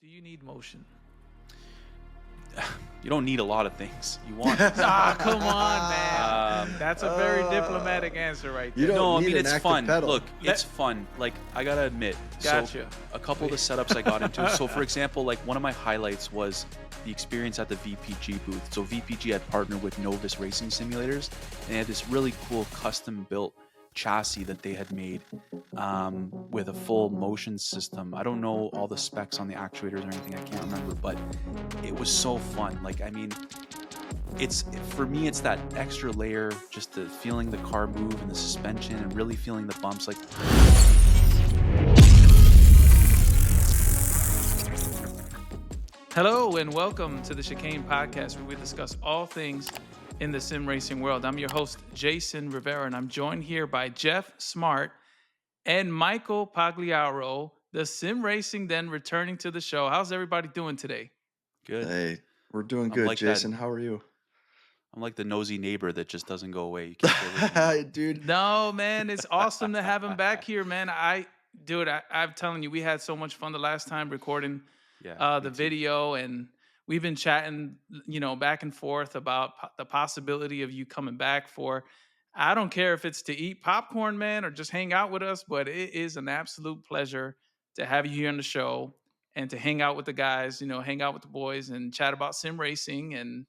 Do you need motion? You don't need a lot of things. You want Come on, man. That's a very diplomatic answer right there. You don't no, I need mean an it's active fun. pedal. Look, it's fun. Like I gotta admit, Gotcha. So a couple of the setups I got into. So for example, like one of my highlights was the experience at the VPG booth. So VPG had partnered with Novus Racing Simulators, and they had this really cool custom-built chassis that they had made with a full motion system. I don't know all the specs on the actuators or anything. I can't remember, but it was so fun. Like I mean. For me, it's that extra layer, just the feeling the car move and the suspension and really feeling the bumps. Like, Hello and welcome to the Chicane Podcast, where we discuss all things in the sim racing world. I'm your host, Jason Rivera, and I'm joined here by Jeff Smart and Michael Pagliaro, the SimRacing Den, returning to the show. How's everybody doing today? good. Hey, we're doing I'm good, like Jason. How are you? I'm like the nosy neighbor that just doesn't go away. You keep it with me. Dude. No, man, it's awesome to have him back here, man. I'm telling you, we had so much fun the last time recording Yeah, the me too. video, and we've been chatting, back and forth about the possibility of you coming back for. I don't care if it's to eat popcorn, man, or just hang out with us, but it is an absolute pleasure to have you here on the show and to hang out with the guys, hang out with the boys and chat about sim racing. And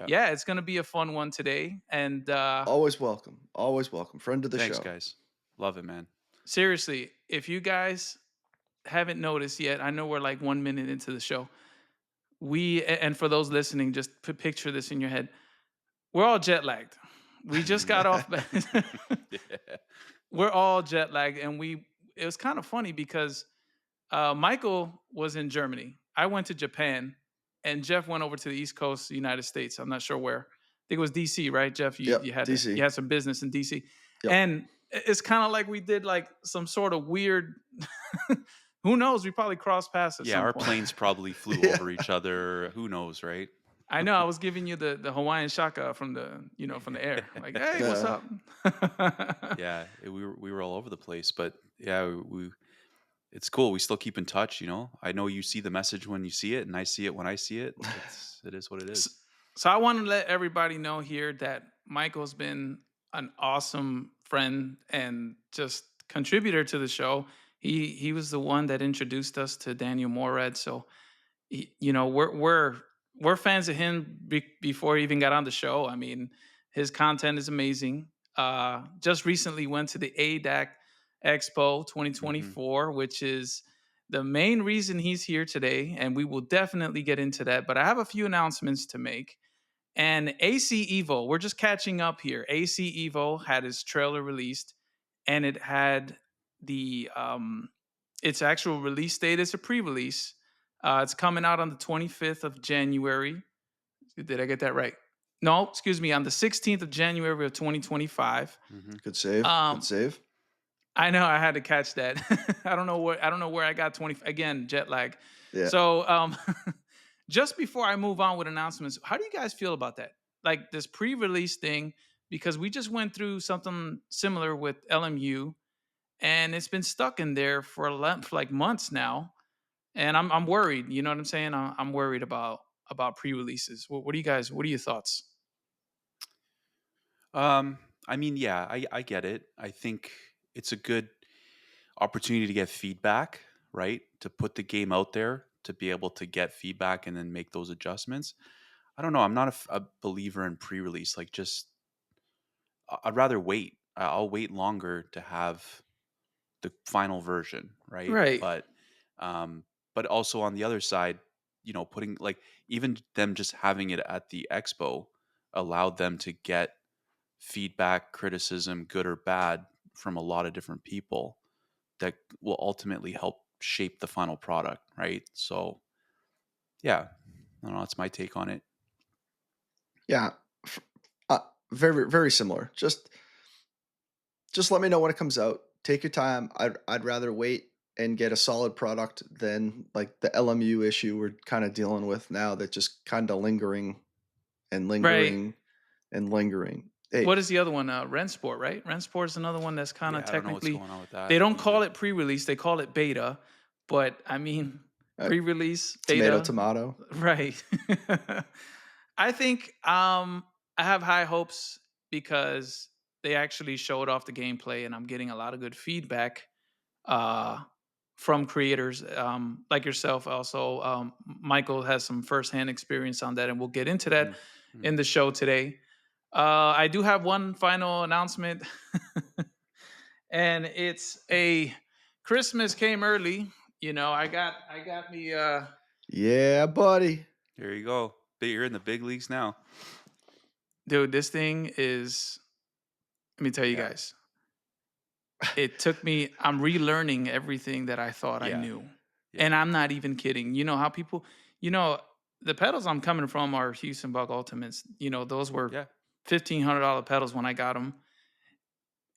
yeah, it's going to be a fun one today. And Always welcome. Always welcome. Friend of the Thanks, show. guys. Love it, man. seriously, if you guys haven't noticed yet, I know we're like 1 minute into the show. And for those listening, just picture this in your head. We're all jet lagged. We just got off. Yeah. We're all jet lagged, and it was kind of funny because Michael was in Germany. I went to Japan, and Jeff went over to the East Coast of the United States. I'm not sure where. I think it was DC, right, Jeff? Yep, You had DC. you had some business in DC. Yep. And it's kind of like we did like some sort of weird. Who knows? We probably crossed paths at Yeah, some our point. planes probably flew Yeah. over each other. Who knows, right? I know. I was giving you the Hawaiian shaka from the air. Like, hey, what's up? Yeah, we were all over the place, but yeah, it's cool. We still keep in touch. I know you see the message when you see it, and I see it when I see it. It is what it is. So I want to let everybody know here that Michael's been an awesome friend and just contributor to the show. He was the one that introduced us to Daniel Morad. So we're fans of him before he even got on the show. I mean, his content is amazing. Just recently went to the ADAC Expo 2024, which is the main reason he's here today, and we will definitely get into that. But I have a few announcements to make. And AC Evo, we're just catching up here. AC Evo had its trailer released, and it had its actual release date is a pre-release. It's coming out on the 25th of January. Did I get that right? No, excuse me, on the 16th of January of 2025. Good save. Good save. I know I had to catch that. I don't know where I got 20 again, jet lag. Yeah. So just before I move on with announcements, how do you guys feel about that? Like this pre-release thing, because we just went through something similar with LMU, and it's been stuck in there for like months now, and I'm worried. You know what I'm saying? I'm worried about pre-releases. What do you guys? What are your thoughts? I mean, yeah, I get it. I think it's a good opportunity to get feedback, right? To put the game out there, to be able to get feedback and then make those adjustments. I don't know. I'm not a believer in pre-release. Like, I'd rather wait. I'll wait longer to have the final version, right? Right. But also on the other side, putting like even them just having it at the expo allowed them to get feedback, criticism, good or bad, from a lot of different people that will ultimately help shape the final product, right? So, yeah, I don't know. That's my take on it. Yeah. Very, very similar. Just let me know when it comes out. Take your time. I'd rather wait and get a solid product than like the LMU issue we're kind of dealing with now, that just kind of lingering. Hey, What is the other one? Rensport, right? Rensport is another one that's kind of I don't know what's technically. going on with that They don't either. call it pre-release; they call it beta. But I mean, pre-release Tomato, beta. tomato. Right. I think I have high hopes because they actually showed off the gameplay, and I'm getting a lot of good feedback uh, from creators like yourself. Also, Michael has some firsthand experience on that, and we'll get into that Mhm. Mhm. in the show today. I do have one final announcement, and it's a Christmas came early. I got me. Yeah, buddy. There you go. You're in the big leagues now. Dude, this thing is. Let me tell you Yeah. guys. It took me. I'm relearning everything that I thought I Yeah. knew, Yeah. and I'm not even kidding. You know how people. You know the pedals I'm coming from are Houston Buck Ultimates. Those were Yeah. $1,500 pedals when I got them.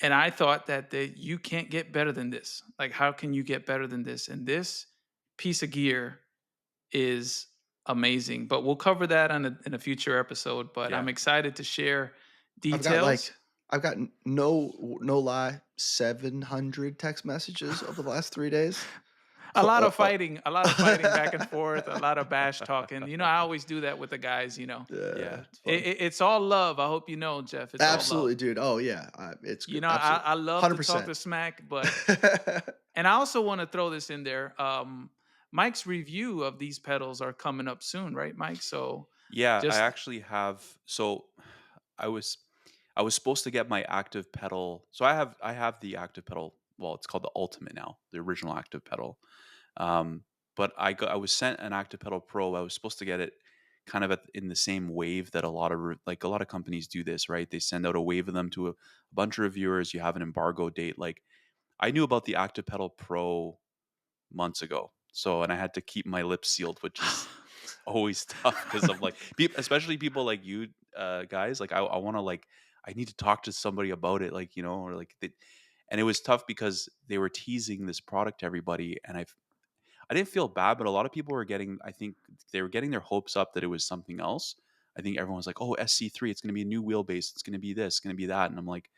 And I thought that you can't get better than this. Like, how can you get better than this? And this piece of gear is amazing. But we'll cover that in a future episode. But Yeah. I'm excited to share I've got details. like I've got no lie 700 text messages over the last 3 days. A lot of fighting back and forth, a lot of bash talking. I always do that with the guys. Yeah. It's fun. It's all love. I hope you know, Jeff. It's all love. Absolutely, dude. Oh yeah, it's good. I, Absolutely, I love to talk 100%. the smack, and I also want to throw this in there. Mike's review of these pedals are coming up soon, right, Mike? So Yeah, I just actually have. So I was I was supposed to get my active pedal. So I have the active pedal. Well, it's called the Ultimate now, the original active pedal. Um, but I was sent an active pedal Pro. I was supposed to get it kind of in the same wave that a lot of companies do this, right? They send out a wave of them to a bunch of reviewers. You have an embargo date. Like I knew about the active pedal Pro months ago. So, and I had to keep my lips sealed, which is always tough because I'm like, especially people like you guys. Like, I want to like, I need to talk to somebody about it, like or like, and it was tough because they were teasing this product to everybody, and I didn't feel bad, but a lot of people were getting, I think they were getting their hopes up that it was something else. I think everyone was like, oh, SC3, it's going to be a new wheelbase, it's going to be this, it's going to be that, and I'm like,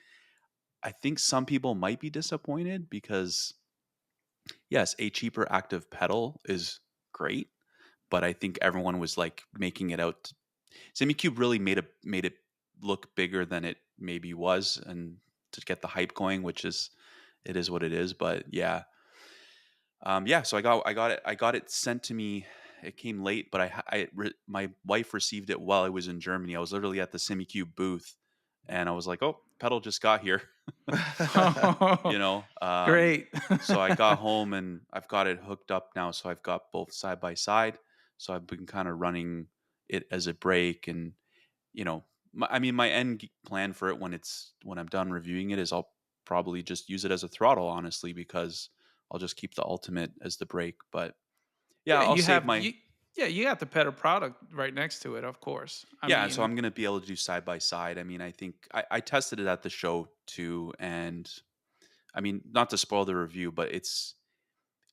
I think some people might be disappointed because yes, a cheaper active pedal is great, but I think everyone was like making it out. Simucube really made it look bigger than it maybe was, and to get the hype going, which is it is what it is. But yeah, yeah. So I got it sent to me. It came late, but my wife received it while I was in Germany. I was literally at the Simucube booth, and I was like, "Oh, pedal just got here." you know. great. So I got home and I've got it hooked up now. So I've got both side by side. So I've been kind of running it as a brake, and I mean, my plan for it when I'm done reviewing it is I'll probably just use it as a throttle, honestly, because I'll just keep the Ultimate as the brake. But yeah, Yeah, I'll you save have my. you. Yeah, you got the pedal product right next to it, of course. I Yeah, so mean, I'm gonna be able to do side by side. I mean, I think I tested it at the show too, and I mean, not to spoil the review, but it's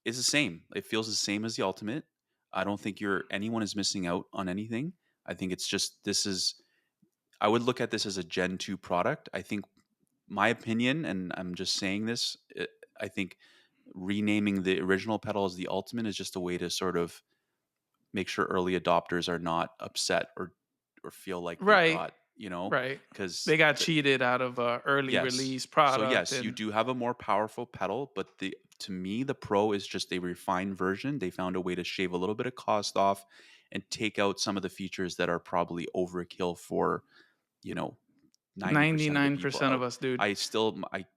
the same. It feels the same as the Ultimate. I don't think anyone is missing out on anything. I think it's just I would look at this as a Gen 2 product. I think my opinion, and I'm just saying this, I think renaming the original pedal as the Ultimate is just a way to sort of make sure early adopters are not upset or feel like they right, got, right. because They got cheated out of a early yes. release So product, yes, you and do have a more powerful pedal, but to me the Pro is just a refined version. They found a way to shave a little bit of cost off and take out some of the features that are probably overkill for, you know, 90% of the people 99% of out. us, dude.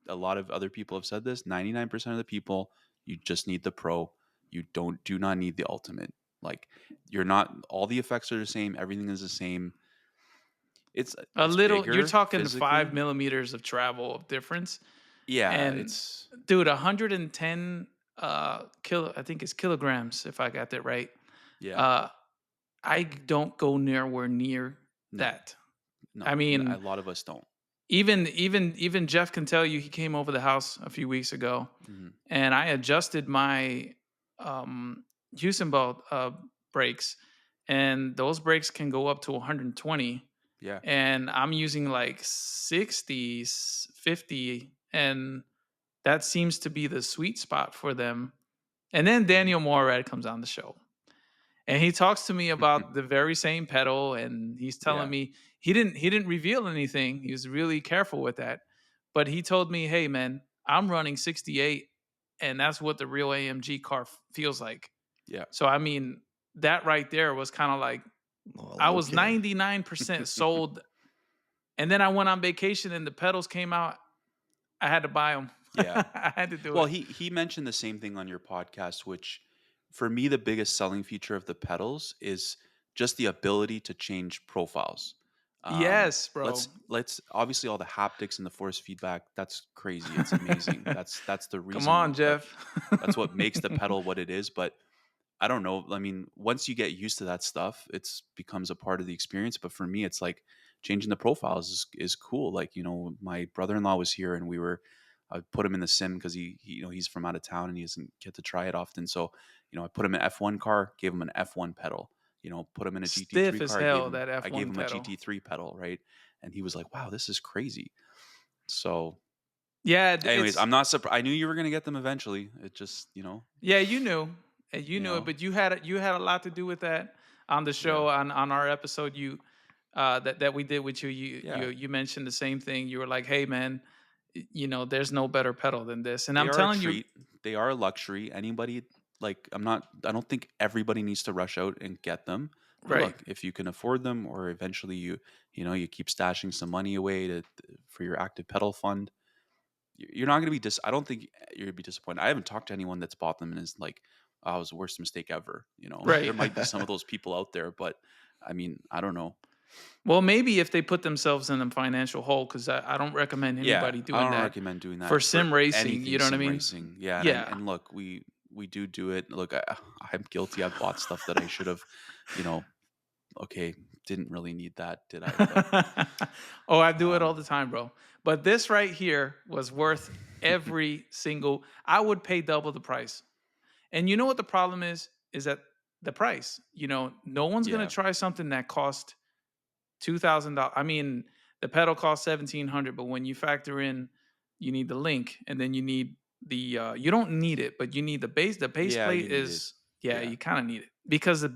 A lot of other people have said this, 99% of the people, you just need the Pro. You do not need the Ultimate. Like you're not all the effects are the same, everything is the same. A It's little, you're bigger talking physically. 5 millimeters of travel of difference. Yeah, And it's dude, 110 I think it's kilograms, if I got that right. yeah. Uh, I don't go nowhere near No. that. I No, a mean, lot of us don't. even Jeff can tell you he came over the house a few weeks ago, Mhm. and I adjusted my Houston belt brakes, and those brakes can go up to 120, Yeah. and I'm using like 60, 50, and that seems to be the sweet spot for them. And then Mhm. Daniel Morad comes on the show. And he talks to me about the very same pedal, and he's telling Yeah. me he didn't reveal anything. He was really careful with that. But he told me, "Hey man, I'm running 68 and that's what the real AMG car feels like." Yeah. So I mean, that right there was kind of like Well, I was okay. 99% sold, and then I went on vacation and the pedals came out. I had to buy them. Yeah. I had to do Well, it. he mentioned the same thing on your podcast, which for me the biggest selling feature of the pedals is just the ability to change profiles. Yes, bro. Let's obviously all the haptics and the force feedback, that's crazy. It's amazing. That's the Come reason on, Jeff. that's what makes the pedal what it is. But I don't know. I mean, once you get used to that stuff, it's becomes a part of the experience. But for me, it's like changing the profiles is cool. Like, my brother-in-law was here and I put him in the sim because he's from out of town and he doesn't get to try it often. So, I put him in an F1 car, gave him an F1 pedal, put him in a GT3 Stiff as car. hell, that I gave F1 him a pedal. GT3 pedal. Right. And he was like, wow, this is crazy. So Yeah, anyways, it's I'm not surprised. I knew you were going to get them eventually. It just, yeah, you knew. And you you knew it, know, but you had a lot to do with that on the yeah, show on our episode that we did with you. You yeah. you you mentioned the same thing. You were like, "Hey man, there's no better pedal than this." And They I'm are a telling you, treat. They are a luxury. Anybody like I don't think everybody needs to rush out and get them. But right. look, if you can afford them or eventually you keep stashing some money away for your active pedal fund, you're not going to be I don't think you're going to be disappointed. I haven't talked to anyone that's bought them and is like, "Oh, it was the worst mistake ever." There Right. might be some of those people out there, but I mean, I don't know. Well, maybe if they put themselves in a financial hole, because I don't recommend Yeah, anybody I doing don't that recommend doing for that for sim racing. You anything know what I sim mean? racing. Yeah, Yeah. and look, we do it. Look, I'm guilty. I've bought stuff that I should have, you know, okay, didn't really need that, did I? But Oh, I do it all um, the time, bro. But this right here was worth every single. I would pay double the price. And you know what the problem is? Is that the price. No one's gonna yeah, try something that cost $2,000. I mean, the pedal costs 1,700, but when you factor in, you need the link, and then you need the. You don't need it, but you need the base. The base yeah, plate you need it. is, yeah, Yeah, you kind of need it because the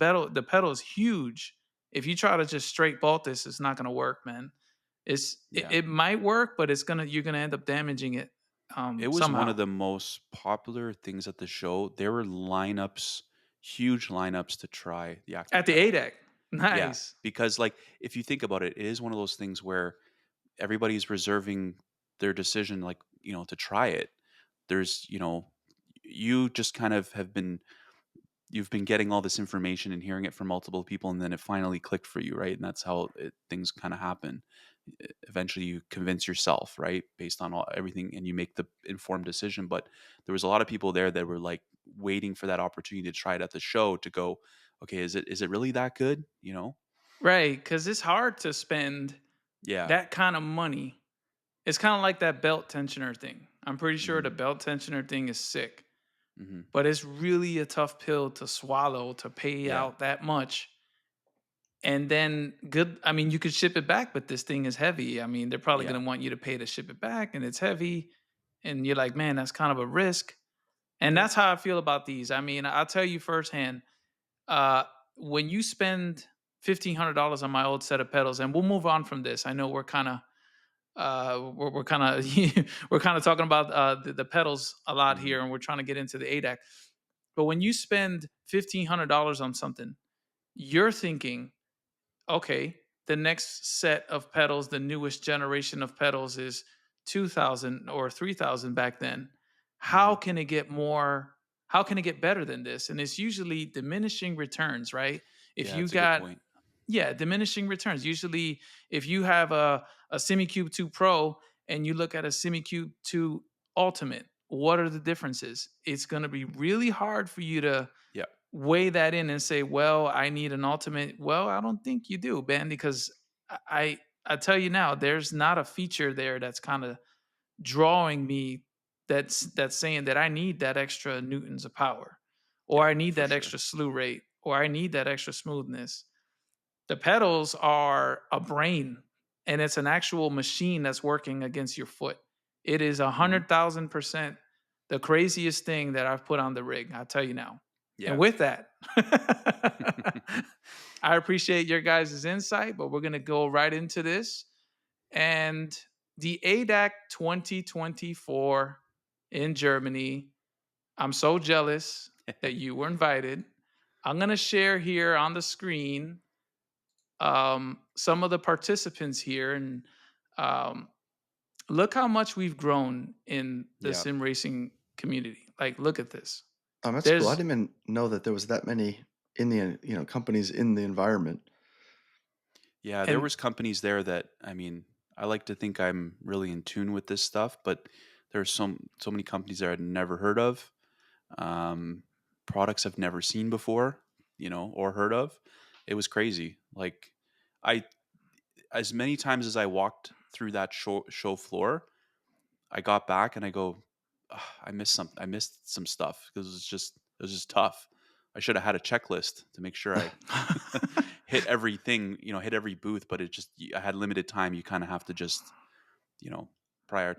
pedal is huge. If you try to just straight bolt this, it's not gonna work, man. It, yeah. it might work, but you're gonna end up damaging it It was one somehow. of the most popular things at the show. There were lineups, huge lineups to try the active At the pedal. ADAC, Yeah, nice. because like if you think about it, it is one of those things where everybody's reserving their decision, like to try it. There's you just kind of you've been getting all this information and hearing it from multiple people, and then it finally clicked for you, right? And that's how things kind of happen. Eventually you convince yourself, right, based on everything, and you make the informed decision. But there was a lot of people there that were like waiting for that opportunity to try it at the show to go, okay, is it really that good, Right, because it's hard to spend yeah. that kind of money. It's kind of like that belt tensioner thing. I'm pretty sure the Hmm. belt tensioner thing is sick, Hmm. but it's really a tough pill to swallow to pay Yeah, out that much. And then I mean, you could ship it back, but this thing is heavy. I mean, they're probably yeah, going to want you to pay to ship it back, and it's heavy. And you're like, man, that's kind of a risk. And yep. that's how I feel about these. I mean, I'll tell you firsthand, uh, when you spend $1,500 on my old set of pedals, and we'll move on from this. I know we're kind of we're kind of we're kind of talking about the pedals a lot Hmm. here, and we're trying to get into the ADAC. But when you spend $1,500 on something, you're thinking, okay, the next set of pedals, the newest generation of pedals is 2,000 or 3,000 back then. How Hmm. can it get more? How can it get better than this? And it's usually diminishing returns, right? If Yeah, you that's a good got point. Yeah, diminishing returns. Usually, if you have a Simucube 2 Pro and you look at a Simucube 2 Ultimate, what are the differences? It's going to be really hard for you to Yeah, weigh that in and say, "Well, I need an Ultimate." Well, I don't think you do, Ben, because I tell you now, there's not a feature there that's kind of drawing me that's saying that I need that extra newtons of power, or yeah, I need for that sure. extra slew rate, or I need that extra smoothness. The pedals are a brain, and it's an actual machine that's working against your foot. It is Hmm. 100,000% the craziest thing that I've put on the rig. I'll tell you now. And Yeah. with that, I appreciate your guys' insight, but we're gonna go right into this. And the ADAC 2024 in Germany. I'm so jealous that you were invited. I'm gonna share here on the screen some of the participants here, and um, look how much we've grown in the Yeah. sim racing community. Like, look at this. That's cool. I There's didn't even know that there was that many in the companies in the environment. Yeah, there and was companies there that, I mean, I like to think I'm really in tune with this stuff, but there's so many companies that I'd never heard of, um, products I've never seen before, or heard of. It was crazy. Like, I as many times as I walked through that show floor, I got back and I go, "Ugh, I missed some stuff because it was just tough. I should have had a checklist to make sure I hit everything, hit every booth, but I had limited time. You kind of have to just, you know,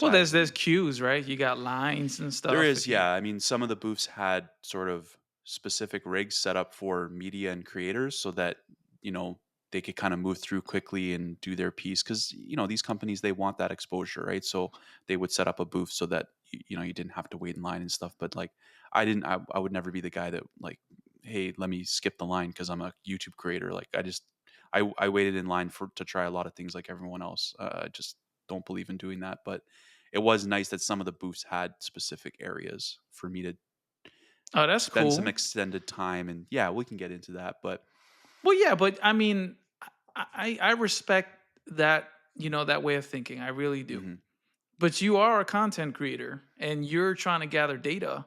well, there's prioritize. there's And cues, right? You got lines and there stuff. is, If you yeah. I mean, some of the booths had sort of specific rigs set up for media and creators so that, you know, they could kind of move through quickly and do their piece because, these companies, they want that exposure, right? So they would set up a booth so that, you didn't have to wait in line and stuff. But like, I would never be the guy that like, hey, let me skip the line because I'm a YouTube creator. Like, I waited in line to try a lot of things like everyone else. I just don't believe in doing that. But it was nice that some of the booths had specific areas for me to oh, that's spend some cool. extended time. And yeah, we can get into that. But Well, yeah, but I mean, I respect that, that way of thinking. I really do. mhm, But you are a content creator and you're trying to gather data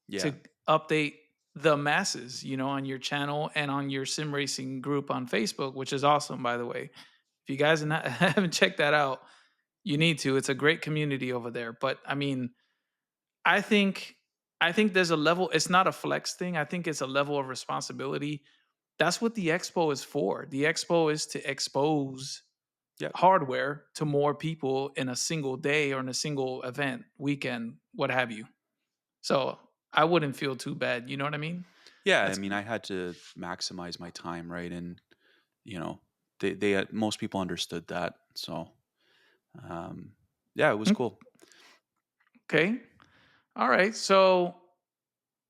yeah, to update the masses, on your channel and on your sim racing group on Facebook, which is awesome, by the way. If you guys haven't checked that out, you need to. It's a great community over there. But I mean, I think I think there's a level. It's not a flex thing. I think it's a level of responsibility. That's what the expo is for. The expo is to expose yeah, hardware to more people in a single day or in a single event, weekend, what have you. So I wouldn't feel too bad. You know what I mean? yeah. I That's mean, I had to maximize my time, right? And you know, they most people understood that. So um, yeah, it was mm, cool. okay. All right. So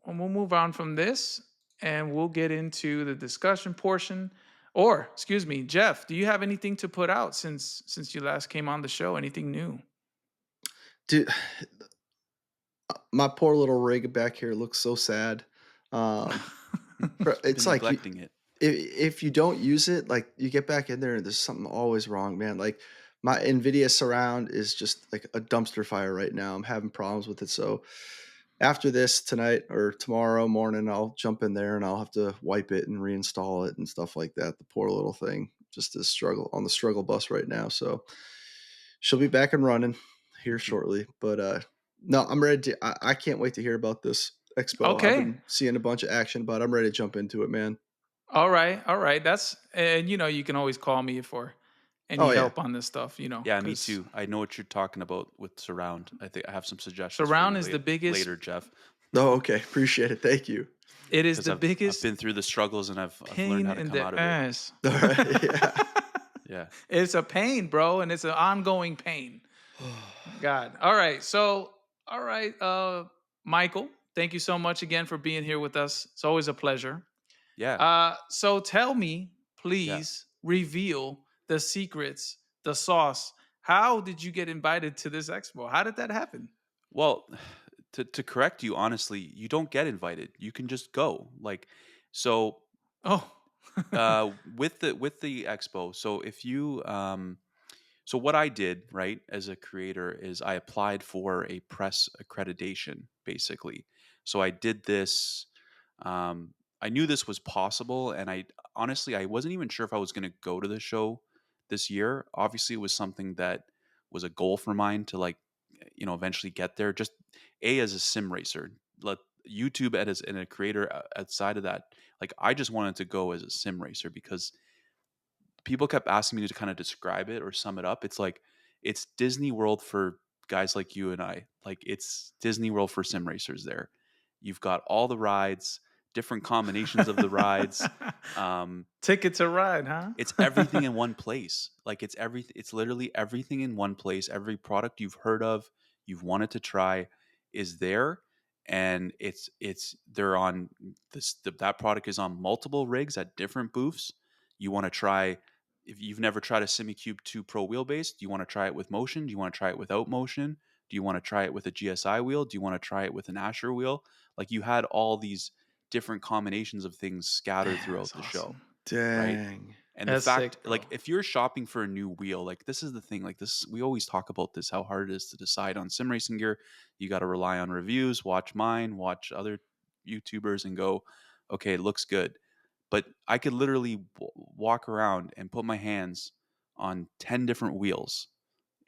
we'll move on from this and we'll get into the discussion portion. Or, excuse me, Jeff, do you have anything to put out since you last came on the show? Anything new? Dude, my poor little rig back here looks so sad. Um, it's Been like neglecting it. if you don't use it, like you get back in there and there's something always wrong, man. Like my NVIDIA surround is just like a dumpster fire right now. I'm having problems with it. So after this tonight or tomorrow morning, I'll jump in there and I'll have to wipe it and reinstall it and stuff like that. The poor little thing just is struggle on the struggle bus right now. So she'll be back and running here shortly. But no, I'm ready to. I can't wait to hear about this expo. I've Okay. been seeing a bunch of action, but I'm ready to jump into it, man. All right. All right. That's, and you can always call me for any Oh yeah. help on this stuff, Yeah, me because too. I know what you're talking about with surround. I think I have some suggestions for surround you is the biggest later, Jeff, Oh, okay. Appreciate it. Thank you. it is because the I've biggest been through the struggles and I've learned pain how to in come the out of it. ass. All right. Yeah. Yeah, It's a pain, bro, and it's an ongoing pain. God. All right. So, all right, Michael, thank you so much again for being here with us. It's always a pleasure. yeah, So tell me, yeah. please reveal the secrets, the sauce. How did you get invited to this expo? How did that happen? Well, to correct you, honestly, you don't get invited. You can just go. Like, so Oh, with the expo. So if you so what I did, right, as a creator is I applied for a press accreditation, basically. So I did this. I knew this was possible, and I honestly I wasn't even sure if I was going to go to the show this year. Obviously, it was something that was a goal for mine to like, eventually get there. Just as a sim racer, let YouTube as and a creator outside of that. Like I just wanted to go as a sim racer because people kept asking me to kind of describe it or sum it up. It's like it's Disney World for guys like you and I. Like it's Disney World for sim racers there. You've got all the rides. different combinations of the rides. Um, Ticket to ride, huh? it's everything in one place. Like it's everything. It's literally everything in one place. Every product you've heard of, you've wanted to try, is there, and they're on that product is on multiple rigs at different booths. You want to try. If you've never tried a Simucube 2 Pro wheelbase, do you want to try it with motion? Do you want to try it without motion? Do you want to try it with a GSI wheel? Do you want to try it with an Asher wheel? Like you had all these different combinations of things scattered Man, throughout that's the show, awesome. right? Dang. And the That's fact, sick, like, bro. if you're shopping for a new wheel, like, this is the thing, like, this, we always talk about this, how hard it is to decide on sim racing gear. You got to rely on reviews, watch mine, watch other YouTubers, and go, okay, it looks good. But I could literally walk around and put my hands on 10 different wheels,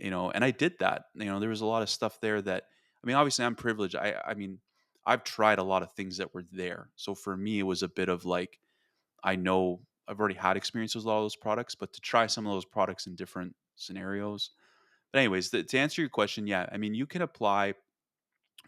and I did that. There was a lot of stuff there that, I mean, obviously I'm privileged. I mean, I've tried a lot of things that were there. So for me, it was a bit of like, I know I've already had experience with a lot of those products, but to try some of those products in different scenarios. But anyways, to answer your question, yeah, I mean, you can apply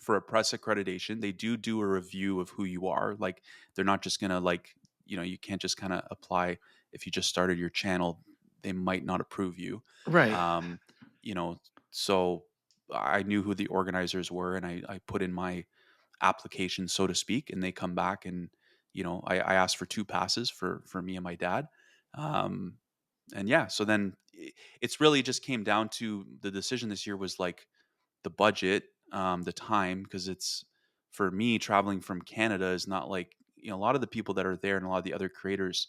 for a press accreditation. They do a review of who you are. Like they're not just gonna like, you can't just kind of apply if you just started your channel. They might not approve you. Right. Um, you know, so I knew who the organizers were, and I put in my application, so to speak, and they come back, and I asked for 2 passes for me and my dad. um and yeah, so then it's really just came down to the decision this year was like the budget, the time, because it's, for me, traveling from Canada is not like, a lot of the people that are there and a lot of the other creators,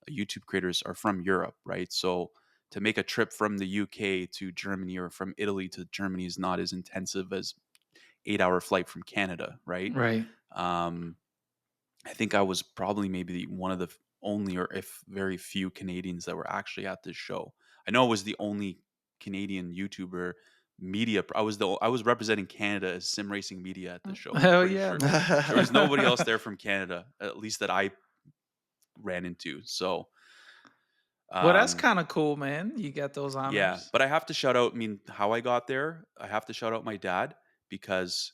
YouTube creators, are from Europe, right? So to make a trip from the UK to Germany or from Italy to Germany is not as intensive as 8-hour flight from Canada, right? Right. Um, I think I was probably maybe one of the only, or if very few, Canadians that were actually at this show. I know I was the only Canadian YouTuber media. I was representing Canada as sim racing media at this show. I'm Hell pretty yeah, sure man. there was nobody else there from Canada, at least that I ran into. So, Well, that's um, kind of cool, man. You got those yeah, honors. but I have to shout out, I mean, how I got there. I have to shout out my dad, because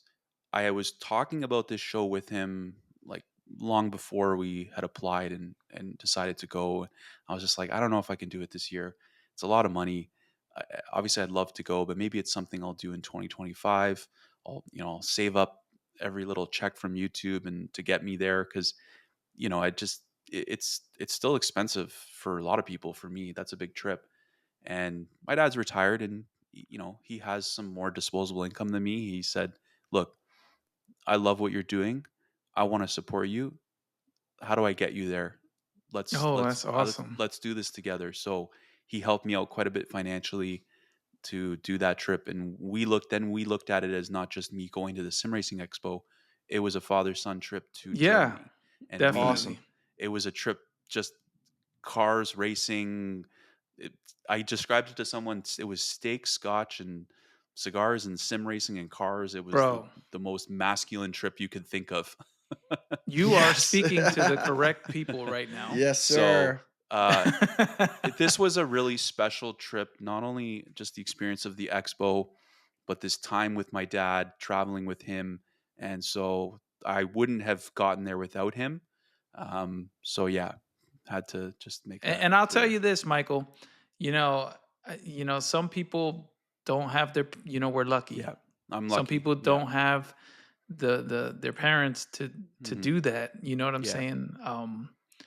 I was talking about this show with him like long before we had applied and decided to go. I was just like, I don't know if I can do it this year. It's a lot of money. Obviously, I'd love to go, but maybe it's something I'll do in 2025. I'll save up every little check from YouTube and to get me there, because I just it's still expensive for a lot of people. For me, that's a big trip. And my dad's retired, and he has some more disposable income than me. He said, "Look, I love what you're doing. I want to support you. How do I get you there? Oh, that's awesome. Let's do this together." So he helped me out quite a bit financially to do that trip, and we looked at it as not just me going to the Sim Racing Expo. It was a father son trip to Yeah, Germany, and definitely. Awesome. it was a trip, just cars racing. It, I described it to someone. It was steak, scotch, and cigars, and sim racing and cars. It was Bro, the most masculine trip you could think of. you are Yes. speaking to the correct people right now. Yes, So sir. this was a really special trip. Not only just the experience of the expo, but this time with my dad, traveling with him, and so I wouldn't have gotten there without him. So yeah, had to just make that And I'll tell clear. you this, Michael. You know, some people don't have their. We're lucky. Yeah, I'm Some lucky. people Yeah. don't have their parents to Hmm. do that. You know what I'm Yeah. saying?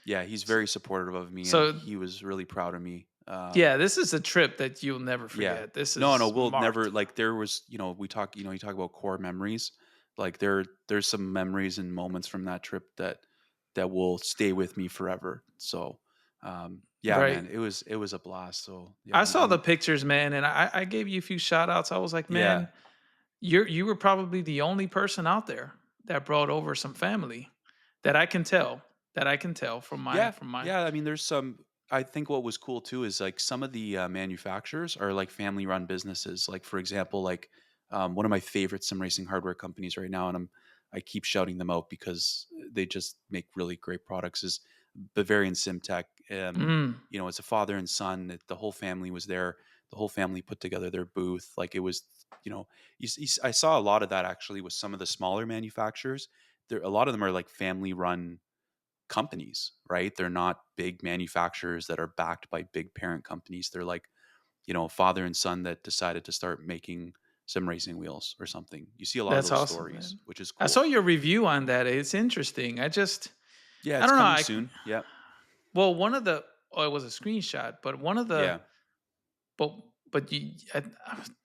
Yeah. He's s- very supportive of me, and So he was really proud of me. yeah, this is a trip that you'll never Yeah. forget. This No, no, is we'll never, marked. like, there was, we talk, you talk about core memories. Like there's some memories and moments from that trip that will stay with me forever. So, yeah, Right. man, it was a blast. So yeah, I saw the pictures, man, and I gave you a few shout outs. I was like, yeah, man, you were probably the only person out there that brought over some family that I can tell. That I can tell yeah, from my yeah. I mean, there's some. I think what was cool too is like some of the manufacturers are like family run businesses. Like for example, like one of my favorite sim racing hardware companies right now, and I keep shouting them out because they just make really great products. Is Bavarian SimTech. mm, It's a father and son. The whole family was there. The whole family put together their booth. Like it was, I saw a lot of that actually with some of the smaller manufacturers. There, a lot of them are like family run, companies, right? They're not big manufacturers that are backed by big parent companies. They're like, father and son that decided to start making sim racing wheels or something. You see a lot of That's those awesome, stories, man. which is I saw cool. your review on that. It's interesting. Yeah, I it's don't know. coming soon. Yeah. Well, one of the, oh, it was a screenshot, but one of the, Yeah. but, I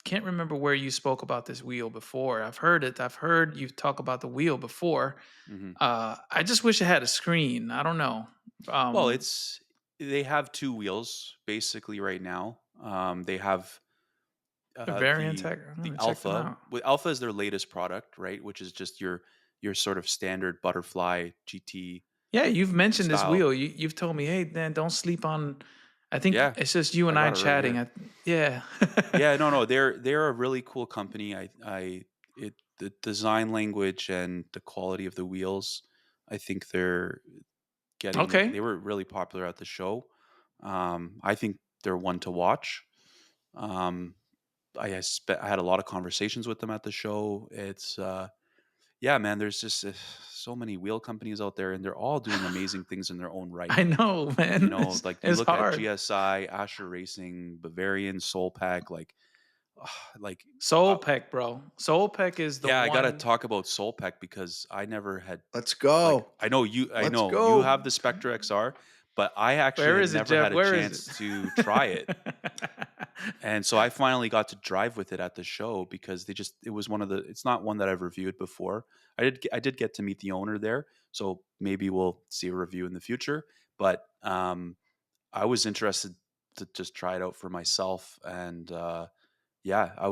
can't remember where you spoke about this wheel before. I've heard it. I've heard you talk about the wheel before. Hmm. I just wish it had a screen. I don't know. Well, Um, they have two wheels basically right now. They have the variant the tech. I'm gonna check them Alpha. out. With Alpha is their latest product, right? Which is just your sort of standard butterfly GT Yeah, you've mentioned this style. wheel. You've told me, hey, man, don't sleep on. I think Yeah, it's just you I and I got it right chatting. here. Yeah. Yeah, no, they're a really cool company. The design language and the quality of the wheels, I think Okay. they were really popular at the show. I think they're one to watch. Um, I had a lot of conversations with them at the show. It's yeah, man. There's just so many wheel companies out there, and they're all doing amazing things in their own right. I know, man. Like you It's look at hard. GSI, Asher Racing, Bavarian, Soulpack, like Soul uh, Peck, bro. Soul Peck is the yeah, I gotta one. talk about Soulpack because I never had Let's like go. I Let's know you go. have the Spectre XR, but I actually Where had is it, never Jeff? had a Where is it? chance to try it. And so I finally got to drive with it at the show because it was it's not one that I've reviewed before. I did get to meet the owner there, so maybe we'll see a review in the future. But I was interested to just try it out for myself, and yeah, it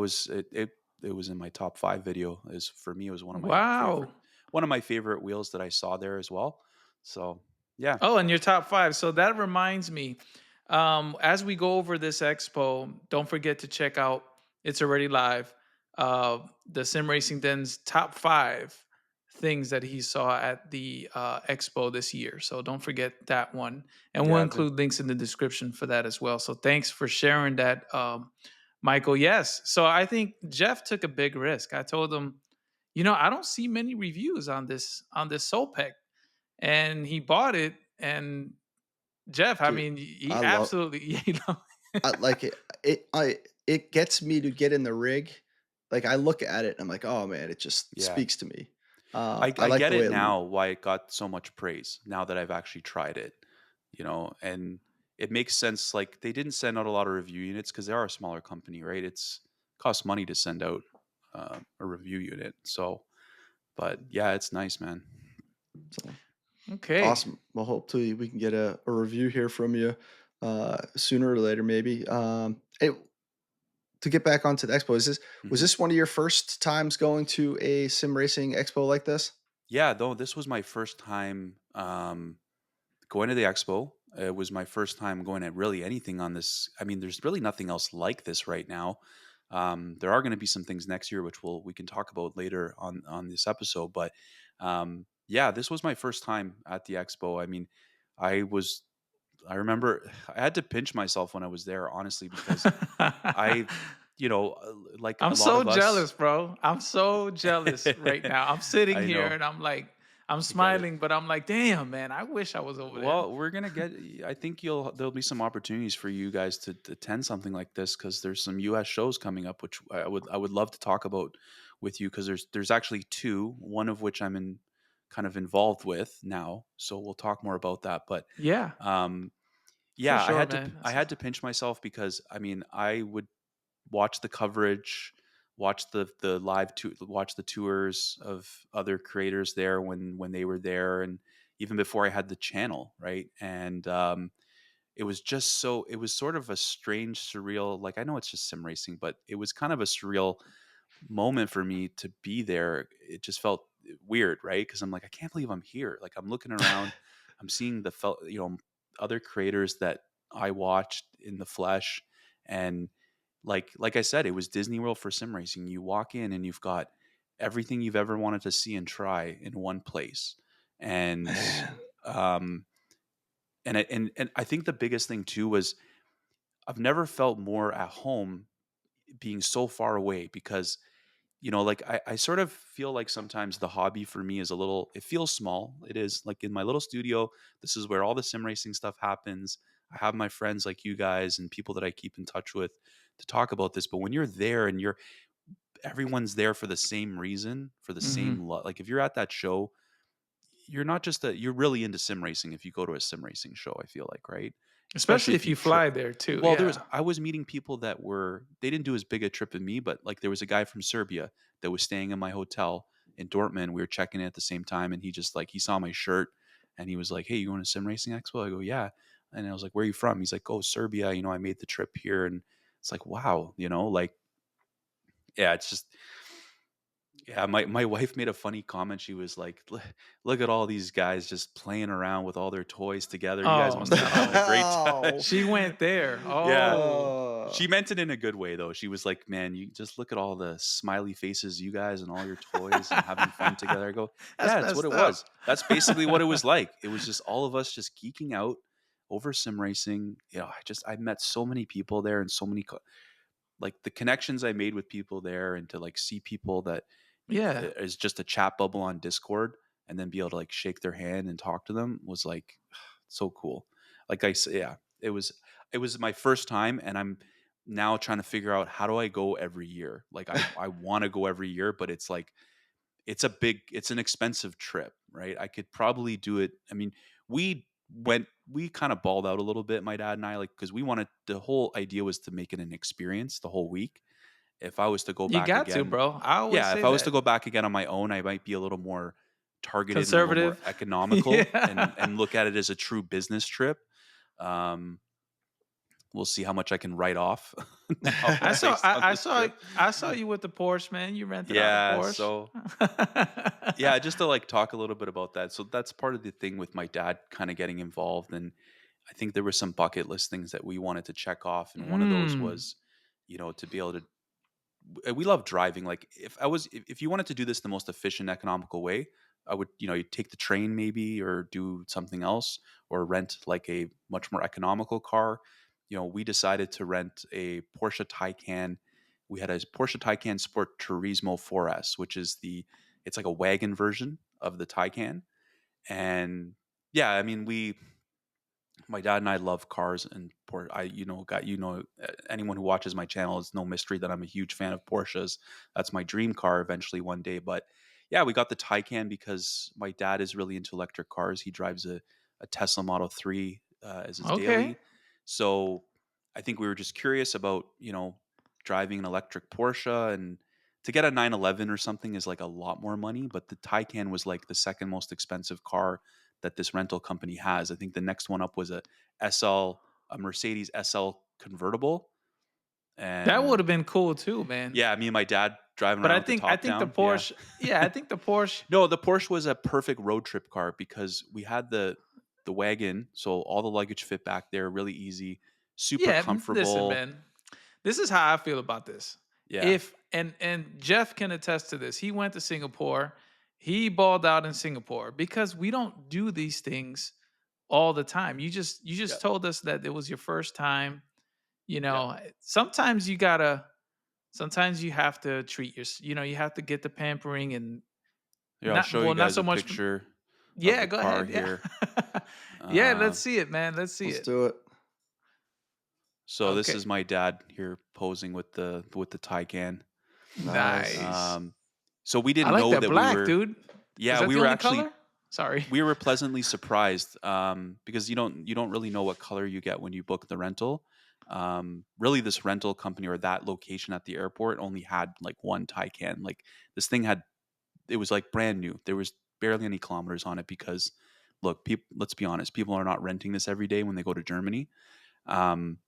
was in my top 5 video. Is For me, it was Wow. one of my favorite wheels that I saw there as well. So yeah. Oh, and your top five. So that reminds me, as we go over this expo, don't forget to check out, it's already live, the Sim Racing Den's top five things that he saw at the expo this year. So don't forget that one. And we'll Yeah, I've been. include links in the description for that as well. So thanks for sharing that, Michael. Yes. So I think Jeff took a big risk. I told him, I don't see many reviews on this Sopec, and he bought it. And Jeff, I Dude, mean, he I love absolutely, I like it. It gets me to get in the rig. Like I look at it and I'm like, oh man, it just Yeah. speaks to me. I I like get the it way now why it got so much praise now that I've actually tried it, and it makes sense. Like they didn't send out a lot of review units because they are a smaller company, right? It's costs money to send out a review unit. So, but yeah, it's nice, man. so okay. awesome. Well, hopefully we can get a review here from you sooner or later, maybe. To get back onto the expo, was Hmm. this one of your first times going to a sim racing expo like this? Yeah, though this was my first time going to the expo. It was my first time going to really anything on this. I mean, there's really nothing else like this right now. There are going to be some things next year, which we can talk about later on this episode. But yeah, this was my first time at the expo. I mean, I was. I remember I had to pinch myself when I was there, honestly, because I, like I'm a lot so of us. jealous, bro. I'm so jealous right now. I'm sitting I here know. and I'm like, I'm I get it. smiling, but I'm like, damn, man, I wish I was over there. Well, we're gonna get. I think there'll be some opportunities for you guys to attend something like this because there's some U.S. shows coming up, which I would love to talk about with you because there's actually two, one of which I'm kind of involved with now, so we'll talk more about that. But Yeah, um, for yeah, sure, man. I had to pinch myself because I mean I would watch the coverage, watch the watch the tours of other creators there when they were there, and even before I had the channel, right? And it was just it was sort of a strange, surreal. Like I know it's just sim racing, but it was kind of a surreal moment for me to be there. It just felt weird, right? Because I'm like, I can't believe I'm here. Like I'm looking around, I'm seeing other creators that I watched in the flesh, and like I said, it was Disney World for sim racing. You walk in and you've got everything you've ever wanted to see and try in one place, and Man, um, and I think the biggest thing too was I've never felt more at home being so far away because like I sort of feel like sometimes the hobby for me is it feels small. It is like in my little studio. This is where all the sim racing stuff happens. I have my friends like you guys and people that I keep in touch with to talk about this. But when you're there and everyone's there for the same reason, for the same, Hmm. like if you're at that show, you're not just you're really into sim racing if you go to a sim racing show, I feel like, right? Especially Especially if if you you fly there too. well, Yeah. I was meeting people that they didn't do as big a trip as me, but like there was a guy from Serbia that was staying in my hotel in Dortmund. We were checking in at the same time, and he just like he saw my shirt and he was like, "Hey, you going to Sim Racing Expo?" I go, "Yeah." And I was like, "Where are you from?" He's like, "Oh, Serbia. I made the trip here." And it's like, wow, like yeah, it's just yeah, my wife made a funny comment. She was like, Look at all these guys just playing around with all their toys together. You guys Oh must be having a no. great time." Oh. She went there. Yeah. Oh. She meant it in a good way though. She was like, "Man, you just look at all the smiley faces you guys and all your toys and having fun together." I go, That's "Yeah, it's what messed it up. was. That's basically what it was like. It was just all of us just geeking out over sim racing. I met so many people there and so many like the connections I made with people there, and to like see people that Yeah. is just a chat bubble on Discord and then be able to like shake their hand and talk to them was like so cool. Like I said, yeah, it was my first time, and I'm now trying to figure out how do I go every year. Like I want to go every year, but it's like it's an expensive trip, right? I could probably do it. I mean, we kind of balled out a little bit, my dad and I, like because the whole idea was to make it an experience the whole week. If I was to go You back got to, again, bro. I always yeah, if say I was to that. go back again on my own, I might be a little more targeted and a little more Conservative. economical, and Yeah. look at it as a true business trip. Um, we'll see how much I can write off now I saw based on I, I this saw trip. I saw you with the Porsche, man. You rented out a Yeah, Porsche. so yeah, just to like talk a little bit about that. So that's part of the thing with my dad kind of getting involved, and I think there were some bucket list things that we wanted to check off, and one of those Mm. was, to be able to we love driving. Like if you wanted to do this the most efficient, economical way, I would, you take the train maybe or do something else or rent like a much more economical car. We decided to rent a Porsche Taycan. We had a Porsche Taycan Sport Turismo 4S, which is it's like a wagon version of the Taycan. And yeah, I mean, my dad and I love cars and anyone who watches my channel, it's no mystery that I'm a huge fan of Porsches. That's my dream car eventually one day. But yeah, we got the Taycan because my dad is really into electric cars. He drives a Tesla Model 3 as his Okay. daily. So I think we were just curious about, driving an electric Porsche, and to get a 911 or something is like a lot more money, but the Taycan was like the second most expensive car that this rental company has. I think the next one up was a Mercedes SL convertible. That would And have been cool too, man. yeah, me and my dad driving But around I with the think I top think the down. Yeah. Porsche, yeah, I think the Porsche, No, the Porsche was a perfect road trip car because we had the wagon, so all the luggage fit back there, really easy, super yeah, listen, comfortable. man. This is how I feel about this. Yeah. If and Jeff can attest to this. He went to Singapore. He balled out in Singapore because we don't do these things all the time. You just Yeah. told us that it was your first time. Yeah. Sometimes sometimes you have to treat you have to get the pampering and Here, I'll show you not guys so a much. picture of Yeah, the go car ahead. Yeah. here. Yeah, Uh, let's see it, man. Let's see Let's it. do it. so this Okay. is my dad here posing with the Taycan. Nice. Nice. Um, so we I didn't like know that that we black, were, dude. Is yeah, that we the were only actually color? Sorry. we were pleasantly surprised because you don't really know what color you get when you book the rental. Really, this rental company or that location at the airport only had like one Taycan. Like this thing it was like brand new. There was barely any kilometers on it because, look, let's be honest, people are not renting this every day when they go to Germany. Um,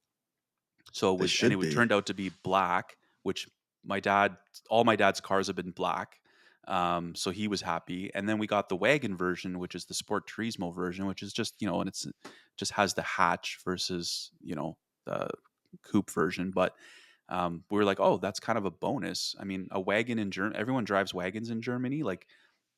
so They it should would be. turned out to be black, which my dad, all my dad's cars have been black. So he was happy. And then we got the wagon version, which is the Sport Turismo version, which is just, and just has the hatch versus, the coupe version. But we were like, oh, that's kind of a bonus. I mean, a wagon in Germany, everyone drives wagons in Germany. Like,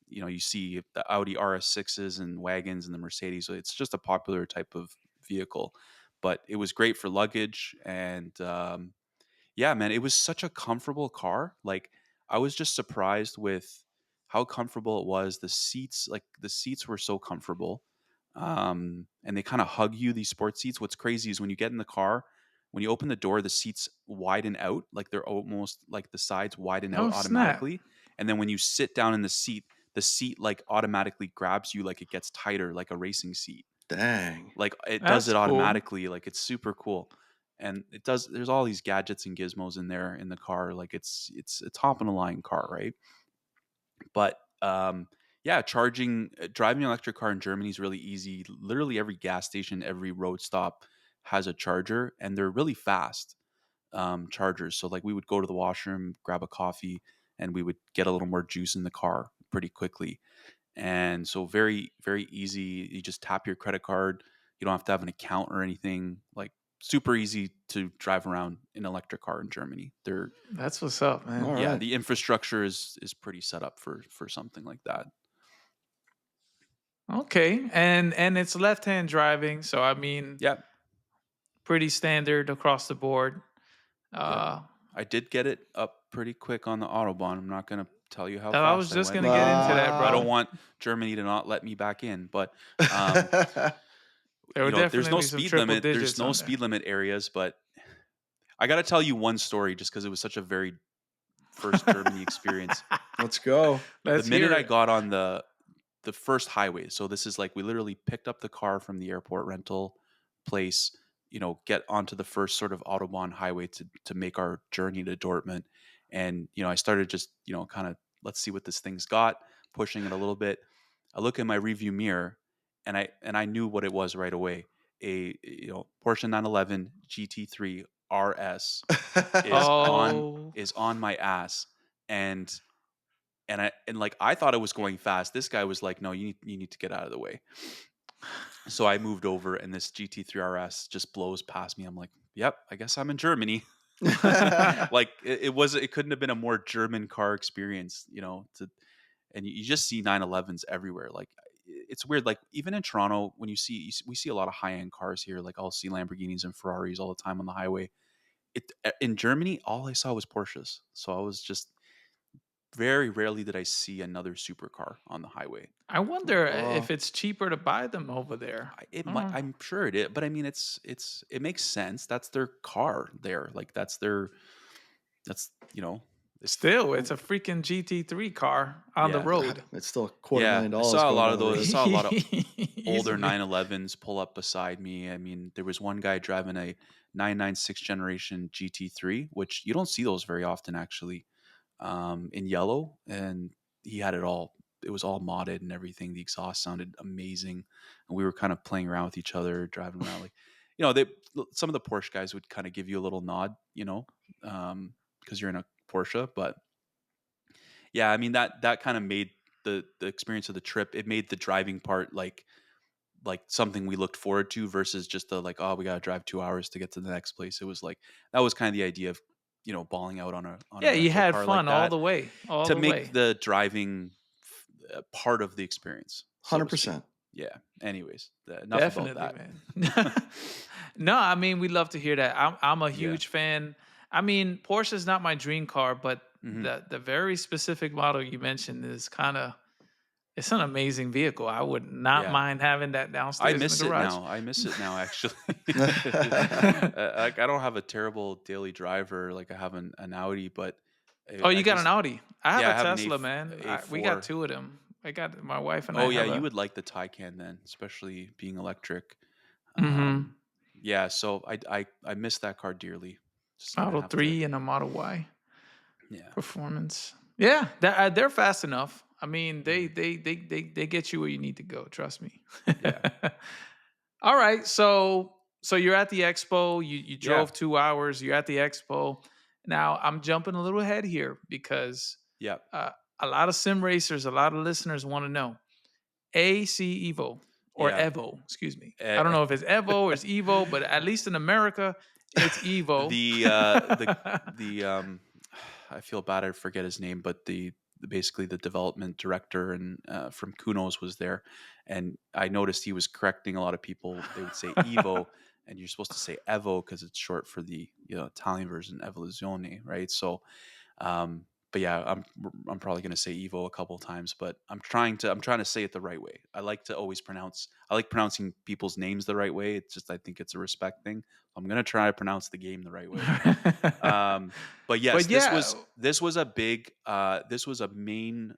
you see the Audi RS6s and wagons and the Mercedes. So it's just a popular type of vehicle. But it was great for luggage. And yeah, man, it was such a comfortable car. Like, I was just surprised with how comfortable it was. The seats were so comfortable. And they kind of hug you, these sports seats. What's crazy is when you get in the car, when you open the door, the seats widen out, like they're almost like the sides widen out Oh snap! automatically. And then when you sit down in the seat like automatically grabs you, like it gets tighter, like a racing seat. Dang. Like it does That's it cool. automatically. Like it's super cool. And it does, there's all these gadgets and gizmos in there in the car. Like it's a top of the line car, right? But yeah, driving an electric car in Germany is really easy. Literally every gas station, every road stop has a charger, and they're really fast chargers. So like we would go to the washroom, grab a coffee, and we would get a little more juice in the car pretty quickly. And so very, very easy. You just tap your credit card. You don't have to have an account or anything. Like super easy to drive around in an electric car in Germany. They're That's what's up, All man. Yeah, right. the infrastructure is pretty set up for something like that. Okay, and it's left hand driving, so I mean, Yeah, pretty standard across the board. yeah. Uh, I did get it up pretty quick on the Autobahn. I'm not gonna tell you how I was fast I just went gonna get because into that, I don't bro. Ah. want Germany to not let me back in. But um, There were there's no definitely some speed triple limit. There's digits no on there. speed limit areas. But I got to tell you one story just because it was such a very first Germany experience. Let's go. The Let's minute hear I it. got on the first highway. So this is like we literally picked up the car from the airport rental place, get onto the first sort of Autobahn highway to make our journey to Dortmund. And I started just, kind of let's see what this thing's got, pushing it a little bit. I look in my review mirror and I knew what it was right away. A Porsche 911 GT3 RS is on Oh, is on my ass. And like I thought it was going fast. This guy was like, "No, you need to get out of the way." So I moved over, and this GT3 RS just blows past me. I'm like, "Yep, I guess I'm in Germany." Like it couldn't have been a more German car experience, and you just see 911s everywhere. Like it's weird. Like even in Toronto, when we see a lot of high end cars here. Like I'll see Lamborghinis and Ferraris all the time on the highway. In Germany, all I saw was Porsches. So I was just very rarely did I see another supercar on the highway. I wonder if Oh, it's cheaper to buy them over there. It might, Oh, I'm sure it is, but I mean, it makes sense. That's their car there. Like that's it's still, it's a freaking GT3 car on the yeah, road. it's still a quarter yeah. million I dollars saw a going lot the of other those. I way. saw a lot of older Easily. 911s pull up beside me. I mean, there was one guy driving a 996 generation GT3, which you don't see those very often actually, in yellow, and he had it all. It was all modded and everything. The exhaust sounded amazing, and we were kind of playing around with each other, driving around. Like, they some of the Porsche guys would kind of give you a little nod, because you're in a Porsche. But yeah, I mean that kind of made the experience of the trip. It made the driving part like something we looked forward to versus just the like, oh, we got to drive 2 hours to get to the next place. It was like that was kind of the idea of balling out on a Yeah, you rental had car like fun all that the way, all to the make way. the driving part of the experience, so to speak. 100%. Yeah. Anyways, enough about Definitely, that. man. No, I mean we love to hear that. I'm a Yeah. huge fan. I mean, Porsche is not my dream car, but Hmm. the very specific model you mentioned is kind of it's an amazing vehicle. I would not Yeah. mind having that I downstairs in the miss it garage. now. I miss it now, actually. Like I don't have a terrible daily driver like I have an Audi, but Oh, I you got an just Audi. I have yeah, a I have an Tesla, man. We got A4. two of them. I got my wife and I Oh yeah, have you a. would like the Taycan then, especially being electric. Hmm. Yeah, so I miss that car dearly. Just gonna Model have to. 3 and a Model Y Yeah. performance. Yeah, they're fast enough. I mean, they Mhm. they they they they get you where you need to go. Trust me. Yeah. All right, so you're at the expo. You Yeah. drove 2 hours. You're at the expo. Now I'm jumping a little ahead here because Yeah. uh, a lot of sim racers, a lot of listeners want to know AC Evo or Yeah. Evo. Excuse me. I don't Eh, know if it's Evo or it's Evo, but at least in America, it's Evo. the I feel bad I forget his name, but basically the development director and from Kunos was there, and I noticed he was correcting a lot of people. They would say Evo, and you're supposed to say Evo because it's short for the Italian version Evoluzione, right? So yeah, I'm probably gonna say Evo a couple times, but I'm trying to say it the right way. I like pronouncing people's names the right way. It's just I think it's a respect thing. I'm gonna try to pronounce the game the right way. Um, but yes, But yeah, this was a main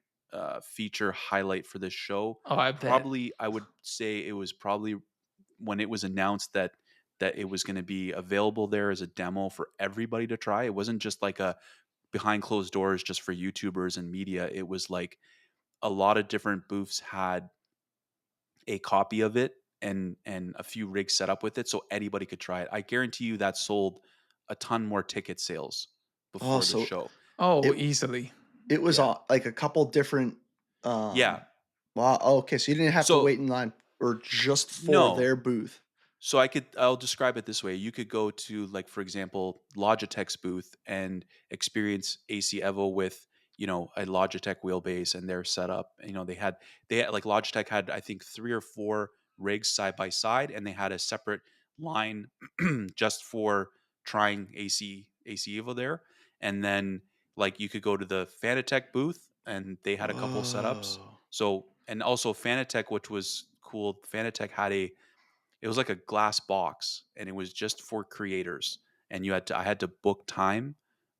feature highlight for this show. oh, I bet. Probably I would say it was probably when it was announced that it was going to be available there as a demo for everybody to try. It wasn't just like a behind closed doors just for YouTubers and media. It was like a lot of different booths had a copy of it and a few rigs set up with it so anybody could try it. I guarantee you that sold a ton more ticket sales Oh, before the so show. Oh, it easily. it was Yeah. like a couple different. Yeah. Wow. Oh, okay, so you didn't have to So wait in line or just for no. their booth. So I'll describe it this way. You could go to, like, for example, Logitech's booth and experience AC Evo with, a Logitech wheelbase and their setup. They had like Logitech had, I think, 3 or 4 rigs side by side, and they had a separate line just for trying AC Evo there. And then, like, you could go to the Fanatec booth and they had a couple setups. Oh. So, and also Fanatec, which was cool, Fanatec had it was like a glass box and it was just for creators, and I had to book time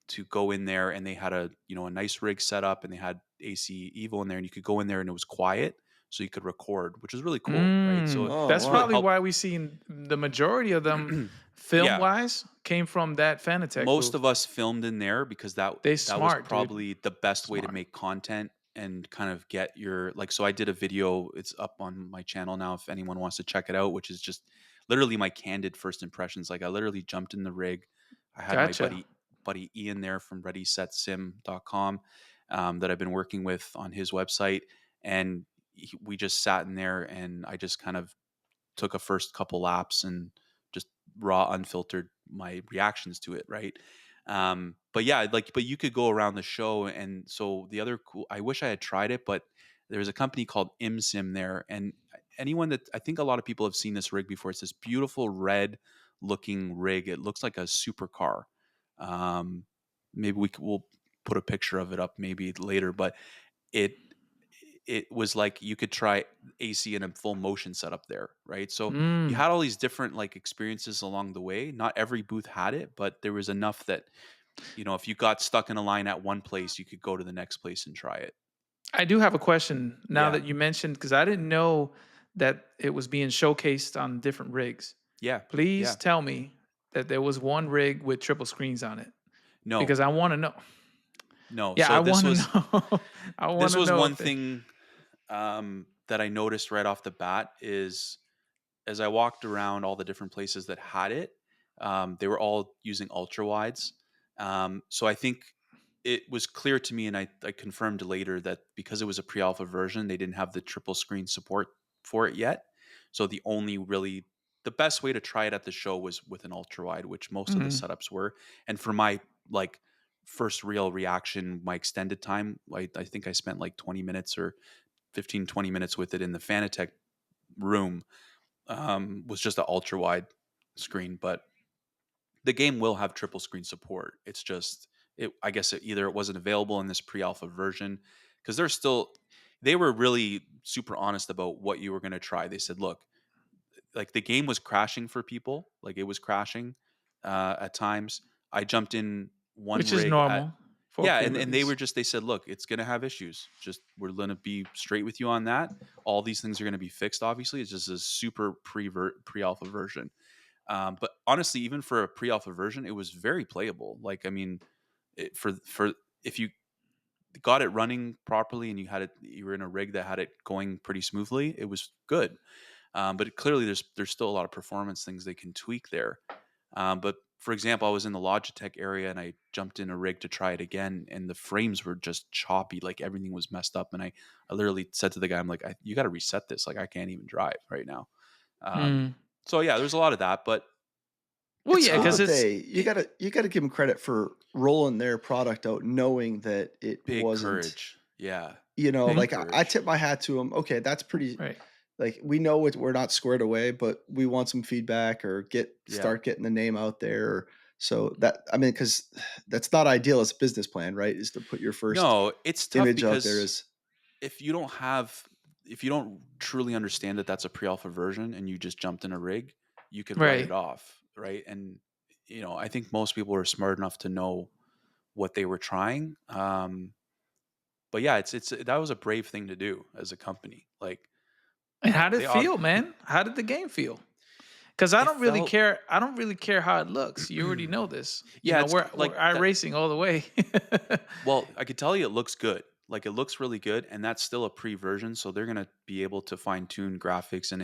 to go in there, and they had a nice rig set up, and they had AC Evo in there, and you could go in there and it was quiet so you could record, which was really cool, right? So Oh, That's it really wow. probably helped. why we seen the majority of them film Yeah, wise came from that Fanatec most booth. of us filmed in there because They that was smart, dude. probably the best way to Smart. make content and kind of get your, like, so I did a video, it's up on my channel now if anyone wants to check it out, which is just literally my candid first impressions. Like, I literally jumped in the rig. I had my Gotcha. buddy Ian there from readysetsim.com, that I've been working with on his website, and we just sat in there and I just kind of took a first couple laps and just raw unfiltered my reactions to it, right? But yeah, but you could go around the show. And so the other cool, I wish I had tried it, but there's a company called ImSim there, and anyone that, I think a lot of people have seen this rig before. It's this beautiful red looking rig. It looks like a supercar. um Maybe we'll put a picture of it up maybe later, but it it was like you could try AC in a full motion setup there, right? So you Mm. had all these different, like, experiences along the way. Not every booth had it, but there was enough that, if you got stuck in a line at one place, you could go to the next place and try it. I do have a question now Yeah. that you mentioned because I didn't know that it was being showcased on different rigs. Yeah. Please Yeah. tell me that there was one rig with triple screens on it No. because I want to know. No. Yeah, So I want to know. I want this to was know one if they. thing that I noticed right off the bat is, as I walked around all the different places that had it, they were all using ultra wides. So I think it was clear to me, and I confirmed later, that because it was a pre-alpha version, they didn't have the triple screen support for it yet. So the best way to try it at the show was with an ultra wide, which most of the Mhm. setups were. And for my, like, first real reaction, my extended time, I think I spent like 20 minutes or 15, 20 minutes with it in the Fanatec room, was just an ultra wide screen. But the game will have triple screen support. It's just, I guess either it wasn't available in this pre-alpha version, because they were really super honest about what you were going to try. They said, look, like, the game was crashing for people, like, it was crashing at times. I jumped in one Which is rig at, normal for yeah, and pre-release. they said, look, it's going to have issues. Just, we're going to be straight with you on that. All these things are going to be fixed. Obviously, it's just a super pre-alpha version. But honestly, even for a pre-alpha version, it was very playable. Like, I mean, for if you got it running properly and you were in a rig that had it going pretty smoothly, it was good. But clearly, there's still a lot of performance things they can tweak there. But for example, I was in the Logitech area and I jumped in a rig to try it again, and the frames were just choppy, like everything was messed up. And I literally said to the guy, I'm like, you got to reset this. Like, I can't even drive right now. Um, Mm. so yeah, there's a lot of that, but Well, It's yeah, cool uh, because that it's you gotta give them credit for rolling their product out, knowing that it big wasn't. courage. Yeah, thank big Like I courage. tip my hat to them. Okay, that's pretty. right. Like we know we're not squared away, but we want some feedback or Yeah, start getting the name out there. So that, I mean, because that's not ideal as a business plan, right? Is to put your first No, it's tough image out there because as if you don't have if you don't truly understand that that's a pre-alpha version and you just jumped in a rig, you could write Right. it off, right? And I think most people are smart enough to know what they were trying. But yeah, it's that was a brave thing to do as a company. Like, And how did it they feel, man? How did the game feel? Because I it don't really felt care. I don't really care how it looks. You already know this. yeah, it's We're like that. iRacing all the way. Well, I could tell you it looks good. Like, it looks really good, and that's still a pre-version, so they're gonna be able to fine tune graphics. And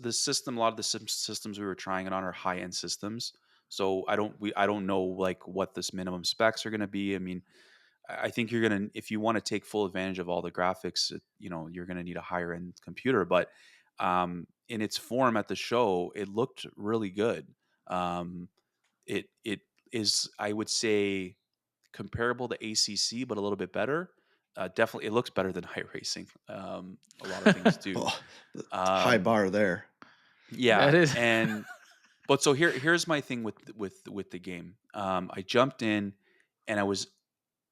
the system. A lot of the systems we were trying it on are high end systems. So I don't know like what this minimum specs are gonna be. I think you're gonna if you want to take full advantage of all the graphics, you're gonna need a higher end computer. But in its form at the show, it looked really good. Um, it is, I would say, comparable to ACC, but a little bit better. Definitely, it looks better than iRacing. A lot of things do. oh, the high Um, bar there. yeah, That is. and but so here's my thing with the game. I jumped in, and I was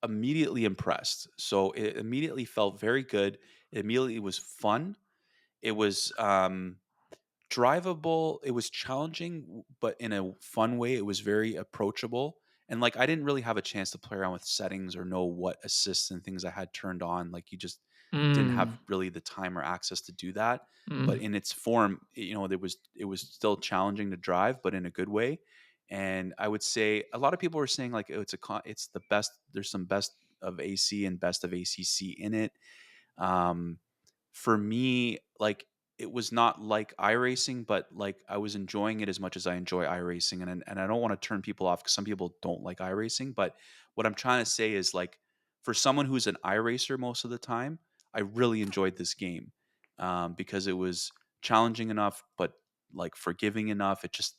immediately impressed. So it immediately felt very good. It immediately was fun. It was drivable. It was challenging, but in a fun way. It was very approachable. And like, I didn't really have a chance to play around with settings or know what assists and things I had turned on. Like, you just didn't have Mm, really the time or access to do that. But mm. in its form, it was still challenging to drive, but in a good way. And I would say a lot of people were saying like, oh, it's the best. There's some best of AC and best of ACC in it. Um, for me, like, it was not like iRacing, but like, I was enjoying it as much as I enjoy iRacing. And I don't want to turn people off because some people don't like iRacing. But what I'm trying to say is, like, for someone who's an iRacer most of the time, I really enjoyed this game, because it was challenging enough, but like forgiving enough. It just,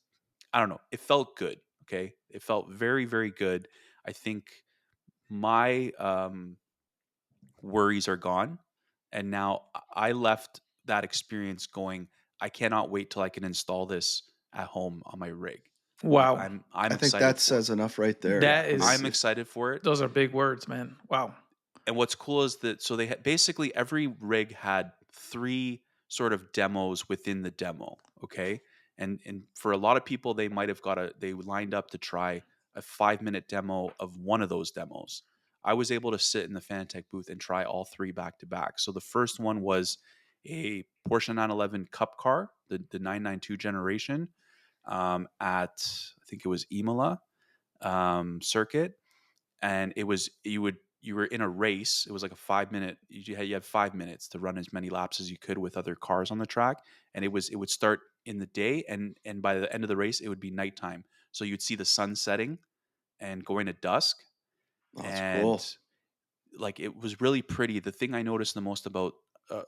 I don't know, it felt good. Okay, it felt very, very good. I think my worries are gone. And now I left that experience going, I cannot wait till I can install this at home on my rig. Like, Wow. I'm I think excited that for it. says enough right there. Yeah, That I mean, I'm is. if excited for it. Those are big words, man. Wow. And what's cool is that, so they basically every rig had three sort of demos within the demo. Okay. And for a lot of people, they might have they lined up to try a 5 minute demo of one of those demos. I was able to sit in the Fanatec booth and try all three back to back. So the first one was a Porsche 911 Cup car, the 992 generation, at, I think it was Imola circuit. And it was, you were in a race. It was like a 5 minute. You had 5 minutes to run as many laps as you could with other cars on the track. And it would start in the day, and by the end of the race, it would be nighttime. So you'd see the sun setting and going to dusk. oh, that's And cool. like, it was really pretty. The thing I noticed the most about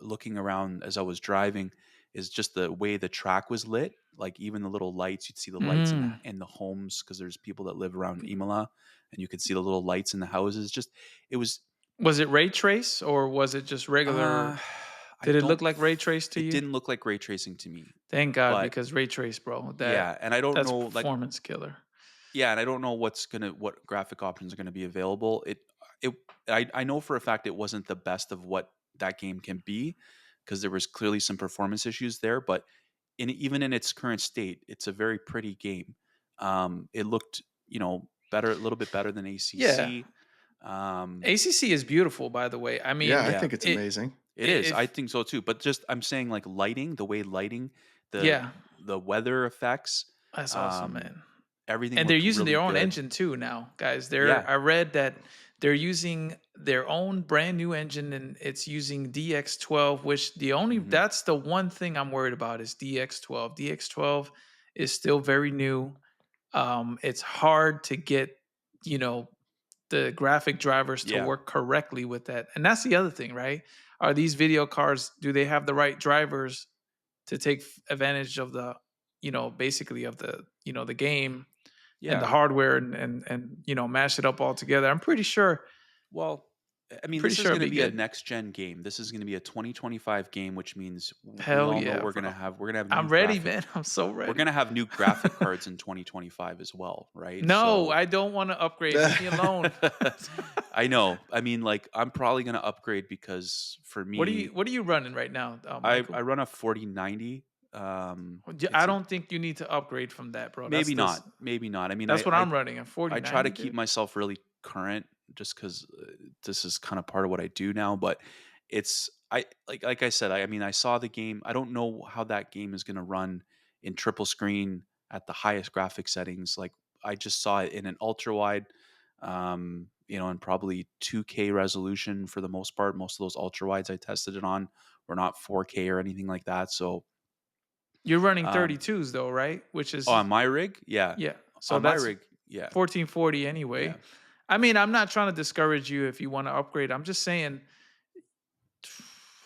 looking around as I was driving is just the way the track was lit. Like, even the little lights, you'd see the lights in the Mm. homes, because there's people that live around Imola, and you could see the little lights in the houses. Just, it was. Was it ray trace or was it just Uh, regular? I Did it don't. look like ray trace to It you? didn't look like ray tracing to me, Thank God, but because ray trace, bro, yeah, and I don't that's a know, like, performance killer. yeah, and I don't know what graphic options are going to be available. It I know for a fact it wasn't the best of what that game can be, because there was clearly some performance issues there. But even in its current state, it's a very pretty game. It looked, better, a little bit better than Yeah. ACC. Um, ACC is beautiful, by the way. I Yeah, I mean, yeah, think it's it, amazing. it is. I if think so too. But just, I'm saying, like, lighting, the way lighting, the yeah, the weather effects, that's awesome, um, man. everything And they're looked using really their own good. engine too now, guys. Yeah. I read that they're using their own brand new engine and it's using DX12, which Hmm. that's the one thing I'm worried about is DX12. DX12 is still very new. It's hard to get, you know, the graphic drivers to Yeah. work correctly with that. And that's the other thing, right? Are these video cards, do they have the right drivers to take advantage of the, basically of the, the game and the Yeah. hardware and mash it up all together. I'm pretty sure Well, I mean, Pretty this is sure going it'll to be be a good. next gen game. This is going to be a 2025 game, which means we Hell all know yeah, bro. we're gonna have I'm new ready, graphic man. I'm so we're ready. gonna have new graphic cards in 2025 as well, right? No, So I don't want to upgrade. Leave me alone. I know. I mean, like I'm probably gonna upgrade because for me, What are you running right now, I Michael? run a 4090. I It's a, don't think you need to upgrade from that, bro. maybe not, maybe not. I mean, That's what I'm running, a I try to 4090, keep dude. myself really current just because this is kind of part of what I do now. But it's like I said, I mean, I saw the game. I don't know how that game is going to run in triple screen at the highest graphic settings. Like I just saw it in an ultra wide, and probably 2K resolution for the most part. Most of those ultra wides I tested it on were not 4K or anything like that. So You're running um, 32s though, right? Which on is my rig, yeah, yeah. So on my that's rig, yeah, 1440 yeah. anyway. I mean, I'm not trying to discourage you if you want to upgrade. I'm just saying,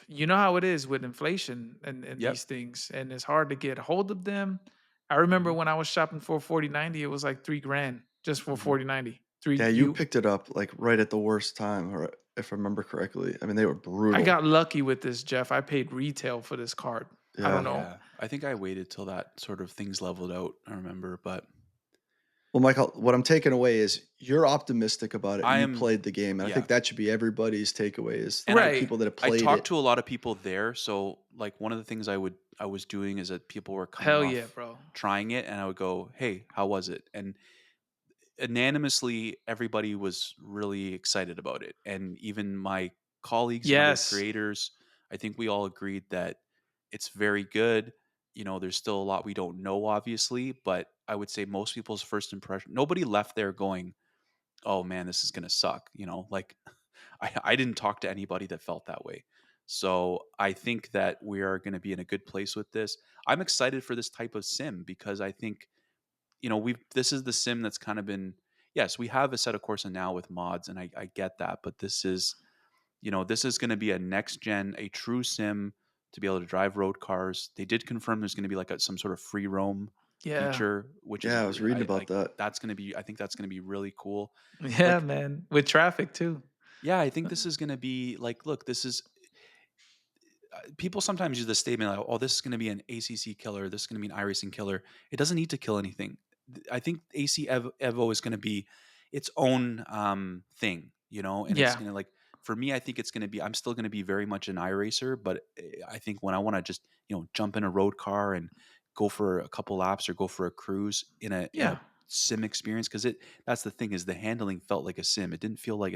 you know how it is with inflation and Yep. these things, and it's hard to get hold of them. I remember Mhm, when I was shopping for 4090, it was like 3 grand just for mhm. 4090. Three Yeah, you you picked it up like right at the worst time, or if I remember correctly. I mean, they were I brutal. got lucky with this, Jeff. I paid retail for this card. I don't Yeah. know. Yeah, I think I waited till that sort of things leveled out, I remember, but Well, Michael, what I'm taking away is you're optimistic about it and I you am played the game. And I yeah, think that should be everybody's takeaway is and the Right. people that have I played talked it. to a lot of people there, so, like, one of the things I was doing is that people were coming Hell yeah, off bro. trying it, and I would go, "Hey, how was it?" And unanimously, everybody was really excited about it, and even my colleagues and other Yes. creators, I think we all agreed that it's very good. There's still a lot we don't know, obviously, but I would say most people's first impression, nobody left there going, "Oh man, this is gonna suck." Like I didn't talk to anybody that felt that way. So I think that we are going to be in a good place with this. I'm excited for this type of sim because I think we've this is the sim that's kind of been, yes, we have a set of Corsa now with mods, and I get that, but this is going to be a next gen, a true sim to be able to drive road cars. They did confirm there's going to be like some sort of free roam Yeah. feature, which is Yeah, I was reading I about like that. that's going to be, I think that's going to be really cool. Yeah, Like, man. With traffic too. yeah, I think this is going to be like, look, this is people sometimes use the statement like, "Oh, this is going to be an ACC killer. This is going to be an iRacing killer." It doesn't need to kill anything. I think AC Evo is going to be its own thing, and it's Yeah. going to, like, for me, I think it's going to be. I'm still going to be very much an iRacer, but I think when I want to just jump in a road car and go for a couple laps or go for a cruise in a Yeah. sim experience, because that's the thing, is the handling felt like a sim. It doesn't feel like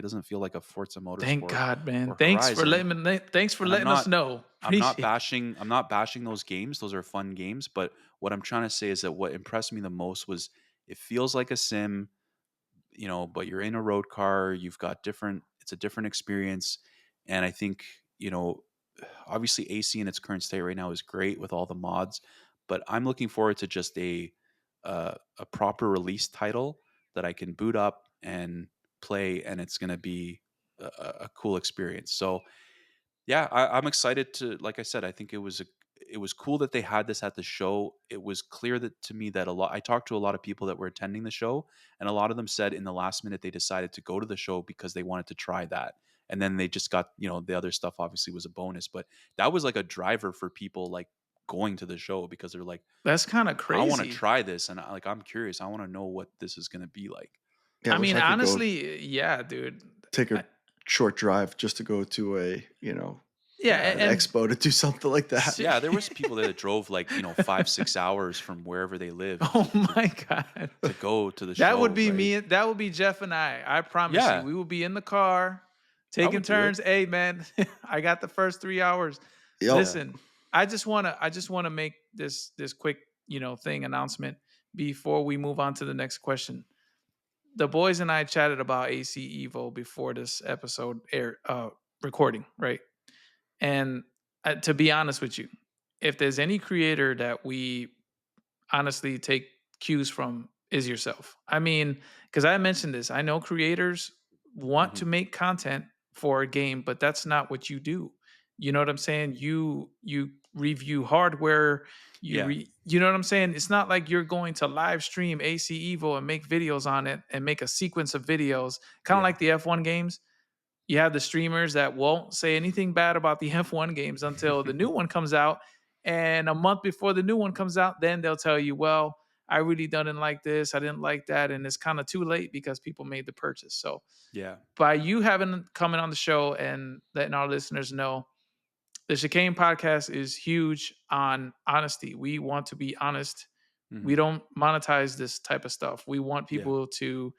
a Forza Thank Motorsport God, man. or Horizon. Thanks for And I'm letting us not know. I'm not Appreciate it. bashing I'm not bashing those games. Those are fun games, but what I'm trying to say is that what impressed me the most was it feels like a sim, but you're in a road car, you've got different it's a different experience. And I think, obviously AC in its current state right now is great with all the mods, but I'm looking forward to just a proper release title that I can boot up and play, and it's going to be a cool experience. So yeah, I'm excited to. Like I said, I think it was cool that they had this at the show. It was clear that to me that a lot. I talked to a lot of people that were attending the show, and a lot of them said in the last minute they decided to go to the show because they wanted to try that, and then they just got, the other stuff obviously was a bonus, but that was like a driver for people like going to the show because they're like, That's kind of I want to crazy. try this, and I'm curious. I want to know what this is going to be like. Yeah, I I wish mean, I could go honestly, yeah, dude. take a I, short drive just to go to yeah, Yeah, an and expo to do something like that. yeah. There was people that drove like 5-6 hours from wherever they lived oh my God. to go to the That would show, be right? me. That would be Jeff and I. I promise you. Yeah, We will be in the car I taking would do it. turns. Hey, man, I got the first 3 hours. Yep. Yeah. Listen, I just wanna make this quick, thing announcement before we move on to the next question. The boys and I chatted about AC Evo before this episode air recording, right? And to be honest with you, if there's any creator that we honestly take cues from is yourself. I mean, because I mentioned this, I know creators want Hmm. to make content for a game, but that's not what you do. You know what I'm saying? You review hardware. Yeah. You know what I'm saying? It's not like you're going to live stream AC Evo and make videos on it and make a sequence of videos, kind of Yeah. like the F1 games. you have the streamers that won't say anything bad about the F1 games until the new one comes out. And a month before the new one comes out, then they'll tell you, well, I really didn't like this. I didn't like that. And it's kind of too late because people made the purchase. So Yeah. by you having coming on the show and letting our listeners know, the Chicane podcast is huge on honesty. We want to be honest. We Hmm. don't monetize this type of stuff. We want Yeah. people to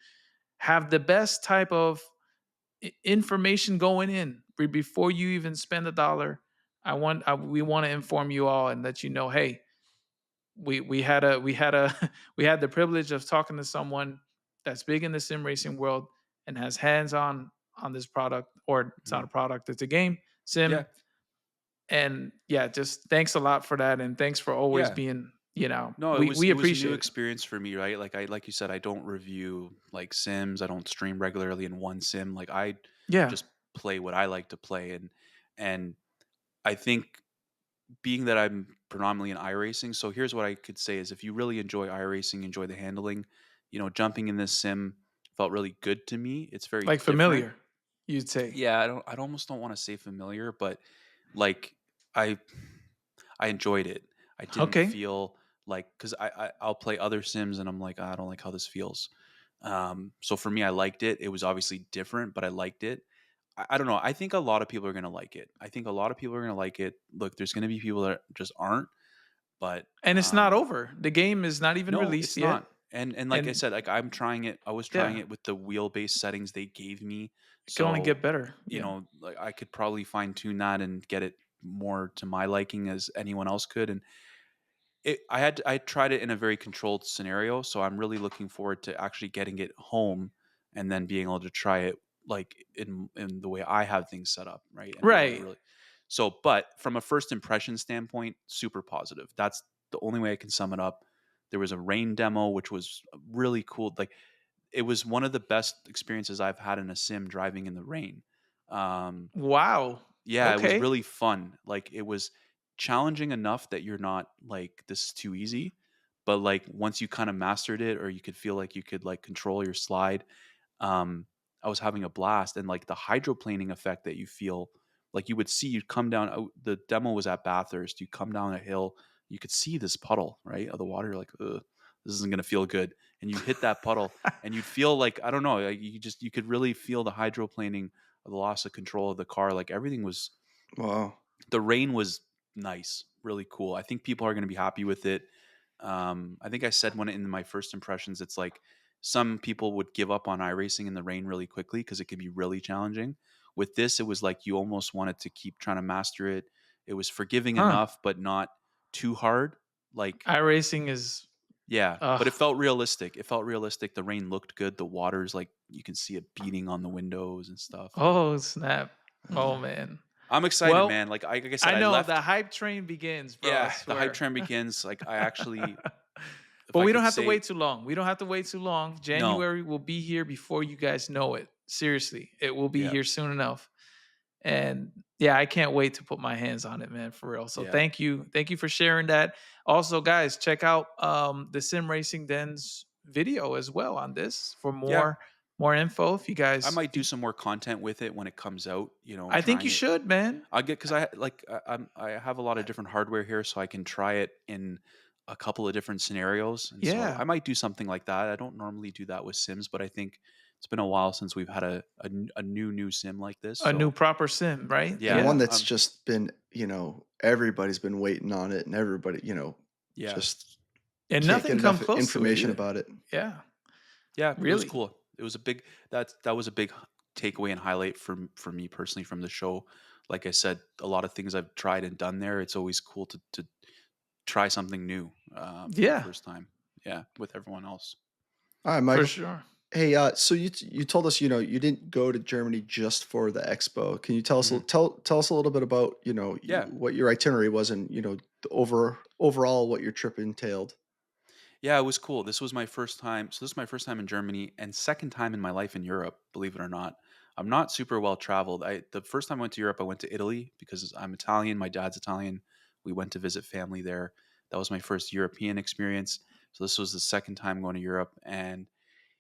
have the best type of information going in before you even spend a dollar. We want to inform you all and let you know, hey, we had we had the privilege of talking to someone that's big in the sim racing world and has hands on this product, or it's not Hmm. a product, it's a game Yeah. sim. And yeah, just thanks a lot for that, and thanks for always Yeah. being, No, we it was a new appreciate it. experience for me, right? Like you said, I don't review like sims. I don't stream regularly in one sim. Like I Yeah, just play what I like to play, and I think being that I'm predominantly in iRacing, so here's what I could say is if you really enjoy iRacing, enjoy the handling, jumping in this sim felt really good to me. It's very like different. familiar, you'd say. Yeah, I almost don't want to say familiar, but like I I enjoyed it. I didn't Okay. feel like because I'll play other sims and I'm like, "Ah, I don't like how this feels." So for me, I liked it. It was obviously different, but I liked it. I don't know. I think a lot of people are gonna like it. I think a lot of people are gonna like it. Look, there's gonna be people that just aren't, but And it's not over. The game is not even no, released it's yet. not. And like I And said, like I'm trying it. I was trying yeah, it with the wheelbase settings they gave me. it can only So, get better. Yeah. like I could probably fine tune that and get it more to my liking as anyone else could. And I tried it in a very controlled scenario, so I'm really looking forward to actually getting it home and then being able to try it like in the way I have things set up, right? And be able to Right. really but from a first impression standpoint, super positive. That's the only way I can sum it up. There was a rain demo which was really cool. Like it was one of the best experiences I've had in a sim driving in the rain. Um Wow. yeah, it was Okay. really fun. Like it was challenging enough that you're not like this is too easy, but like once you kind of mastered it or you could feel like you could like control your slide, um I was having a blast and like the hydroplaning effect that you feel like you would see you'd come down the demo was at Bathurst, you come down a hill, you could see this puddle, right? Of the water, you're like, ugh, this isn't gonna feel good. And you hit that puddle and you'd feel like I don't know, like you could really feel the hydroplaning the loss of control of the car. Like everything was, Wow. the rain was nice, really cool. I think people are going to be happy with it. I think I said when in my first impressions, it's like some people would give up on iRacing in the rain really quickly because it could be really challenging. With this, it was like you almost wanted to keep trying to master it. It was forgiving Huh. enough, but not too hard. Like, iRacing is yeah, but it uh felt realistic. It felt realistic. The rain looked good. The water's like you can see it beating on the windows and stuff. And oh snap. Oh Uh, man. I'm excited, Well, man. Like I said, I I know left. the hype train begins, bro. I Yeah, the hype swear. train begins. Like I actually, if But I we don't could have to say wait too long. We don't have to wait too long. no, January will be here before you guys know it. Seriously, it will be yeah, here soon enough. And yeah, I can't wait to put my hands on it, man, for real. So yeah, thank you for sharing that. Also, guys, check out the Sim Racing Den's video as well on this for yeah. more info. If you I guys, might do some more content with it when it comes out. I think you Trying it. should, man. I get because I have a lot of different hardware here, so I can try it in a couple of different scenarios, and so Yeah, I might do something like that. I don't normally do that with Sims, but I think it's been a while since we've had a new sim like this. a new So proper sim, right? and yeah, one Yeah, that's just been, everybody's been waiting on it, and everybody, yeah. just and can't nothing get come enough close to it information either. about it. Yeah, Yeah, it was really. cool. It was a big that was a big takeaway and highlight for me personally from the show. Like I said, a lot of things I've tried and done there. It's always cool to try something new for the Yeah, first time. Yeah, with everyone else. All right, for Michael. sure. Hey, so you told us, you didn't go to Germany just for the expo. Can you tell us Hmm. tell us a little bit about, Yeah, what your itinerary was, and, the overall what your trip entailed? yeah, it was cool. This was my first time. So this is my first time in Germany and second time in my life in Europe. Believe it or not, I'm not super well traveled. The first time I went to Europe, I went to Italy because I'm Italian. My dad's Italian. We went to visit family there. That was my first European experience. So this was the second time going to Europe, and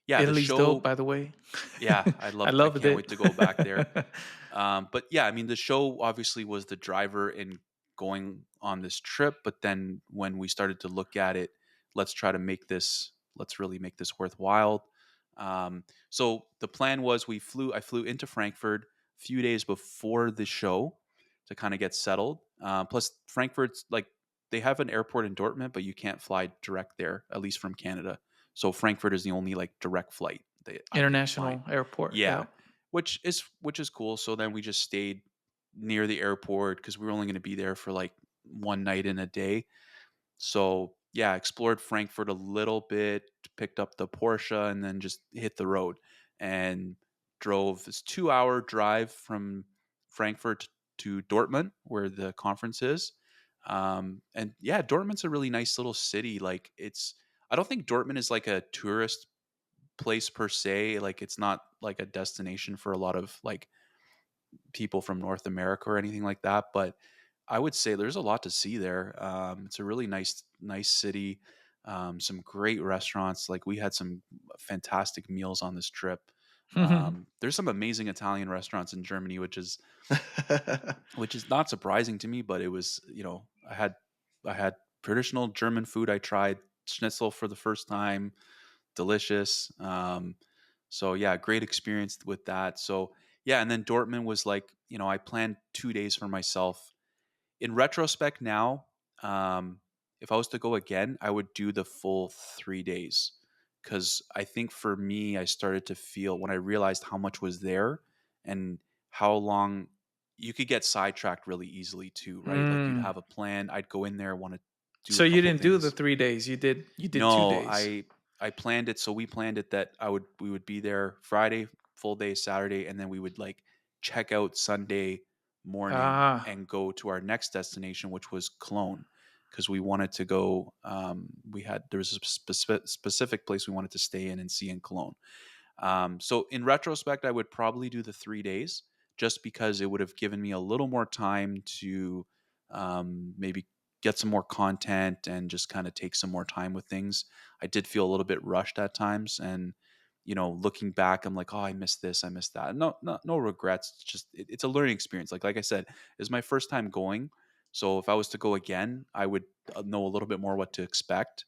yeah, the Italy's dope, show, by the way. yeah, I I loved can't it. wait to go back there. But yeah, I mean, the show obviously was the driver in going on this trip. But then when we started to look at it, let's try to make this, let's really make this worthwhile. So the plan was I flew into Frankfurt a few days before the show to kind of get settled. Plus, Frankfurt's like, they have an airport in Dortmund, but you can't fly direct there, at least from Canada. So Frankfurt is the only like direct flight that I can find. International airport. Yeah, Yep. which is cool. So then we just stayed near the airport because we were only going to be there for like one night in a day. So yeah, explored Frankfurt a little bit, picked up the Porsche, and then just hit the road and drove this 2 hour drive from Frankfurt to Dortmund, where the conference is. And yeah, Dortmund's a really nice little city. Like I don't think Dortmund is like a tourist place per se. Like it's not like a destination for a lot of like people from North America or anything like that. But I would say there's a lot to see there. It's a really nice city. Some great restaurants. Like we had some fantastic meals on this trip. There's some amazing Italian restaurants in Germany, which is not surprising to me, but it was, I had traditional German food. I tried schnitzel for the first time, delicious. So yeah, great experience with that. So yeah, and then Dortmund was like, I planned 2 days for myself. In retrospect now, if I was to go again, I would do the full 3 days. Because I think for me, I started to feel when I realized how much was there and how long you could get sidetracked really easily too, right? Like you'd Mm. have a plan. I'd go in there, want to do So a you couple didn't do the things. 3 days. You did two No, days. I planned it. So we planned it that we would be there Friday, full day Saturday, and then we would like check out Sunday morning Ah. and go to our next destination, which was Cologne, because we wanted to go. There was a specific place we wanted to stay in and see in Cologne. So in retrospect, I would probably do the 3 days just because it would have given me a little more time to maybe get some more content and just kind of take some more time with things. I did feel a little bit rushed at times, and looking back, I'm like, oh, I missed this, I missed that. No regrets. It's just it's a learning experience. Like I said, it's my first time going, so if I was to go again, I would know a little bit more what to expect.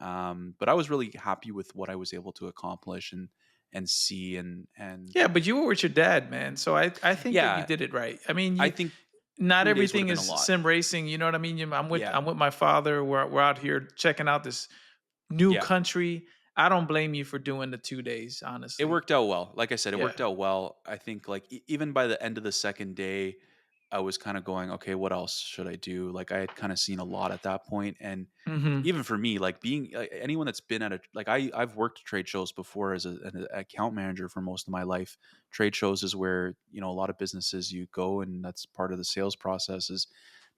But I was really happy with what I was able to accomplish and see and Yeah, but you were with your dad, man. So I think that you yeah, did it right. I mean, I think not 3 days would have everything been a is lot. sim racing. You know what I mean? Yeah, I'm with my father. We're out here checking out this new yeah. country. I don't blame you for doing the 2 days, It honestly. worked out well. Like I said, it Yeah. worked out well. I think like even by the end of the second day, I was kind of going, okay, what else should I do? Like I had kind of seen a lot at that point, and Hmm. even for me, like being like, anyone that's been at a like I've worked trade shows before as an account manager for most of my life. Trade shows is where a lot of businesses you go, and that's part of the sales process is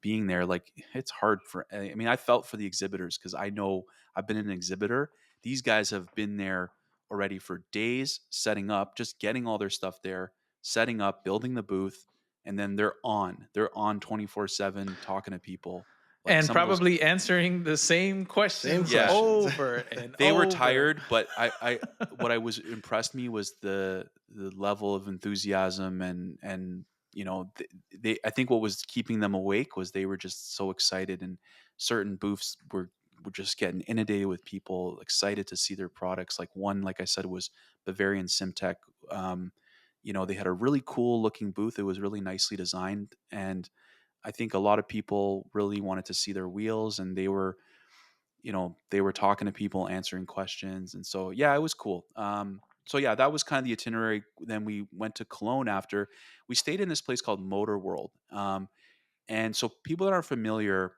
being there. Like it's hard for. I mean, I felt for the exhibitors because I know I've been an exhibitor. These guys have been there already for days, setting up, just getting all their stuff there, setting up, building the booth, and then they're on 24/7 talking to people. Like And some of those, probably answering the same Same questions yeah, questions. over and they were over. tired, but I what I was impressed me was the level of enthusiasm and they I think what was keeping them awake was they were just so excited, and certain booths were just getting inundated with people excited to see their products. Like one, like I said, was Bavarian Simtech. They had a really cool looking booth. It was really nicely designed, and I think a lot of people really wanted to see their wheels, and they were talking to people, answering questions. And so, yeah, it was cool. So yeah, that was kind of the itinerary. Then we went to Cologne after. We stayed in this place called Motor World. And so people that aren't familiar,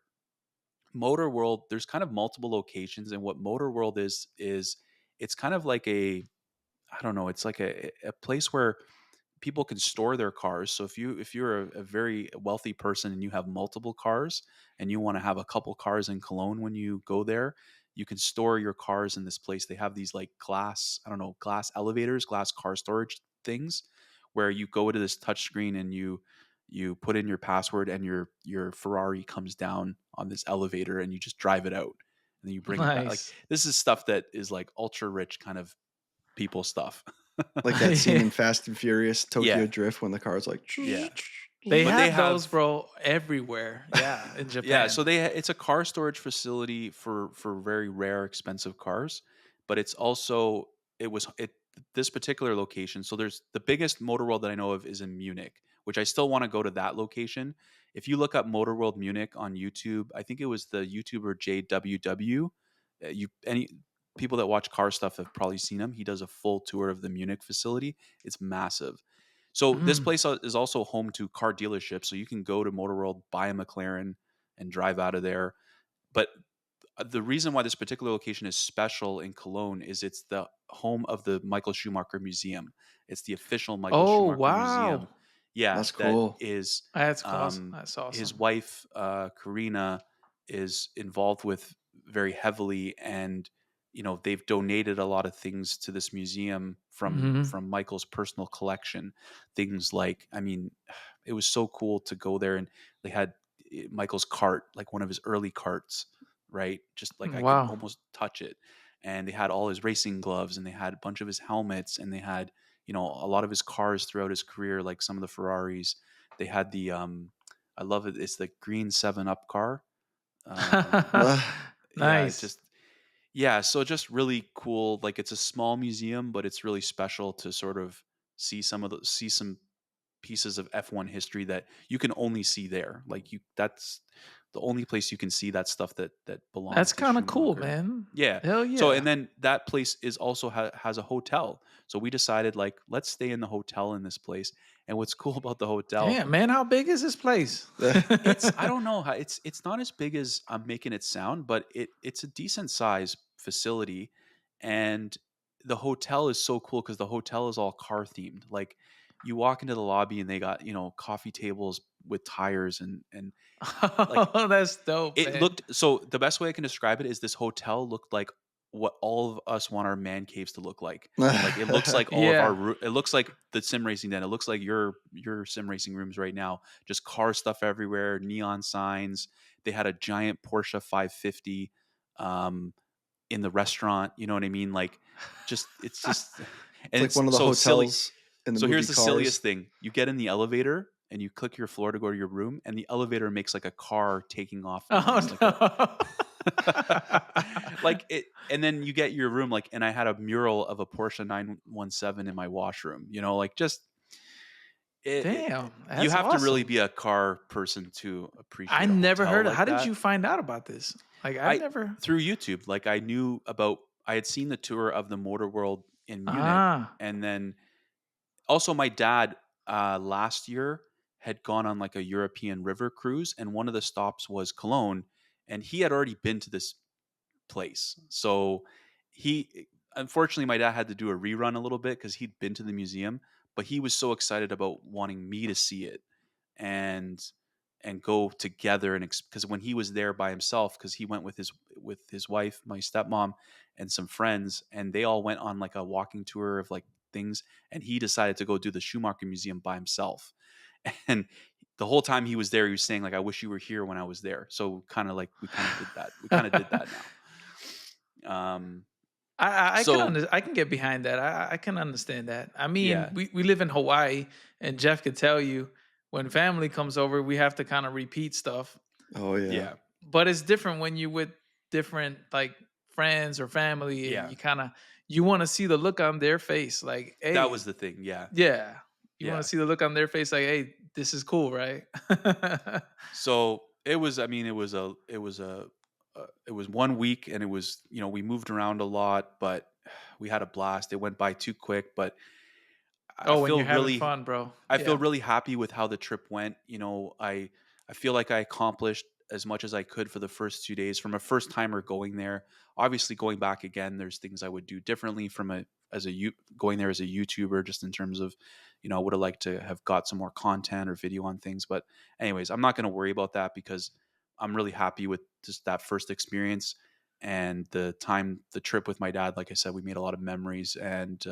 Motor World, there's kind of multiple locations. And what Motor World is it's kind of like I don't know, it's like a place where people can store their cars. So if you're a very wealthy person and you have multiple cars and you want to have a couple cars in Cologne when you go there, you can store your cars in this place. They have these like glass, I don't know, glass elevators, glass car storage things where you go to this touch screen and you put in your password and your Ferrari comes down on this elevator and you just drive it out and then you bring it back. Like Nice. this is stuff that is like ultra rich kind of people stuff. Like that scene Yeah. in Fast and Furious Tokyo Yeah, Drift when the car's like, yeah. They But they have those, have bro, everywhere. Yeah, in yeah. Japan. So it's a car storage facility for very rare, expensive cars. But it's also it was it this particular location. So there's the biggest Motor World that I know of is in Munich, which I still want to go to that location. If you look up Motor World Munich on YouTube, I think it was the YouTuber JWW. You any people that watch car stuff have probably seen him. He does a full tour of the Munich facility. It's massive. So this Mm. place is also home to car dealerships. So you can go to Motor World, buy a McLaren, and drive out of there. But the reason why this particular location is special in Cologne is it's the home of the Michael Schumacher Museum. It's the official Michael Oh, Schumacher wow. Museum. Yeah, that's that cool. is That's awesome. That's his awesome. wife Karina is involved with very heavily, and they've donated a lot of things to this museum Mhm. from Michael's personal collection. Things like, I mean, it was so cool to go there, and they had Michael's cart, like one of his early carts, right? Just like I could Wow. almost touch it. And they had all his racing gloves, and they had a bunch of his helmets, and they had, a lot of his cars throughout his career, like some of the Ferraris. They had the I love it. It's the green 7 Up car. Um yeah, it Nice. just yeah, so just really cool. Like it's a small museum, but it's really special to sort of see some pieces of F1 history that you can only see there. Like that's the only place you can see that stuff that belongs That's to kinda cool, Schumacher. man. Yeah. Hell So and yeah. then that place is also has a hotel. So we decided like let's stay in the hotel in this place. And what's cool about the hotel, Damn, man, how big is this place? it's I don't know how it's not as big as I'm making it sound, but it's a decent size facility, and the hotel is so cool because the hotel is all car themed. Like you walk into the lobby and they got coffee tables with tires and like Oh, that's dope, it man. looked so the best way I can describe it is this hotel looked like what all of us want our man caves to look like. Like it looks like all of our Yeah. it looks like the sim racing den. It looks like your sim racing rooms right now. Just car stuff everywhere, neon signs. They had a giant Porsche 550 um in the restaurant, you know what I mean? Like it's just It's and like it's one of the so silly. hotels in the So movie here's the silliest Cars. thing. You get in the elevator and you click your floor to go to your room, and the elevator makes like a car taking off noise, Oh, like a no. like it, and then you get your room like, and I had a mural of a Porsche 917 in my washroom. Like just Damn, you that's have to really awesome. be a car person to I appreciate a never hotel heard of like how did that. you find out about this? Like, I've I never through YouTube, like I knew about, I had seen the tour of the Motor World in Munich, Ah. and then also my dad last year had gone on like a European river cruise, and one of the stops was Cologne, and he had already been to this place. So he unfortunately my dad had to do a rerun a little bit because he'd been to the museum, but he was so excited about wanting me to see it and go together and because when he was there by himself, because he went with his wife, my stepmom, and some friends, and they all went on like a walking tour of like things, and he decided to go do the Schumacher Museum by himself. And the whole time he was there, he was saying like, "I wish you were here when I was there." So kind of like we kind of did that. We kind of did that now. So I can get behind that. I can understand that. I mean, yeah, we live in Hawaii, and Jeff could tell you when family comes over, we have to kind of repeat stuff. Oh yeah. yeah, But it's different when you with different like friends or family, and yeah. you kind of you want to see the look on their face, like, That was hey, the thing. Yeah, yeah, you want yeah. to see the look on their face, like, hey, this is cool, right? So it was. I mean, it was one week, and it was we moved around a lot, but we had a blast. It went by too quick, but I Oh, when feel you're having really fun, bro. I feel Yeah. really happy with how the trip went. I feel like I accomplished as much as I could for the first 2 days from a first timer going there. Obviously, going back again, there's things I would do differently from going there as a YouTuber, just in terms of, I would have liked to have got some more content or video on things. But anyways, I'm not going to worry about that because I'm really happy with just that first experience and the trip with my dad. Like I said, we made a lot of memories, and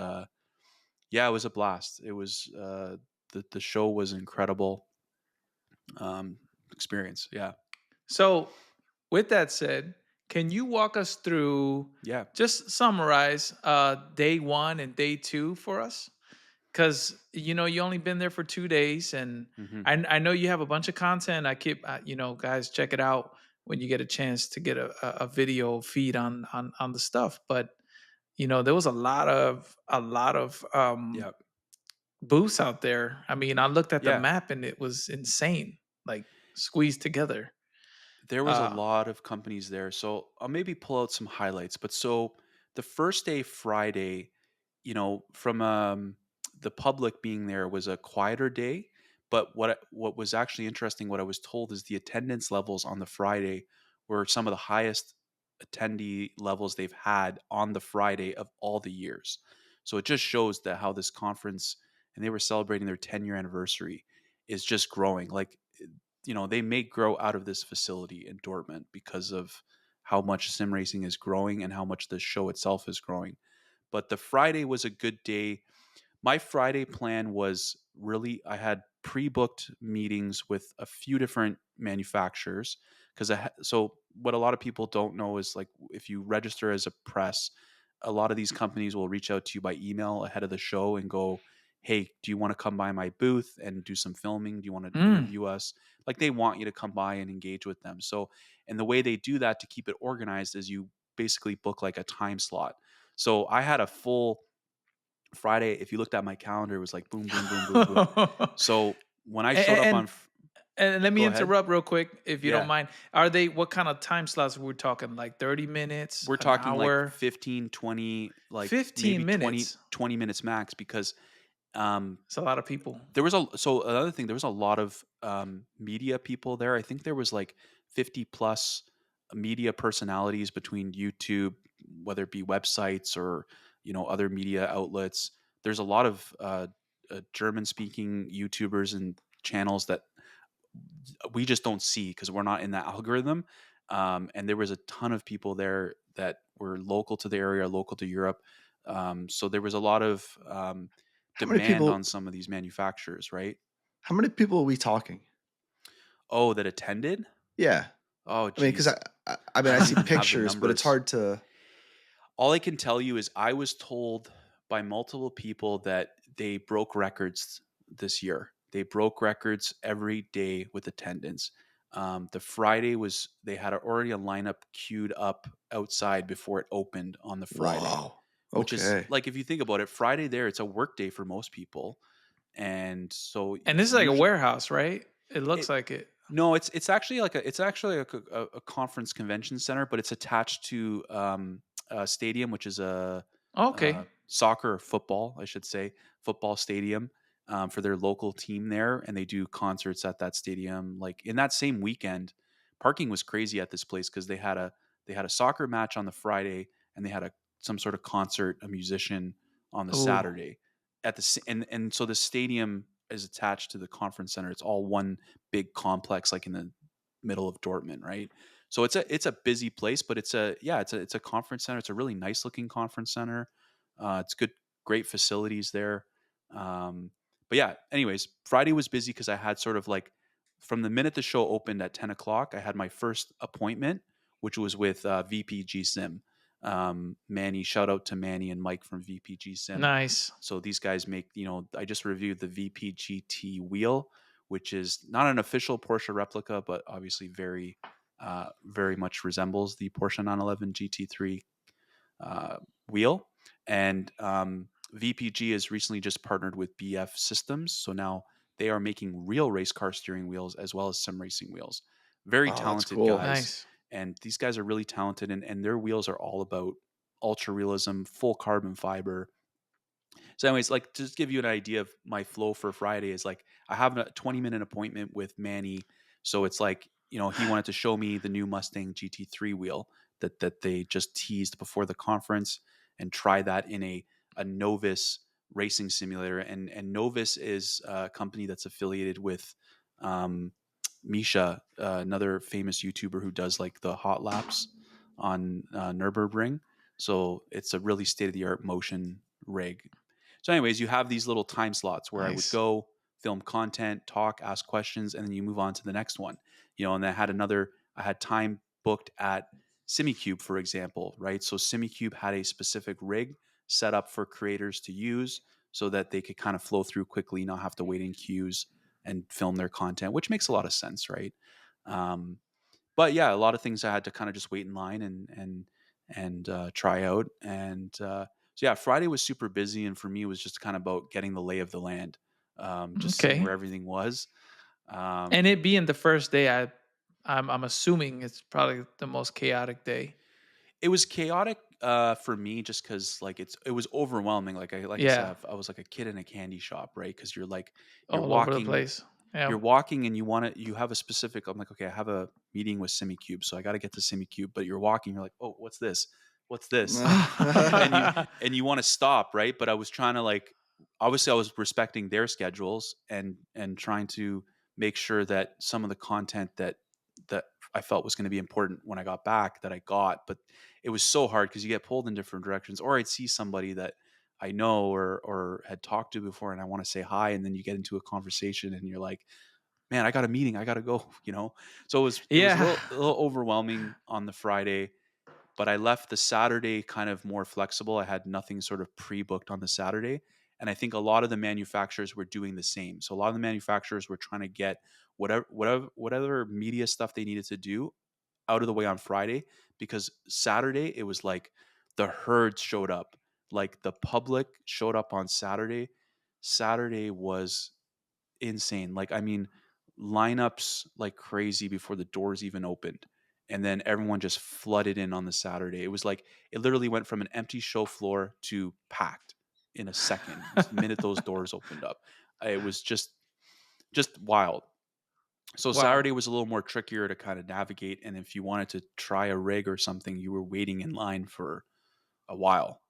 yeah, it was a blast. It was the show was incredible experience. Yeah. So, with that said, Can you walk us through, Yeah. just summarize day 1 and day 2 for us? Because you only been there for 2 days, and Hmm. I know you have a bunch of content. I keep guys, check it out when you get a chance to get a video feed on the stuff. But there was a lot of Yeah. booths out there. I mean, I looked at the Yeah. map and it was insane, like squeezed together. There was a uh lot of companies there. So I'll maybe pull out some highlights. But so the first day, Friday, from the public being there was a quieter day. But what was actually interesting, what I was told, is the attendance levels on the Friday were some of the highest attendee levels they've had on the Friday of all the years. So it just shows that how this conference, and they were celebrating their 10-year anniversary, is just growing. Like, they may grow out of this facility in Dortmund because of how much sim racing is growing and how much the show itself is growing. But the Friday was a good day. My Friday plan was really, I had pre-booked meetings with a few different manufacturers because so what a lot of people don't know is, like, if you register as a press, a lot of these companies will reach out to you by email ahead of the show and go, hey, do you want to come by my booth and do some filming? Do you want to mm. interview us? Like, they want you to come by and engage with them. So, and the way they do that to keep it organized is you basically book like a time slot. So I had a full Friday. If you looked at my calendar, it was like boom, boom, boom, boom, boom. So when I showed up and on, And let me go ahead. interrupt real quick, if you don't Yeah. mind. Are they, what kind of time slots we're talking? Like 30 minutes, We're an talking like hour, 15, 20, like 15 maybe 20, minutes? 20 minutes max, because um, It's a lot of people. so another thing, there was a lot of media people there. I think there was like 50 plus media personalities between YouTube, whether it be websites or, other media outlets. There's a lot of German speaking YouTubers and channels that we just don't see because we're not in that algorithm. And there was a ton of people there that were local to the area, local to Europe. So there was a lot of How many demand on people? some of these manufacturers, right? How many people are we talking? Oh, that attended? Yeah, Oh, I mean, because geez. I mean, I I don't see even have the pictures, but it's numbers. hard to. All I can tell you is I was told by multiple people that they broke records this year. They broke records every day with attendance. The Friday was, they had already a lineup queued up outside before it opened on the Friday, Whoa. which is, Okay. like, if you think about it, Friday there, it's a work day for most people. And so And this is like a usually warehouse, right? It it, looks like it. no, it's actually like a conference convention center, but it's attached to a stadium, which is a Okay. soccer or football, I should say, football stadium for their local team there, and they do concerts at that stadium. Like, in that same weekend, parking was crazy at this place because they had a soccer match on the Friday, and they had some sort of concert, a musician on the Oh. Saturday and so the stadium is attached to the conference center. It's all one big complex, like in the middle of Dortmund, right? So it's a busy place, but it's a conference center. It's a really nice looking conference center. It's great facilities there. But yeah, anyways, Friday was busy because I had sort of like, from the minute the show opened at 10 o'clock, I had my first appointment, which was with VPG Sim. Manny, shout out to Manny and Mike from VPG Sim. Nice. So these guys make, I just reviewed the VPGT wheel, which is not an official Porsche replica, but obviously very much resembles the Porsche 911 GT3 wheel. And VPG has recently just partnered with BF Systems. So now they are making real race car steering wheels as well as sim racing wheels. Very Oh, that's talented cool. guys. Nice. And these guys are really talented, and their wheels are all about ultra realism, full carbon fiber. So, anyways, like, to just give you an idea of my flow for Friday is like, I have a 20-minute appointment with Manny. So it's like, he wanted to show me the new Mustang GT3 wheel that they just teased before the conference, and try that in a Novus racing simulator. And Novus is a company that's affiliated with um, Misha, another famous YouTuber who does like the hot laps on Nürburgring. So it's a really state of the art motion rig. So, anyways, you have these little time slots where I would Nice. go, film content, talk, ask questions, and then you move on to the next one. And I had time booked at Simucube, for example, right? So Simucube had a specific rig set up for creators to use so that they could kind of flow through quickly, not have to wait in queues and film their content, which makes a lot of sense, right? Um, but yeah, a lot of things I had to kind of just wait in line and try out. And so yeah, Friday was super busy, and for me, it was just kind of about getting the lay of the land, just seeing Okay. where everything was. And Um, it being the first day, I'm assuming it's probably the most chaotic day. It was chaotic for me just because like it was overwhelming. Like I said, Yeah, I was like a kid in a candy shop, right? Because you're all over the walking place. Yeah. you're walking and you have a specific. I'm like, okay, I have a meeting with Simucube, so I got to get to Simucube. But you're walking, you're like, oh, what's this? What's this? and you and you want to stop, right? But I was trying to like, obviously I was respecting their schedules and trying to make sure that some of the content that I felt was going to be important when I got back that I got. But it was so hard because you get pulled in different directions, or I'd see somebody that I know or had talked to before and I want to say hi, and then you get into a conversation and you're like, man, I got a meeting, I got to go, you know? So it was Yeah. a little overwhelming on the Friday, but I left the Saturday kind of more flexible. I had nothing sort of pre-booked on the Saturday. And I think a lot of the manufacturers were doing the same. So a lot of the manufacturers were trying to get whatever media stuff they needed to do out of the way on Friday, because Saturday it was like the herd showed up. Like the public showed up on Saturday. Saturday was insane. Like, I mean, lineups like crazy before the doors even opened. And then everyone just flooded in on the Saturday. It was like it literally went from an empty show floor to packed in a second. The minute those doors opened up. It was just wild. So Wow. Saturday was a little more trickier to kind of navigate. And if you wanted to try a rig or something, you were waiting in line for a while.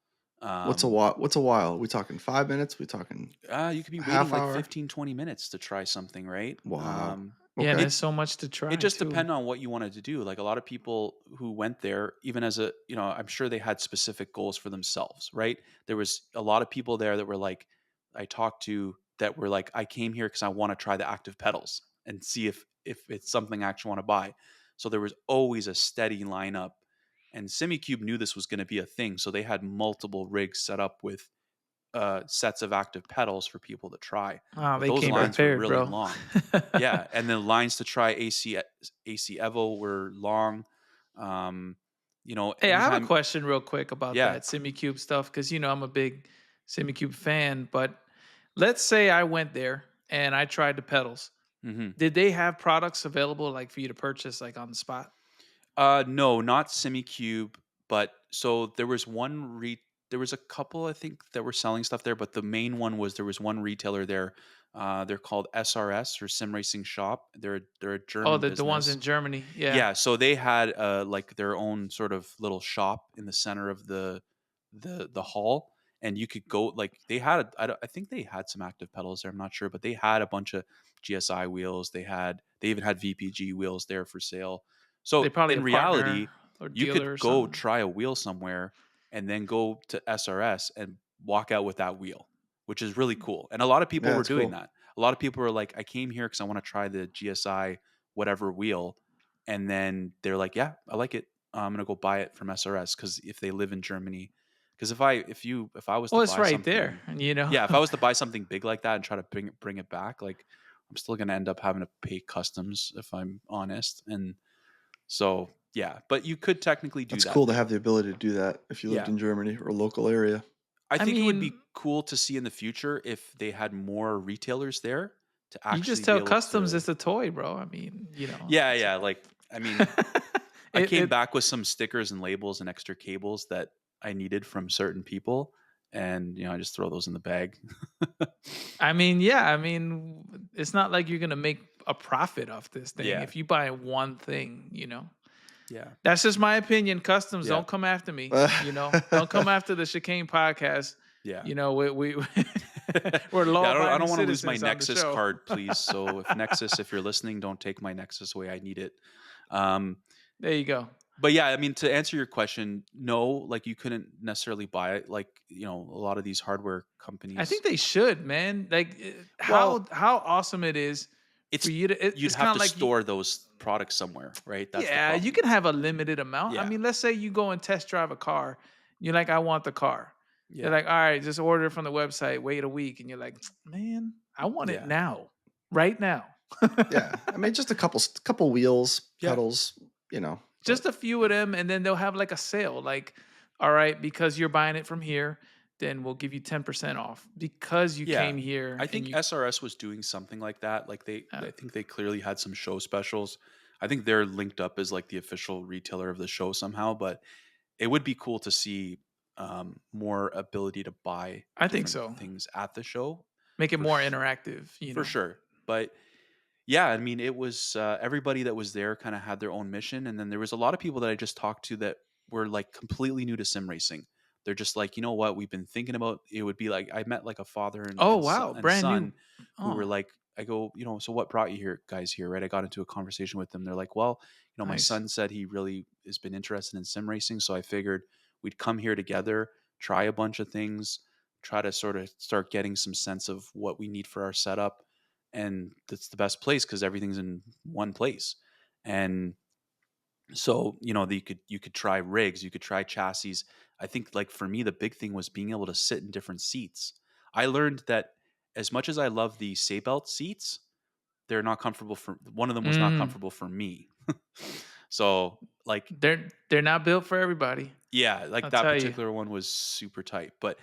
What's a Um, while? What's a while? We talking 5 minutes? We talking you could be waiting half like hour? 15, 20 minutes to try something, right? Wow. Yeah, and Okay. It there's so much to it try just too. depended on what you wanted to do. Like a lot of people who went there, even as a, I'm sure they had specific goals for themselves, right? There was a lot of people there that were like, I talked to that were like, I came here because I want to try the active pedals and see if it's something I actually want to buy. So there was always a steady lineup, and Simucube knew this was going to be a thing, so they had multiple rigs set up with sets of active pedals for people to try. Wow, But they those came Okay. lines were prepared, really bro. long. Yeah, and the lines to try AC Evo were long. Um, Hey, I have a anytime, question real quick about yeah. that Simucube stuff because I'm a big Simucube fan. But let's say I went there and I tried the pedals. hmm Did they have products available like for you to purchase like on the spot? No, not Simucube, but so there was a couple I think that were selling stuff there, but the main one was there was one retailer there. They're called SRS or Sim Racing Shop. They're a Oh, German the ones business. in Germany. Yeah. Yeah, so they had like their own sort of little shop in the center of the hall, and you could go like they had I think they had some active pedals there. I'm not sure, but they had a bunch of GSI wheels. They even had VPG wheels there for sale. They So probably a in partner reality, or you dealer could or go something. try a wheel somewhere and then go to SRS and walk out with that wheel, which is really cool. And a lot of people Yeah, were that's doing cool. that. A lot of people were like, I came here because I want to try the GSI whatever wheel, and then they're like, "Yeah, I like it. I'm gonna go buy it from SRS because if they live in Germany, because if I was to Well, it's buy right there, something, and. yeah, if I was to buy something big like that and try to bring it back, like I'm still gonna end up having to pay customs if I'm honest, and so yeah, but you could technically do That's that cool to there. have the ability to do that if you lived Yeah, in Germany or local area. I I think it would be mean, cool to see in the future if they had more retailers there to you just actually be tell able customs to. it's a toy, bro. I mean, Yeah, it's yeah, like I mean, I it came it back with some stickers and labels and extra cables that I needed from certain people, and I just throw those in the bag. I mean, yeah, I mean, it's not like you're gonna make a profit off this thing Yeah, if you buy one thing. yeah, That's just my opinion. Customs, yeah, don't come after me. Don't come after the Chicane Podcast. yeah, We we're yeah. law I abiding don't want to lose my citizens on the Nexus show. card, please. So if you're listening, don't take my Nexus away. I need it. Um, There you go. but yeah, I mean, to answer your question, no, like you couldn't necessarily buy it. Like a lot of these hardware I companies. think they should, man. Like Well, how awesome it is for It's you to. you'd It's have kind to of like you. store those products somewhere, right? That's the Yeah, you problem. can have a limited amount. I Yeah. mean, let's say you go and test drive a car. You're like, I want the car. They're Yeah. like, all right, just order it from the website. Wait a week, and you're like, man, I want it Yeah. now, right now. Yeah, I mean, just a couple wheels, Yeah. pedals, you know. But Just a few of them, and then they'll have like a sale. Like, all right, because you're buying it from here, then we'll give you 10% off because you Yeah. came here I and think you. SRS was doing something like that. Like Uh, I think they clearly had some show specials. I think they're linked up as like the official retailer of the show somehow, but it would be cool to see more ability to buy I think different so. things at the show Make it for more interactive. for sure. But yeah, I mean, it was everybody that was there kind of had their own mission, and then there was a lot of people that I just talked to that were like completely new to sim racing. They're just like, you know what, we've been thinking about. It would be like I met like a father Oh and wow, and brand new. son who were Oh, like, I go, so what brought you here, guys? Here, right? I got into a conversation with them. They're like, well, my nice. son said he really has been interested in sim racing, so I figured we'd come here together, try a bunch of things, try to sort of start getting some sense of what we need for our setup, and that's the best place because everything's in one place. And so you could try rigs, you could try chassis. I think like for me the big thing was being able to sit in different seats. I learned that as much as I love the Seatbelt seats, they're not comfortable for one of them was not Mm, comfortable for me. So like they're not built for everybody. yeah, like I'll that tell you. particular one was super tight. But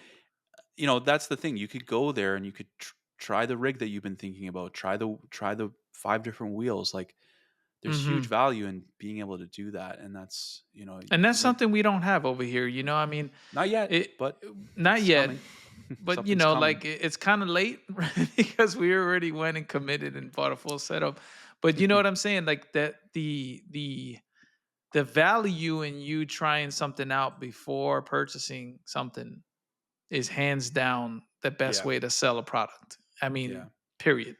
that's the thing. You could go there and you could try the rig that you've been thinking about. Try the 5 different wheels. Like there's huge Hmm. value in being able to do that, and that's And that's like something we don't have over here. I mean, not yet, it but not it's yet, coming. but Something's coming. like it's kind of late because we already went and committed and bought a full setup. But you know what I'm saying? Like that the value in you trying something out before purchasing something is hands down the best Yeah, way to sell a product. I yeah, mean, period.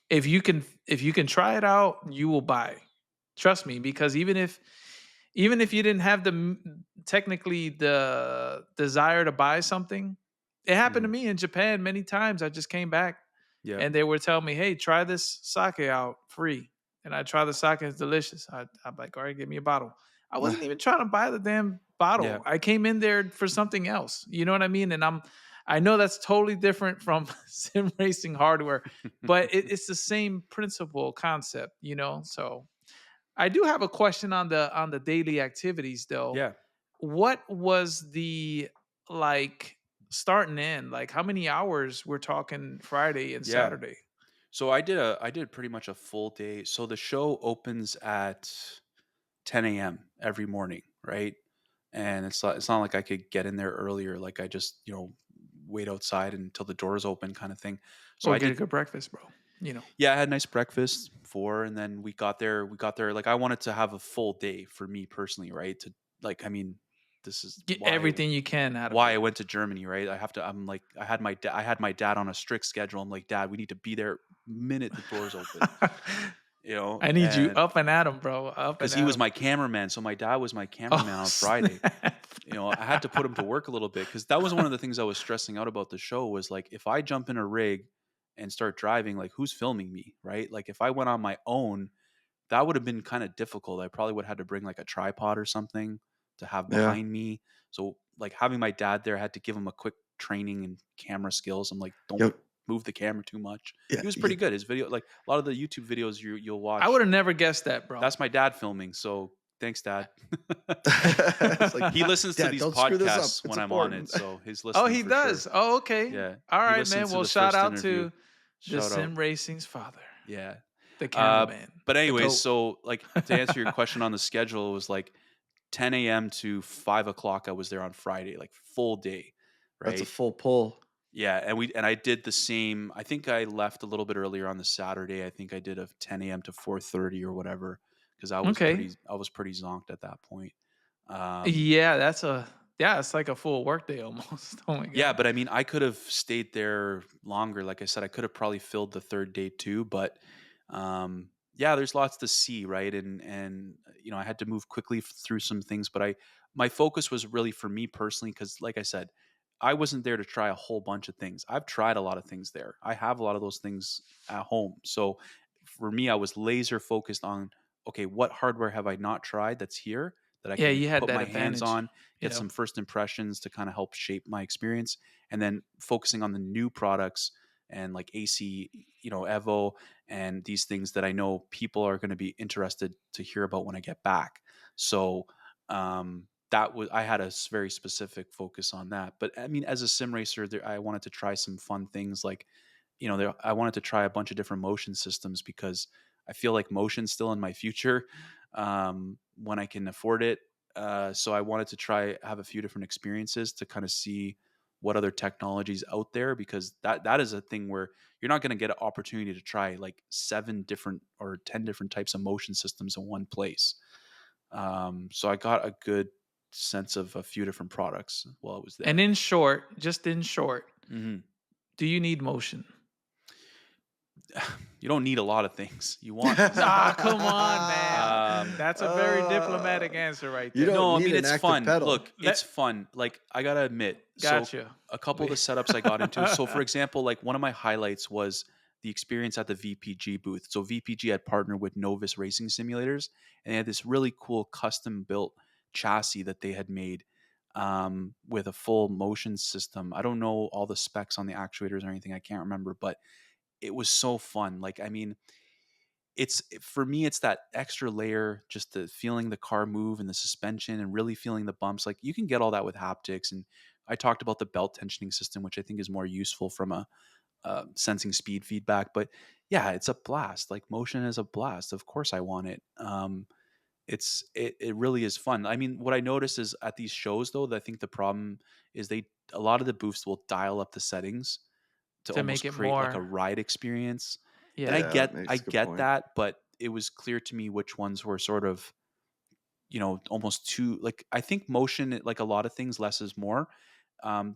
If you can try it out, you will buy. Trust me, because even if you didn't have technically the desire to buy something, it happened to mhm, me in Japan many times. I just came back yeah, and they were telling me, "Hey, try this sake out free." And I try the sake; it's delicious. I'm like, "All right, give me a bottle." I wasn't even trying to buy the damn yeah, bottle. I came in there for something else. You know what I mean? And I know that's totally different from sim racing hardware, but it's the same principle concept. So I do have a question on the daily activities though. yeah, What was the like start and end? Like how many hours we're talking Friday and yeah. Saturday? So I did pretty much a full day. So the show opens at 10 a.m. every morning, right? And it's not like I could get in there earlier. Like I just wait outside until the doors open, kind of thing. So Or I get a did. good breakfast, bro. You know. Yeah, I had a nice breakfast before, and then we got there. We got there like I wanted to have a full day for me personally, right? To like, I mean, this is Get everything you can out of why I it. went to Germany, right? I'm like, I had my dad on a strict schedule. I'm like, Dad, we need to be there minute the doors open, I need you and up and at 'em, bro. Up because and he at was 'em. my cameraman, so my dad was my cameraman Oh, on Friday. snap. I had to put him to work a little bit because that was one of the things I was stressing out about the show was like if I jump in a rig and start driving, like who's filming me, right? Like if I went on my own, that would have been kind of difficult. I probably would have had to bring like a tripod or something to have yeah, behind me. So like having my dad there, I had to give him a quick training in camera skills. I'm like, don't yo, move the camera too much. yeah, He was pretty good. His video, like a lot of the YouTube videos you'll I watch, would have never guessed that, bro. that's my dad filming. So thanks, Dad. it's like, He listens to Dad, these don't screw this up. podcasts It's when I'm on it, important. so he's Oh, listening he for sure. does. Oh, okay. Yeah, All he right, man. listens to Well, the shout first out interview. to the Shout out. sim racing's father, Yeah. the Uh, cameraman, but the anyways, goat. so like to answer your question on the schedule, it was like 10 a.m. to 5 o'clock. I was there on Friday, like full day, That's a right? full pull. Yeah, and I did the same. I think I left a little bit earlier on the Saturday. I think I did a 10 a.m. to 4:30 or whatever because Okay. I was pretty zonked at that point. Um, Yeah, it's like a full workday almost. Oh my Yeah, god. but I mean, I could have stayed there longer. Like I said, I could have probably filled the third day too. But yeah, there's lots to see, right? And I had to move quickly through some things. But my focus was really for me personally, because like I said, I wasn't there to try a whole bunch of things. I've tried a lot of things there. I have a lot of those things at home. So for me, I was laser focused on, okay, what hardware have I not tried that's here that I Yeah, can you had put that my hands advantage. on, get Yeah. some first impressions to kind of help shape my experience, and then focusing on the new products and like AC, Evo, and these things that I know people are going to be interested to hear about when I get back. So I had a very specific focus on that. But I mean, as a sim racer, I wanted to try some fun things like, I wanted to try a bunch of different motion systems because I feel like motion's still in my future when I can afford it. So I wanted to have a few different experiences to kind of see what other technologies out there, because that is a thing where you're not going to get an opportunity to try like 7 different or 10 different types of motion systems in one place. So I got a good sense of a few different products while I was And there. in short, just in short, Hmm. do you need motion? You don't need a lot of things. You want these Ah, things. come on, man. Um, That's a very diplomatic answer right You there. don't no, I need mean an it's active fun. pedal. Look, it's Let fun. Like I gotta admit, so Gotcha. a couple of the setups I got into. So for example, like one of my highlights was the experience at the VPG booth. So VPG had partnered with Novus Racing Simulators, and they had this really cool custom built chassis that they had made with a full motion system. I don't know all the specs on the actuators or anything. I can't remember, but it was so fun. Like, I mean, for me, it's that extra layer, just the feeling the car move and the suspension and really feeling the bumps. Like you can get all that with haptics. And I talked about the belt tensioning system, which I think is more useful from a sensing speed feedback. But yeah, it's a blast. Like motion is a blast. Of course I want it. It really is fun. I mean, what I noticed is at these shows though, that I think the problem is a lot of the booths will dial up the settings to to almost make it create like a more. ride experience. And Yeah. Yeah, I makes a good get point. that, but it was clear to me which ones were sort of, almost too, like, I think motion, like a lot of things, less is more.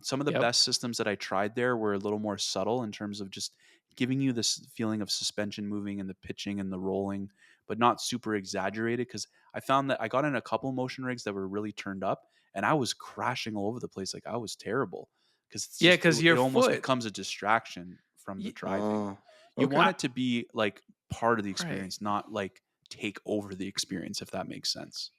Some of the Yep. best systems that I tried there were a little more subtle in terms of just giving you this feeling of suspension moving and the pitching and the rolling, but not super exaggerated. Because I found that I got in a couple motion rigs that were really turned up, and I was crashing all over the place. Like I was terrible because it's Yeah, just because it your almost foot. becomes a distraction from the y- driving. Oh, You okay. want it to be like part of the Right. experience, not like take over the experience, if that makes sense.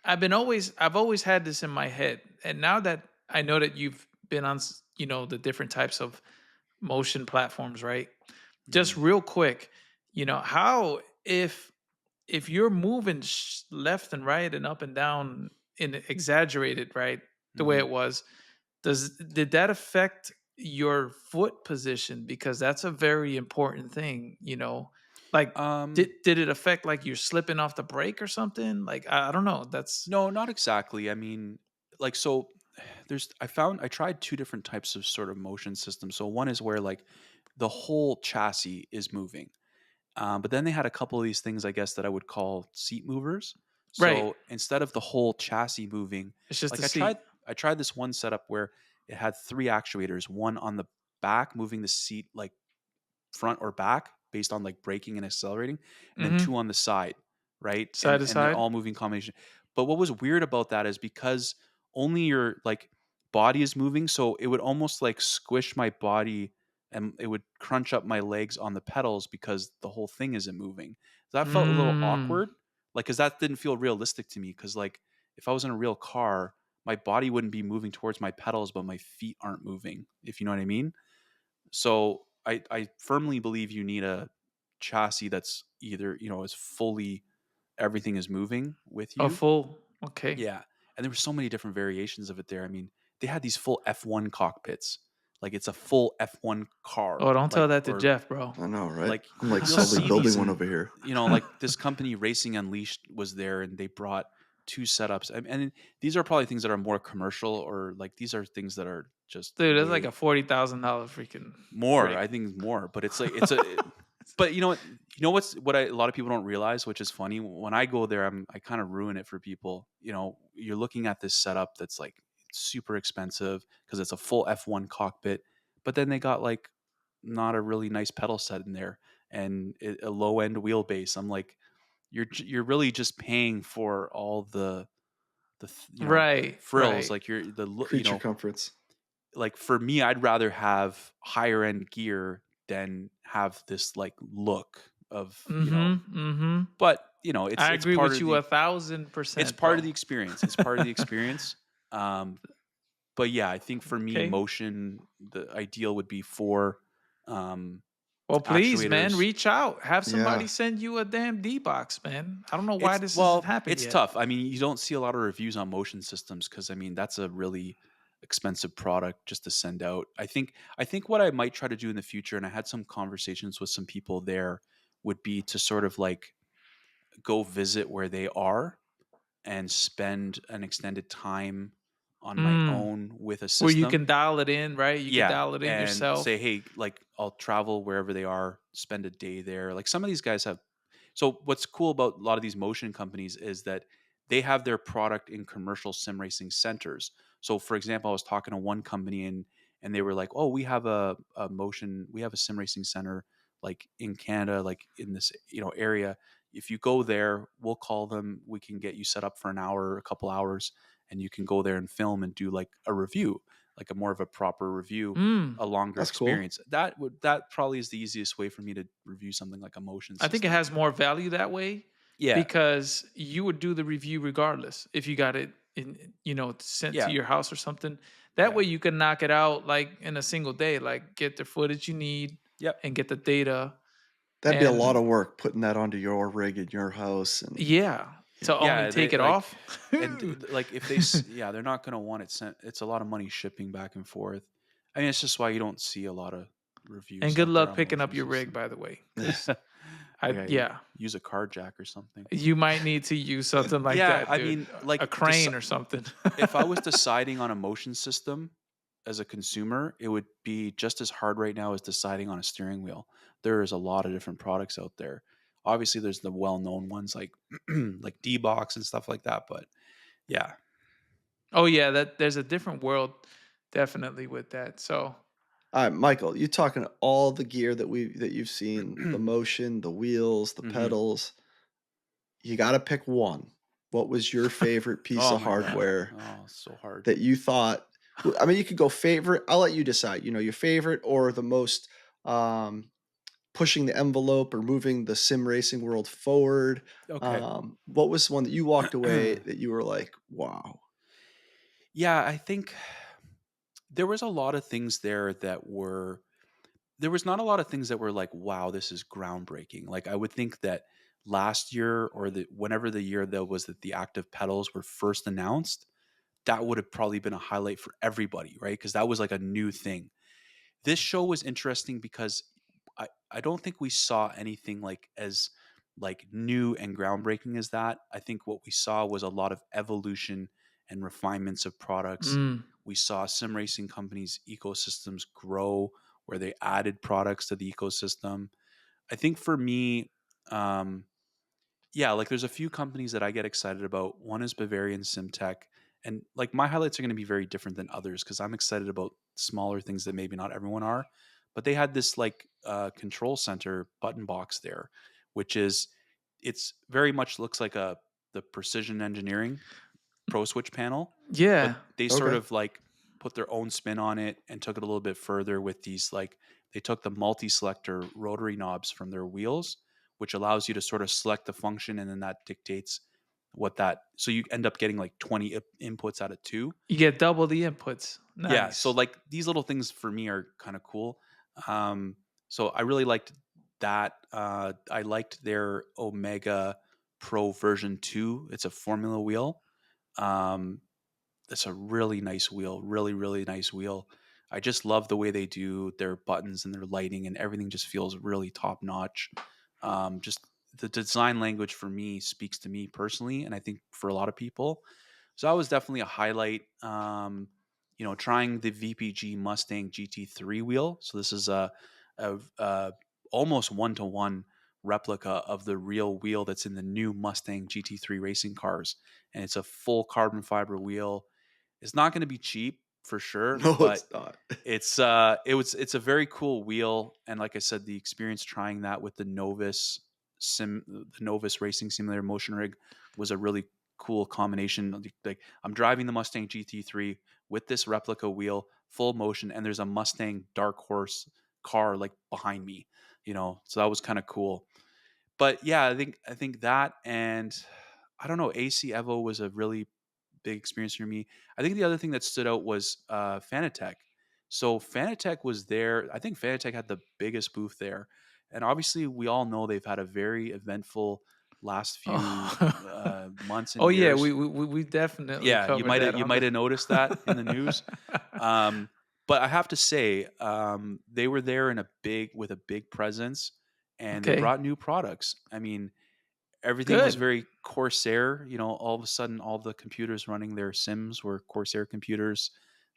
I've always had this in my head, and now that I know that you've been on, the different types of motion platforms, right? Just Mhm. real quick, how if you're moving left and right and up and down in exaggerated, right, the way Mhm. it was, did that affect your foot position? Because that's a very important thing, like Um, did it affect like you're slipping off the brake or something? Like I don't know. That's no, not exactly. I mean, like, so I tried two different types of sort of motion systems. So one is where like the whole chassis is moving. But then they had a couple of these things, I guess, that I would call seat movers. right. So instead of the whole chassis moving, It's just like a seat. I tried this one setup where it had 3 actuators, one on the back moving the seat like front or back based on like braking and accelerating, and then Hmm. 2 on the side, right? Side And to they're side. all moving combination. But what was weird about that is because only your like body is moving, so it would almost like squish my body and it would crunch up my legs on the pedals because the whole thing isn't moving. So that felt a little Mm. awkward, like because that didn't feel realistic to me. Because like if I was in a real car, my body wouldn't be moving towards my pedals, but my feet aren't moving. If you know what I mean. So I firmly believe you need a chassis that's either, is fully everything is moving with A you. full. Okay. Yeah. And there were so many different variations of it there. I mean, they had these full F1 cockpits. Like it's a full F1 car. Oh, don't Like tell that to or Jeff, bro. I know, right? like I'm like you'll slowly see these building one in, over here. like this company Racing Unleashed was there and they brought 2 setups. And these are probably things that are more commercial, or like these are things that are just Dude, that's like a way $40,000 freaking more. rig. I think more, but it's like but you know what? A lot of people don't realize, which is funny. When I go there, I kind of ruin it for people. You're looking at this setup that's like super expensive because it's a full F1 cockpit, but then they got like not a really nice pedal set in there and a low end wheelbase. I'm like, you're really just paying for all the Right, frills, right. like you're the Creature comforts. like for me, I'd rather have higher end gear than have this like look of, Mm-hmm. but I it's agree part with of you the 1,000%, part of bro. the experience. It's part of the experience. Um, but yeah, I think for me, Okay. motion, the ideal would be for um, Well, please, man, actuators. reach out. Have Yeah. somebody send you a damn D box, man. I don't know why this hasn't happened It's yet. tough. I mean, you don't see a lot of reviews on motion systems because I mean that's a really expensive product just to send out. I think what I might try to do in the future, and I had some conversations with some people there, would be to sort of like go visit where they are and spend an extended time on my Mm. own with a Where you system. can dial it in, right? You can Yeah, dial it in and say, yourself. hey, like I'll travel wherever they are, spend a day there. Like some of these guys have. So what's cool about a lot of these motion companies is that they have their product in commercial sim racing centers. So for example, I was talking to one company and they were like, oh, we have a sim racing center like in Canada, like in this area. If you go there, we'll call them. We can get you set up for an hour, a couple hours, and you can go there and film and do like a review, like a more of a proper review, Mm. a longer That's cool. experience. That probably is the easiest way for me to review something like a motion I think it system. has more value that way Yeah, because you would do the review regardless if you got it sent to yeah, your house or something. That yeah, way you can knock it out like in a single day, like get the footage you need yep, and get the data. That'd be a lot And of work putting that onto your rig in your house and yeah, to only yeah. take They it like, off. and like if yeah, they're not gonna want it sent. It's a lot of money shipping back and forth. I mean, it's just why you don't see a lot of And reviews good out there luck on picking up motion your rig, systems. by the way, yeah. because Yeah, yeah, use a car jack or something. you might need to use something like Yeah, that, I dude. mean, A like crane or something. if I was deciding on a motion system as a consumer, it would be just as hard right now as deciding on a steering wheel. There is a lot of different products out there. Obviously, there's the well-known ones like like D-Box and stuff like that. But yeah, Oh yeah, that there's a different world definitely with that. So All right, Michael, you talking all the gear that you've seen, the motion, the wheels, the hmm pedals. You got to pick one. What was your favorite piece oh of my god, hardware oh, so hard. that you thought? I mean, you could go favorite. I'll let you decide. Your favorite or the most um, pushing the envelope or moving the sim racing world forward. Okay. What was one that you walked away that you were like, wow? Yeah, I think there was a lot of things there that were there was not a lot of things that were like, wow, this is groundbreaking. Like I would think that last year or whenever the year that was that the active pedals were first announced, that would have probably been a highlight for everybody, right? Because that was like a new thing. This show was interesting because I don't think we saw anything like as like new and groundbreaking as that. I think what we saw was a lot of evolution and refinements of products. mm, We saw sim racing companies' ecosystems grow where they added products to the ecosystem. I think for me, um, yeah, like there's a few companies that I get excited about. One is Bavarian SimTech. And like my highlights are going to be very different than others because I'm excited about smaller things that maybe not everyone are. But they had this like control center button box there, which is it's very much looks like the precision engineering pro switch panel, but yeah. they sort Okay. of like put their own spin on it and took it a little bit further with these like they took the multi-selector rotary knobs from their wheels, which allows you to sort of select the function and then that dictates what that so you end up getting like 20 inputs out of two. You get double the inputs. Yeah, so Nice. like these little things for me are kind of cool. So I really liked that. I liked their Omega Pro version 2. It's a formula wheel. um, it's a really nice wheel, really nice wheel. I just love the way they do their buttons and their lighting, and everything just feels really top notch. Just the design language for me speaks to me personally, and I think for a lot of people. So that was definitely a highlight. Trying the VPG Mustang GT3 wheel. So this is a almost one-to-one replica of the real wheel that's in the new Mustang GT3 racing cars, and it's a full carbon fiber wheel. It's not going to be cheap for sure, No, but it's not. it's a very cool wheel, and like I said, the experience trying that with the Novus Racing Simulator motion rig was a really cool combination. Like I'm driving the Mustang GT3 with this replica wheel, full motion, and there's a Mustang Dark Horse car like behind me, so that was kind of cool. But yeah, I think that, and I don't know, AC Evo was a really big experience for me. I think the other thing that stood out was Fanatec. So Fanatec was there. I think Fanatec had the biggest booth there, and obviously we all know they've had a very eventful last few months and Oh yeah, years. we definitely Yeah, you covered might that you on might the. have noticed that in the news. Um, but I have to say, they were there in a big with a big presence, and they Okay, brought new products. I mean, everything was good. very Corsair. All of a sudden, all the computers running their sims were Corsair computers.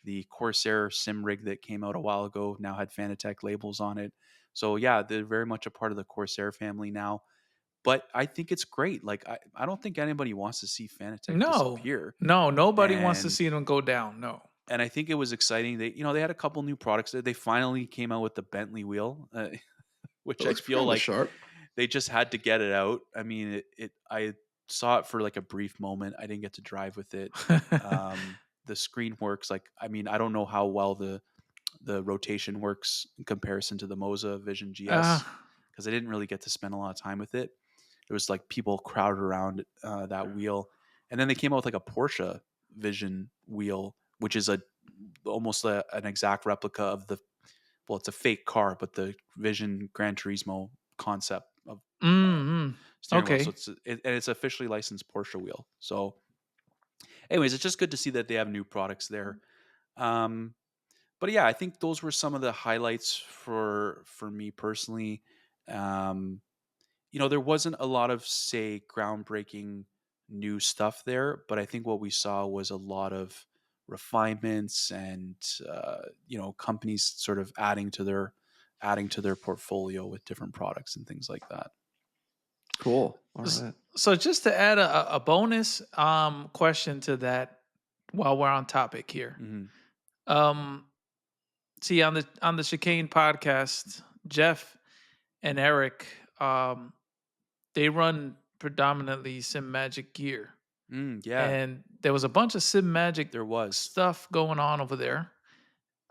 The Corsair sim rig that came out a while ago now had Fanatec labels on it. So yeah, they're very much a part of the Corsair family now. But I think it's great. Like I don't think anybody wants to see Fanatec No, disappear. no, nobody wants to And see them go down. No. I think it was exciting. They had a couple new products. They finally came out with the Bentley wheel, It which I looks feel kind of like sharp. they just had to get it out. I mean, I saw it for like a brief moment. I didn't get to drive with it. The screen works like, I mean, I don't know how well the rotation works in comparison to the Moza Vision uh, GS because I didn't really get to spend a lot of time with it. There was like people crowded around that wheel, and then they came out with like a Porsche Vision wheel, which is almost an exact replica of the, well, it's a fake car, but the Vision Gran Turismo concept of mm, steering wheel. So okay. and it's officially licensed Porsche wheel. So, anyways, it's just good to see that they have new products there. Um, but yeah, I think those were some of the highlights for me personally. Um, there wasn't a lot of, say, groundbreaking new stuff there, but I think what we saw was a lot of refinements and companies sort of adding to their portfolio with different products and things like that. Cool. All S- right. So just to add a bonus question to that, while we're on topic here, Hmm. um, see on the Chicane podcast, Jeff and Eric, they run predominantly Sim Magic gear, Yeah, and there was a bunch of Sim Magic there was. stuff going on over there.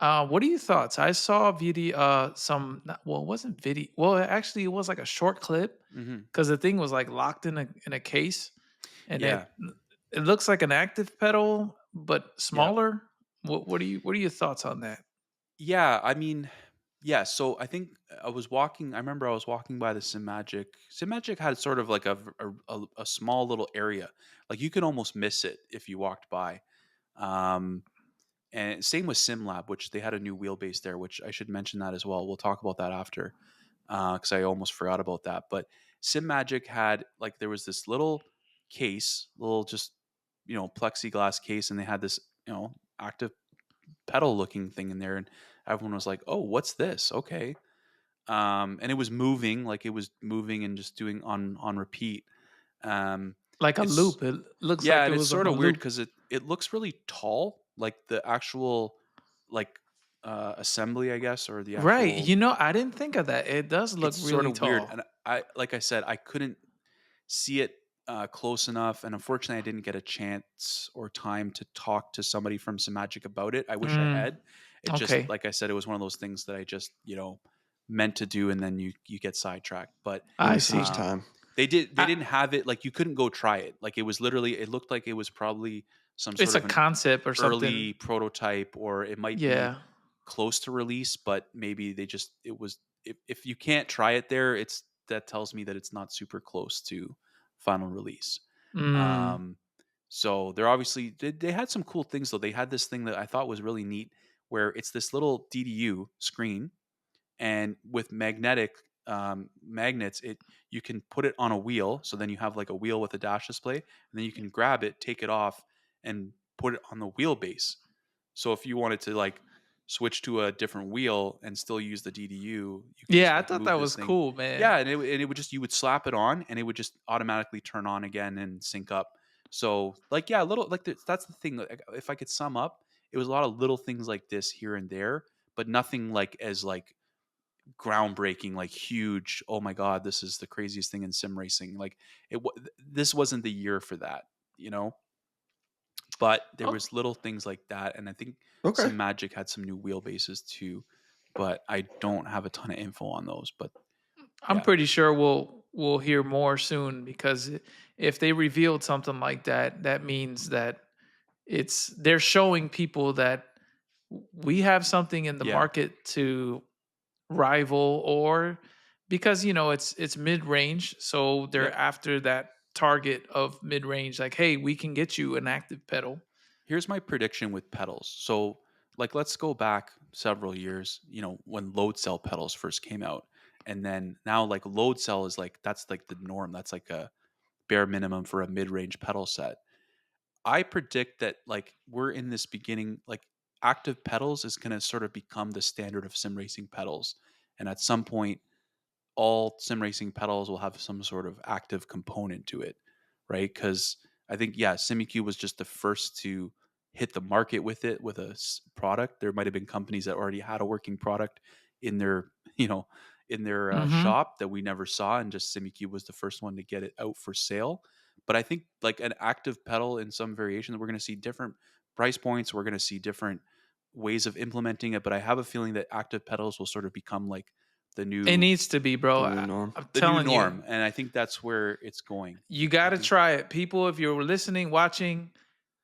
What are your thoughts? I saw video, well, it wasn't video. Well, actually, it was like a short clip Hmm. because the thing was like locked in a case, and Yeah, it looks like an active pedal but yeah. smaller. What are your thoughts on that? Yeah, I mean, yeah. So I think I was walking. I remember I was walking by the Simagic. Simagic had sort of like a small little area, like you could almost miss it if you walked by. Um, and same with SimLab, which they had a new wheelbase there, which I should mention that as well. We'll talk about that after, because I almost forgot about that. But SimMagic had, like, there was this little case, little just plexiglass case, and they had this active pedal looking thing in there, and everyone was like, "Oh, what's this?" Okay, and it was moving, like it was moving and just doing on repeat. Um, Like a it's loop. It looks Yeah, like it and it's was on sort a of weird loop. because it looks really tall, like the actual like assembly, I guess, or the Right. actual. I didn't think of that. It does look It's sort really of weird, tall. and like I said, I couldn't see it close enough, and unfortunately, I didn't get a chance or time to talk to somebody from Simagic about it. I wish I Mm, had. It just, okay. like I said, it was one of those things that I just meant to do, and then you get sidetracked. But I Only see. first time. they I, didn't have it, like you couldn't go try it. Like it looked like it was probably some it's sort a of an concept or something. early prototype, or it might be Yeah. close to release, but maybe it was, if you can't try it there, that tells me that it's not super close to final release. Mm, um so they're obviously, they had some cool things though. They had this thing that I thought was really neat, where it's this little DDU screen, and with magnetic magnets, you can put it on a wheel, so then you have like a wheel with a dash display, and then you can grab it, take it off, and put it on the wheelbase. So if you wanted to like switch to a different wheel and still use the DDU, you could just yeah, I like thought move that this was thing. cool, man. Yeah, and it would just, you would slap it on, and it would just automatically turn on again and sync up. So like, yeah, little like that's the thing. Like, if I could sum up, it was a lot of little things like this here and there, but nothing like as like groundbreaking, like huge. Oh my god, this is the craziest thing in sim racing. Like this wasn't the year for that, you know. But there Oh, was little things like that, and I think Okay. Sim Magic had some new wheelbases too, but I don't have a ton of info on those. But I'm yeah, pretty sure we'll hear more soon, because if they revealed something like that, that means that they're showing people that we have something in the Yeah. market to rival, or because it's mid-range, so they're Yep. after that target of mid-range, like, hey, we can get you an active pedal. Here's my prediction with pedals. So, like, let's go back several years, when load cell pedals first came out. And then now, like, load cell is like, that's like the norm. That's like a bare minimum for a mid range pedal set. I predict that, like, we're in this beginning, like, active pedals is going to sort of become the standard of sim racing pedals. And at some point, all sim racing pedals will have some sort of active component to it, right? Because I think, yeah, Simucube was just the first to hit the market with it with a product. There might have been companies that already had a working product in their, Hmm. shop that we never saw, and just Simucube was the first one to get it out for sale. But I think, like, an active pedal in some variations, we're going to see different price points. We're going to see different ways of implementing it. But I have a feeling that active pedals will sort of become like the It new needs to be, bro. The new norm. I'm the new telling you, norm, and I think that's where it's going. you got I to think. try it, people. If you're listening, watching,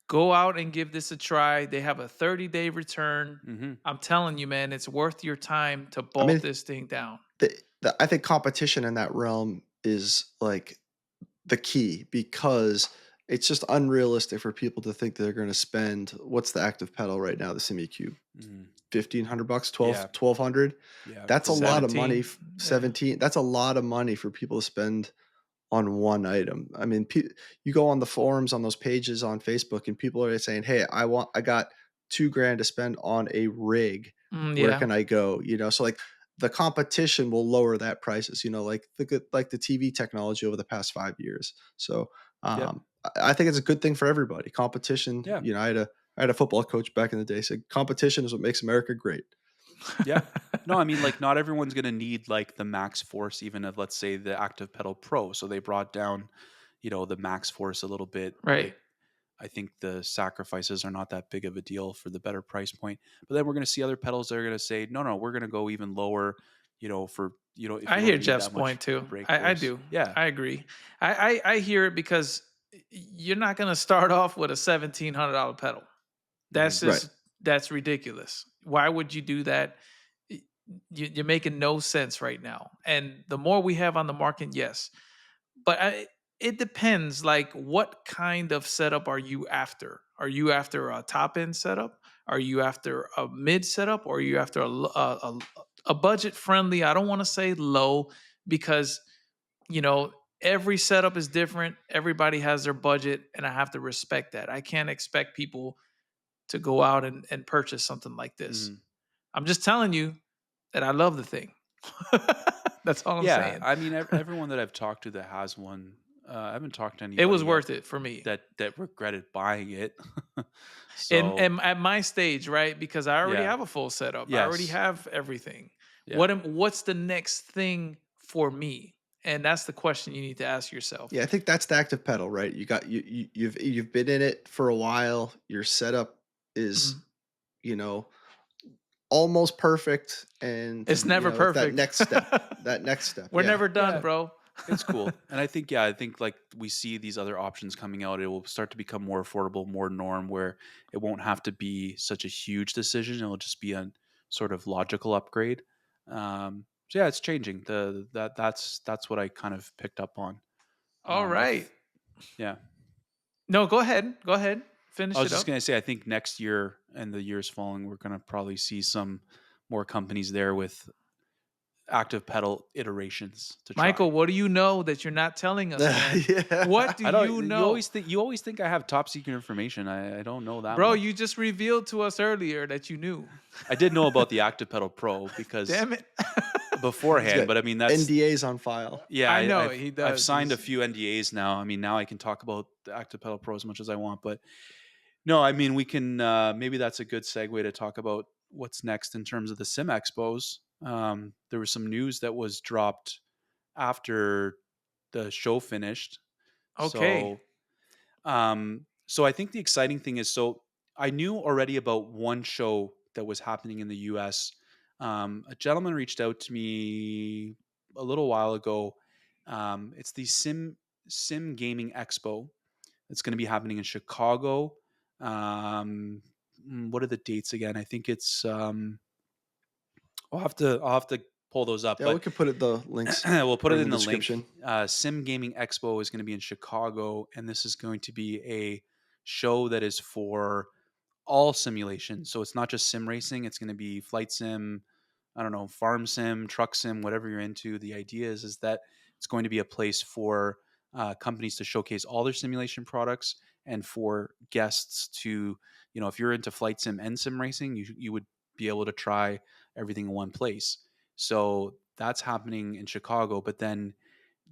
go out and give this a try. They have a 30-day return. Hmm. I'm telling you, man, it's worth your time to I bolt mean, this thing down. I think competition in that realm is like the key, because it's just unrealistic for people to think they're going to spend, what's the active pedal right now, the Simucube, Hmm. 1,500 bucks, Yeah, 1,200. yeah, That's a for one. lot of money. 17. Yeah. 17. That's a lot of money for people to spend on one item. I mean, you go on the forums on those pages on Facebook, and people are saying, "Hey, I got 2 grand to spend on a rig. Where Yeah. can I go?" So like the competition will lower that prices. Like the TV technology over the past 5 years. So Yep. I think it's a good thing for everybody. Competition. Yeah. I had a football coach back in the day said competition is what makes America great. Yeah. No, I mean, like, not everyone's going to need, like, the max force, even of, let's say, the active pedal pro. So they brought down, the max force a little bit. Right. Like, I think the sacrifices are not that big of a deal for the better price point. But then we're going to see other pedals that are going to say, no, no, we're going to go even lower, for, if I you hear don't need Jeff's that much point too. brake I force. do. Yeah. I agree. I hear it, because you're not going to start off with a $1,700 pedal. Hmm. Right. That's ridiculous. Why would you do that? You're making no sense right now. And the more we have on the market, yes, but it depends. Like, what kind of setup are you after? Are you after a top end setup? Are you after a mid setup? Or are you after a budget friendly? I don't want to say low, because you know every setup is different. Everybody has their budget, and I have to respect that. I can't expect people to go out and purchase something like this. Hmm. I'm just telling you that I love the thing. That's all I'm Yeah. saying. I mean, everyone that I've talked to that has one, I haven't talked to It was anybody yet worth it for me. that regretted buying it. And, So, and at my stage, right? Because I already yeah. have a full setup. I already Yes. have everything. Yeah. What's the next thing for me? And that's the question you need to ask yourself. Yeah, I think that's the active pedal, right? You've been in it for a while. Your setup is, Mhm. you know, almost perfect, and It's never it's that perfect. next step. That next step. We're Yeah. never done, Yeah. bro. It's cool. And I think, yeah, I think, like, we see these other options coming out, it will start to become more affordable, more norm, where it won't have to be such a huge decision. It'll just be a sort of logical upgrade. So yeah, it's changing. That's what I kind of picked up on. All right. Yeah. No, go ahead. Go ahead. I Finish was it just up. gonna say, I think next year and the years following, we're gonna probably see some more companies there with active pedal iterations to try. Michael, what do you know that you're not telling us, man? Yeah. What do I don't. you You know? always think I have top secret information. I don't know that Bro, much. you just revealed to us earlier that you knew. I did know about the Active Pedal Pro because Damn it. He's beforehand, got but I mean that's NDAs on file. yeah. I know I've he I've does. signed a He's few NDAs now. I mean now I can talk about the Active Pedal Pro as much as I want, but no, I mean we can maybe that's a good segue to talk about what's next in terms of the Sim Expos. There was some news that was dropped after the show finished. okay. So I think the exciting thing is, so I knew already about one show that was happening in the US. A gentleman reached out to me a little while ago, It's the Sim Gaming Expo. It's going to be happening in Chicago. What are the dates again? I think it's I'll have to pull those up, Yeah, we but could put the links we'll put or it in in the the link. description. Sim Gaming Expo is going to be in Chicago, and this is going to be a show that is for all simulation. So it's not just sim racing, it's going to be flight sim, I don't know, farm sim, truck sim, whatever you're into. The idea is that it's going to be a place for companies to showcase all their simulation products, and for guests to, if you're into flight sim and sim racing, you would be able to try everything in one place. So that's happening in Chicago. But then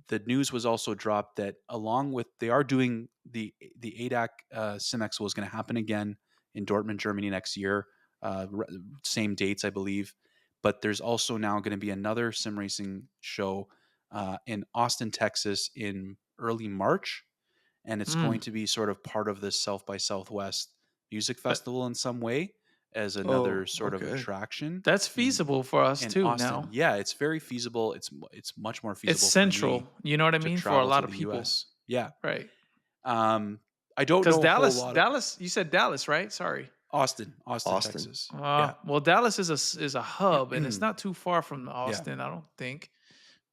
the news was also dropped that along with, they are doing the ADAC Sim Expo is going to happen again in Dortmund, Germany next year. Same dates, I believe. But there's also now going to be another sim racing show in Austin, Texas in early March. And it's Mm. going to be sort of part of this South by Southwest music Uh, festival in some way, as Oh, another sort of okay. attraction That's in feasible for us in too Austin. now. Yeah, it's very feasible. It's much more It's feasible for me central. You know what I to mean? For a travel to lot of the people. US. Yeah. Right. Um, I don't Because know a whole Dallas, lot of Dallas, you said Dallas, right? Sorry. Austin, Austin. Texas. Yeah. Well, Dallas is a hub, and it's not too far from Yeah. Austin, I don't think.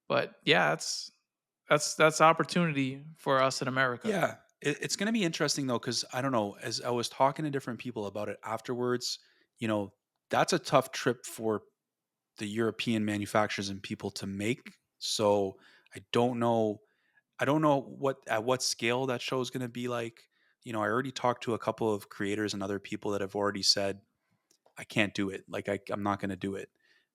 But yeah, that's opportunity for us in America. Yeah. It's going to be interesting though, because I don't know, as I was talking to different people about it afterwards, you know, that's a tough trip for the European manufacturers and people to make. So I don't know. I don't know what scale that show is going to be like. I already talked to a couple of creators and other people that have already said I can't do it. Like I'm not going to do it.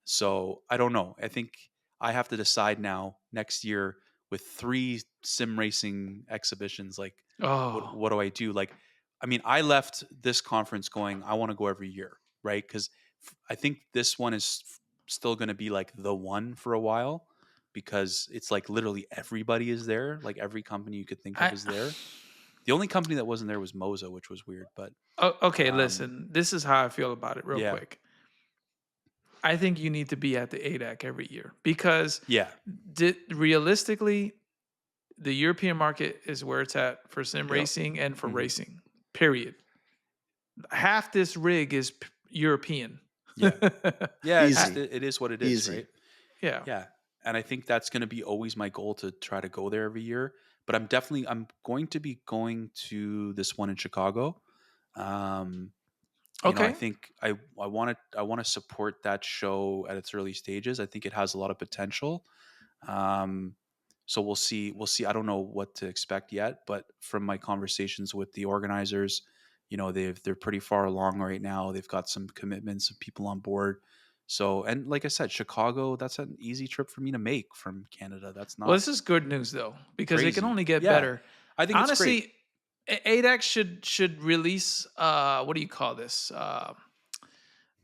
So I don't know. I think I have to decide now next year with 3 sim racing exhibitions. Like, Oh, what do I do? Like, I mean, I left this conference going, I want to go every year, right? Because I think this one is still going to be like the one for a while, because it's like literally everybody is there. Like every company you could think of I is there. The only company that wasn't there was Moza, which was weird. But okay, um, listen. This is how I feel about it real yeah, quick. I think you need to be at the ADAC every year because yeah. realistically, the European market is where it's at for sim Yep. racing and for Mhm. racing. Period. Half this rig is European. Yeah. Yeah, it's just Easy. it is what it is, Easy. right? Yeah. Yeah. And I think that's going to be always my goal, to try to go there every year. But I'm going to be going to this one in Chicago. Um, I Okay. think I want to support that show at its early stages. I think it has a lot of potential. Um, so we'll see. We'll see. I don't know what to expect yet, but from my conversations with the organizers, they're pretty far along right now. They've got some commitments of people on board. So, and like I said, Chicago, that's an easy trip for me to make from Canada. That's Well, not this is good news though because it can crazy. only get Yeah, better. I think it's great. Honestly, ADAC should release what do you call this?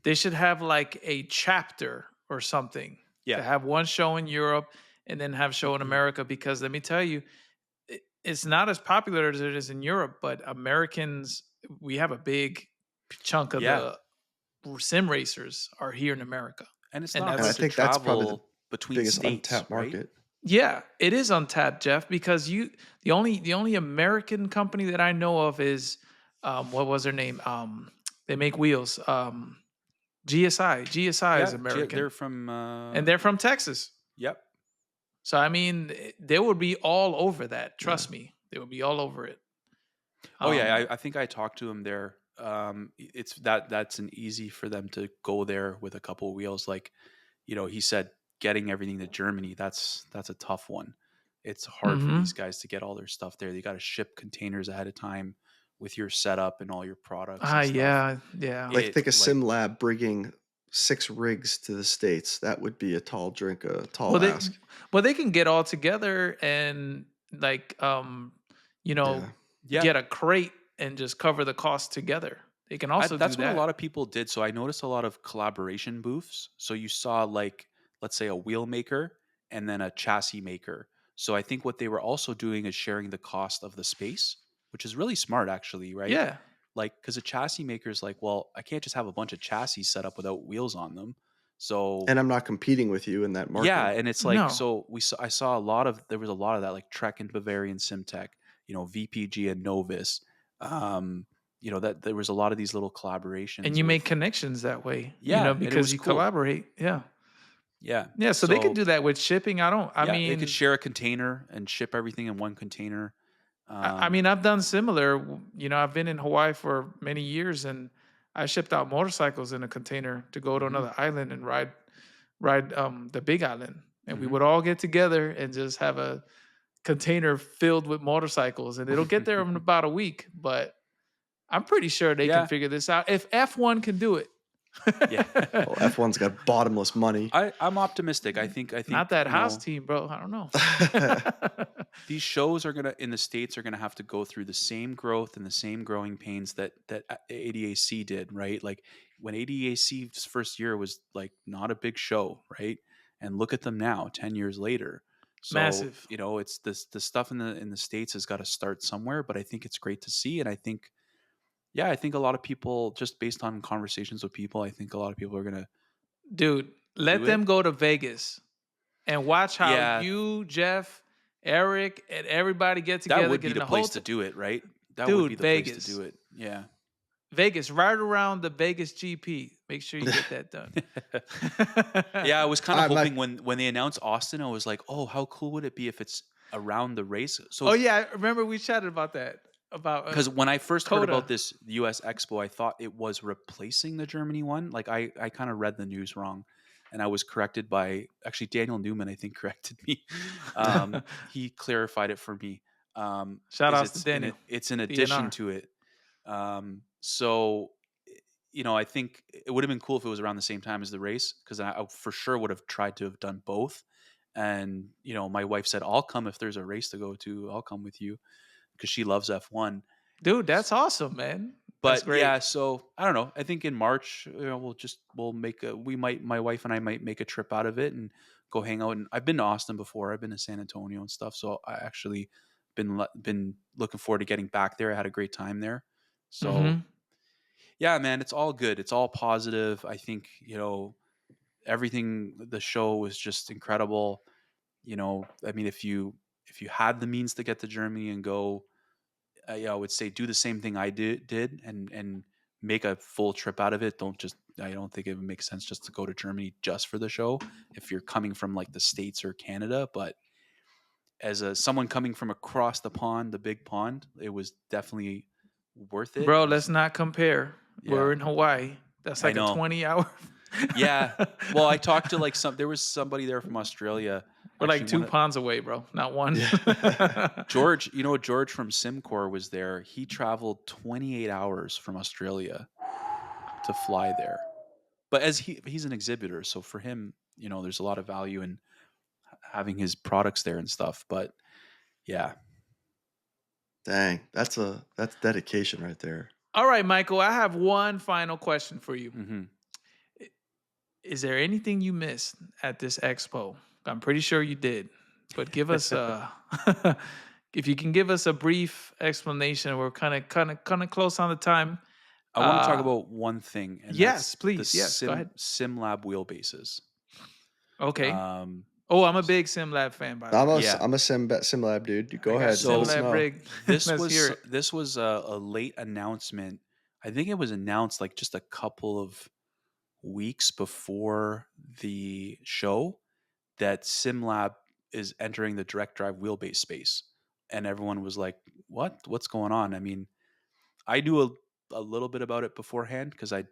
They should have like a chapter or something to Yeah. have one show in Europe and then have show in America because let me tell you, it's not as popular as it is in Europe, but Americans, we have a big chunk of Yeah. the sim racers are here in America. And it's And not And I hard that's to think that's probably the travel between biggest states, untapped right? market. yeah, it is untapped, Jeff, because the only American company that I know of is what was their name? They make wheels. GSI. GSI is Yeah, American. they're from And they're from Texas. yep. So I mean, they would be all over that. Yeah. Trust me. They would be all over it. Oh yeah, Um I think I talked to him there. It's that's an easy for them to go there with a couple of wheels. Like, he said getting everything to Germany, that's a tough one. It's hard for these mhm. guys to get all their stuff there. They got to ship containers ahead of time with your setup and all your products Ah and stuff. yeah, yeah. Like It think a like sim lab bringing 6 rigs to the States. That would be a tall drink, a Well tall they ask. well they can get all together and like you know Yeah. yeah, get a crate and just cover the cost together. They can also do that's what a lot that. of people did. So I noticed a lot of collaboration booths. So you saw, like, let's say a wheel maker and then a chassis maker. So I think what they were also doing is sharing the cost of the space, which is really smart actually, right? Yeah. Like, because a chassis maker is like, well, I can't just have a bunch of chassis set up without wheels on them. So And I'm not competing with you in that yeah, market. and it's like, No. so I saw a lot of, there was a lot of that, like Trek and Bavarian Simtech, VPG and Novus. Um, that there was a lot of these little And collaborations you make with, connections that way, yeah, and it because was you cool. collaborate. Yeah. Yeah. Yeah. So they could So do that with shipping. I yeah, they could mean, share a container and ship everything in one container. I've done similar. I've been in Hawaii for many years, and I shipped out motorcycles in a container to go to Mhm, another island and ride the Big Island, and we mhm. would all get together and just have a container filled with motorcycles, and it'll get there in about a week. But I'm pretty sure they can Yeah, figure this out. If F1 can do it, yeah. Well, F1's got bottomless money. I'm optimistic. I think not that Haas team, bro. I don't know. these shows are gonna, in the States, are gonna have to go through the same growth and the same growing pains that ADAC did, right? Like when ADAC's first year was like not a big show, right? And look at them now, 10 years later. So Massive. it's this, the stuff in the States has got to start somewhere. But I think it's great to see, and I think, yeah, I think a lot of people, just based on conversations with people, I think a lot of people are gonna Dude, do let it. them go to Vegas and watch how Yeah, you, Jeff, Eric, and everybody get that together, would be get in the a place to hotel. do it, right? That would be Dude, the place to Vegas. do it. Yeah. Vegas, right around the Vegas GP. Make sure you get that done. Yeah, I was kind of I my hoping when they announced Austin, I was like, "Oh, how cool would it be if it's around the race?" Oh So, yeah, I remember we chatted about that. About because when I first heard about Coda. this US Expo, I thought it was replacing the Germany one. Like I kind of read the news wrong, and I was corrected by, actually, Daniel Newman, I think, corrected me. He clarified it for me. Shout Is outs to Daniel, it's an addition DNR. to it. So I think it would have been cool if it was around the same time as the race, because I for sure would have tried to have done both. And my wife said, "I'll come if there's a race to go to. I'll come with you," because she loves F1. Dude, that's awesome, man. That's But great. yeah, so I don't know. I think in March, we'll make my wife and I might make a trip out of it and go hang out. And I've been to Austin before. I've been to San Antonio and stuff. So I actually been looking forward to getting back there. I had a great time there. So Hmm. yeah, man, it's all good. It's all positive. I think, everything, the show was just incredible. I mean, if you had the means to get to Germany and go, yeah, I would say do the same thing I did and make a full trip out of it. I don't think it would make sense just to go to Germany just for the show if you're coming from like the States or Canada. But as someone coming from across the pond, the big pond, it was definitely worth it. Bro, It let's was, not compare. yeah, We're in Hawaii. That's I like a know. 20-hour. Yeah. Well, I talked to there was somebody there from Australia. We're like Actually, one two of ponds away, bro. Not one. yeah. George, George from Simcore was there. He traveled 28 hours from Australia to fly there. But as he's an exhibitor, so for him, there's a lot of value in having his products there and stuff. But yeah. Dang, that's dedication right there. All right, Michael, I have one final question for you. Hmm. Is there anything you missed at this expo? I'm pretty sure you did, but give us if you can give us a brief explanation. We're kind of close on the time. I want to talk Uh, about one thing, and yes, that's the please. Yes, go ahead. SimLab wheelbases. Okay. Um, Oh, I'm a big SimLab fan, by the I'm way. a yeah. I'm a SimLab dude. You I go got ahead. Let us So SimLab know. rig. this Let's hear was it. this was a late announcement. I think it was announced like just a couple of weeks before the show that SimLab is entering the direct drive wheelbase space. And everyone was like, "What? What's going on?" I mean, I knew a little bit about it beforehand because I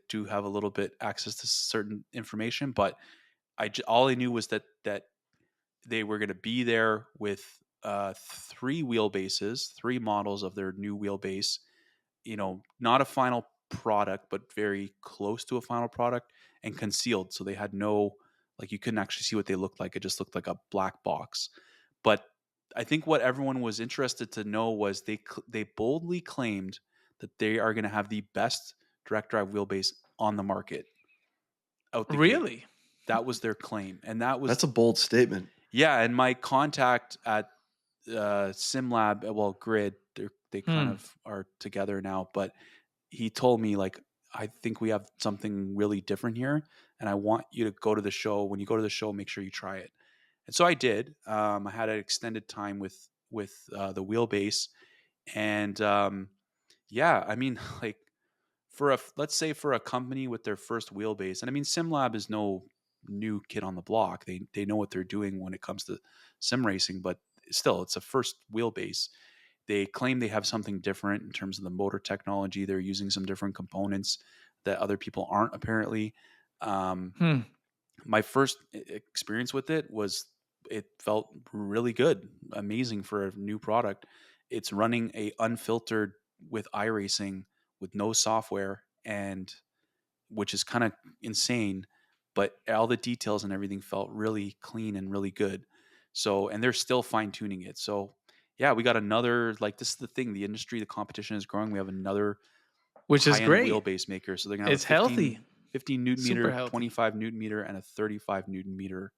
do have a little bit access to certain information, but all I knew was that they were going to be there with three wheelbases, three models of their new wheelbase. Not a final product, but very close to a final product, and concealed. So they had no, like, you couldn't actually see what they looked like. It just looked like a black box. But I think what everyone was interested to know was they boldly claimed that they are going to have the best direct drive wheelbase on the market out the gate. Really? That was their claim, and that was, That's a bold statement. yeah. And my contact at SimLab, well, Grid, they kind Hmm. of are together now, but he told me, like, I think we have something really different here, and I want you to go to the show. When you go to the show, make sure you try it. And so I did. I had an extended time with the wheelbase, and yeah, I mean, like let's say for a company with their first wheelbase, and I mean, SimLab is no new kid on the block. They know what they're doing when it comes to sim racing, but still, it's a first wheelbase. They claim they have something different in terms of the motor technology. They're using some different components that other people aren't, apparently. Um, Hmm. my first experience with it felt really good, amazing for a new product. It's running a unfiltered with iRacing with no software, and which is kind of insane, but all the details and everything felt really clean and really good. So, and they're still fine tuning it. So, yeah, we got another, like, this is the thing, the industry, the competition is growing. We have another Which is high end great. wheelbase maker. So they're going to have It's a healthy. 15 Newton Super meter, healthy. 25 Newton meter, and a 35 Newton meter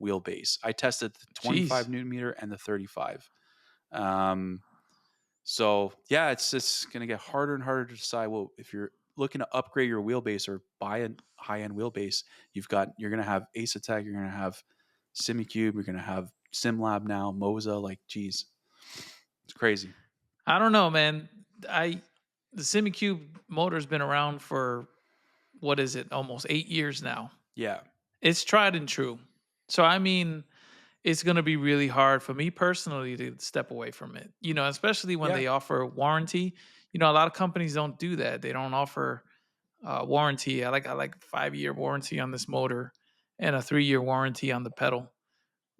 wheelbase. I tested the 25 Jeez. Newton meter and the 35. Um, so yeah, it's just going to get harder and harder to decide. Well, if you're looking to upgrade your wheelbase or buy a high end wheelbase, you're going to have Ace Attack, you're going to have Simucube, you're going to have SimLab now, Moza. Like, geez, it's crazy. I don't know, man. The Simucube motor's been around for what is it? Almost 8 years now. Yeah, It's tried and true. So I mean, it's going to be really hard for me personally to step away from it. Especially when yeah, they offer warranty. A lot of companies don't do that. They don't offer warranty. I like 5-year warranty on this motor and a 3-year warranty on the pedal.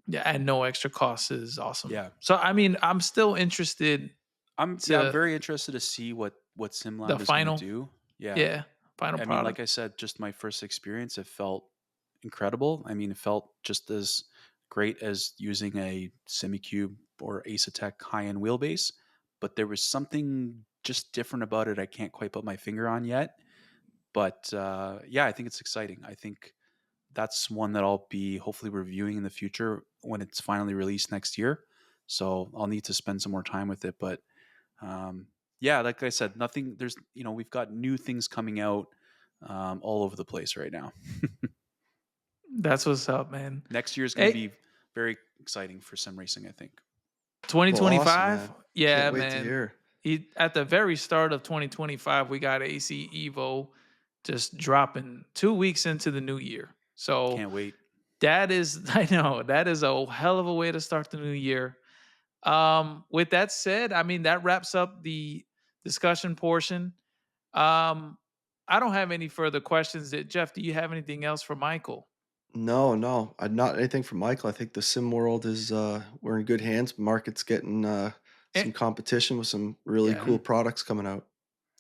Yeah, and no extra cost is awesome. yeah. So I mean, I'm still interested I'm to very interested to see what the SimLab is going to final, do. Yeah, yeah, final I mean, like product. I said, just my first experience, it felt incredible. I mean, it felt just as great as using a Simucube or Ace Attack high-end wheelbase, but there was something just different about it I can't quite put my finger on yet. But yeah, I think it's exciting. I think that's one that I'll be hopefully reviewing in the future when it's finally released next year. So I'll need to spend some more time with it. But yeah, like I said, nothing. We've got new things coming out all over the place right now. That's what's up, man. Next year is going to Hey, be very exciting for sim racing, I think. Well, awesome, 2025. man. Yeah, Can't wait to man. hear. At the very start of 2025, we got AC Evo just dropping 2 weeks into the new year. So Can't wait. that is, I know, that is a hell of a way to start the new year. With that said, I mean, that wraps up the discussion portion. Um, I don't have any further questions. Jeff, do you have anything else for Michael? No, no, not anything from Michael. I think the sim world is we're in good hands. Market's getting And, some competition with some really yeah. cool products coming out.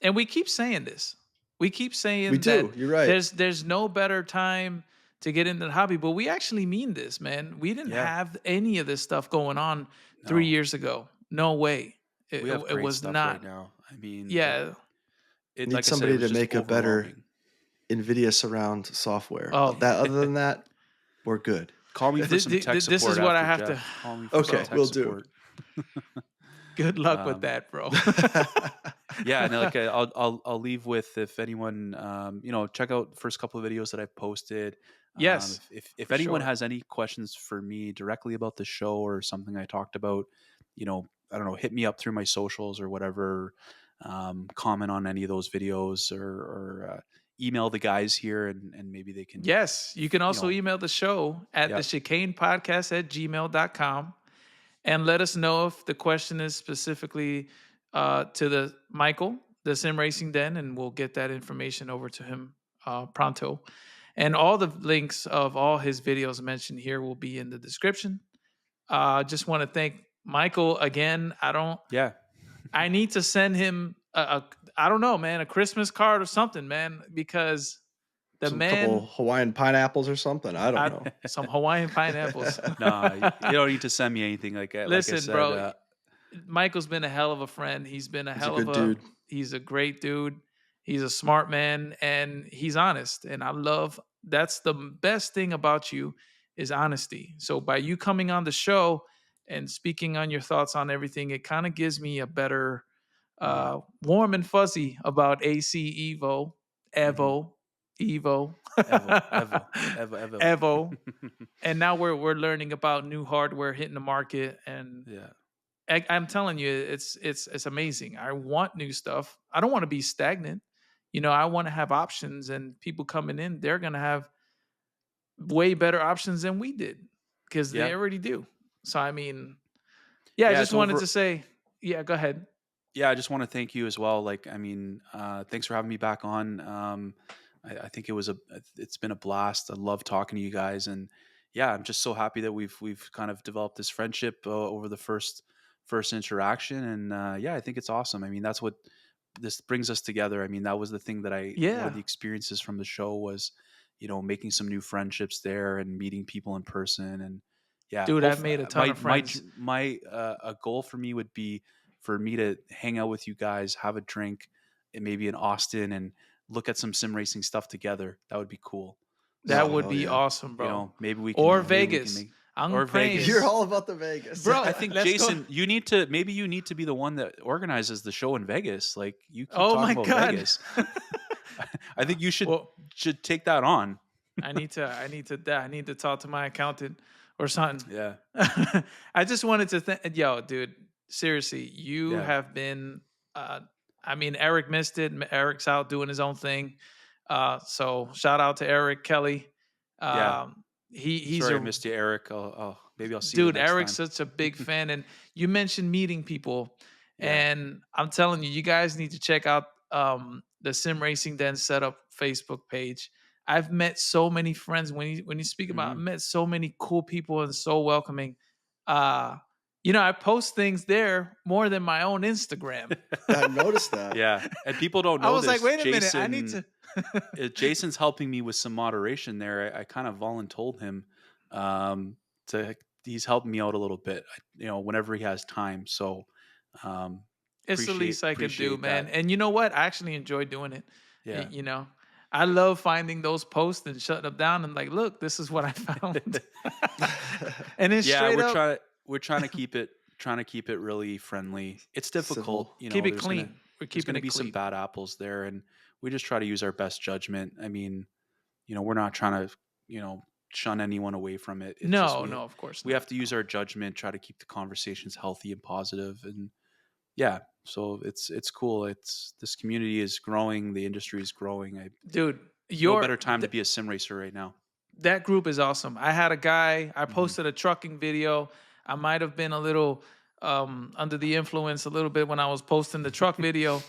And we keep saying this. We keep We saying that do. You're right. there's no better time to get into the hobby, but we actually mean this, man. We didn't Yeah. have any of this stuff going on 3 No, years ago. No way. It, we have it great was stuff right not. now. I mean, Yeah. Need like I said, it somebody was to just make a better overwhelming. NVIDIA surround software. Oh, That other than that, we're good. Call me for some tech this support is what I after, have to. Jeff. Call me for some Okay, Bro, tech we'll do. support. good luck with Um, that, bro. yeah, and like I'll leave with, if anyone check out the first couple of videos that I've posted. Yes, If for anyone sure. has any questions for me directly about the show or something I talked about, I don't know, hit me up through my socials or whatever. Comment on any of those videos, or email the guys here, and maybe they can. Yes, you can also email the show at the Yeah, Chicane Podcast at gmail.com and let us know if the question is specifically to the Michael, the Sim Racing Den, and we'll get that information over to him pronto. And all the links of all his videos mentioned here will be in the description. Just want to thank Michael again. yeah. I need to send him I don't know, man, a Christmas card or something, man, because the Some couple man, Hawaiian pineapples or something. I don't know. some Hawaiian pineapples. Nah, you don't need to send me anything. Like I Listen, said, bro, Michael's been a hell of a friend. He's been a He's a hell of good a dude. he's a great dude. He's a smart man and he's honest. And that's the best thing about you is honesty. So by you coming on the show and speaking on your thoughts on everything, it kind of gives me a better yeah, warm and fuzzy about AC Evo Evo, Evo, Evo. Evo, and now we're learning about new hardware hitting the market, and Yeah. I'm telling you, it's amazing. I want new stuff. I don't want to be stagnant. I want to have options, and people coming in, they're gonna have way better options than we did because they Yeah. already do. So I mean, yeah, I Yeah. just wanted to say, yeah, go ahead. Yeah, I just want to thank you as well. Like, I mean, thanks for having me back on. I think it's been a blast. I love talking to you guys, and yeah, I'm just so happy that we've kind of developed this friendship over the first interaction, and yeah, I think it's awesome. I mean, that's what this brings us together. I mean, that was the thing that one of Yeah, the experiences from the show was, making some new friendships there and meeting people in person, and yeah, dude, I've hopefully, made a ton of friends. my a goal for me would be for me to hang out with you guys, have a drink, and maybe in Austin, and look at some sim racing stuff together. That would be cool. That Oh, So, would hell be yeah. awesome, bro. maybe we Or can Vegas. make I'm or praying, Vegas. You're all about the Vegas. bro. I think Let's go. Jason, you need to be the one that organizes the show in Vegas. Like you keep Oh my talking about god. Vegas. I think you Well, should take that on. I need to talk to my accountant or something. Yeah. I just wanted to yo, dude, seriously, you Yeah. have been I mean, Eric missed it. Eric's out doing his own thing. So shout out to Eric Kelly. Yeah. He's Sorry I a missed you, Eric. Maybe I'll see you dude. next Eric's time. such a big fan, and you mentioned meeting people, Yeah. and I'm telling you, you guys need to check out the SimRacing Den setup Facebook page. I've met so many friends when you speak about. I've Mhm. met so many cool people and so welcoming. Uh, I post things there more than my own Instagram. I noticed that. Yeah. And people don't I know was this. like, wait a minute, I need to. Jason's helping me with some moderation there. I kind of voluntold him to he's helping me out a little bit, whenever he has time. So It's the least I could do, appreciate man. that. And you know what? I actually enjoy doing it. Yeah. I love finding those posts and shutting them down and like, look, this is what I found. And then Yeah, straight up, we're trying to keep it really friendly. It's difficult, Civil. keep it there's clean. gonna We're there's keeping gonna it be some clean. bad apples there, and we just try to use our best judgment. I mean, we're not trying to, shun anyone away from it. It's just No, of course we not. have to use our judgment, try to keep the conversations healthy and positive, and yeah. So it's cool. This community is growing. The industry is growing. Dude, No better time to be a sim racer right now. that group is awesome. I had a guy, I Mhm. posted a trucking video. I might have been a little under the influence a little bit when I was posting the truck video.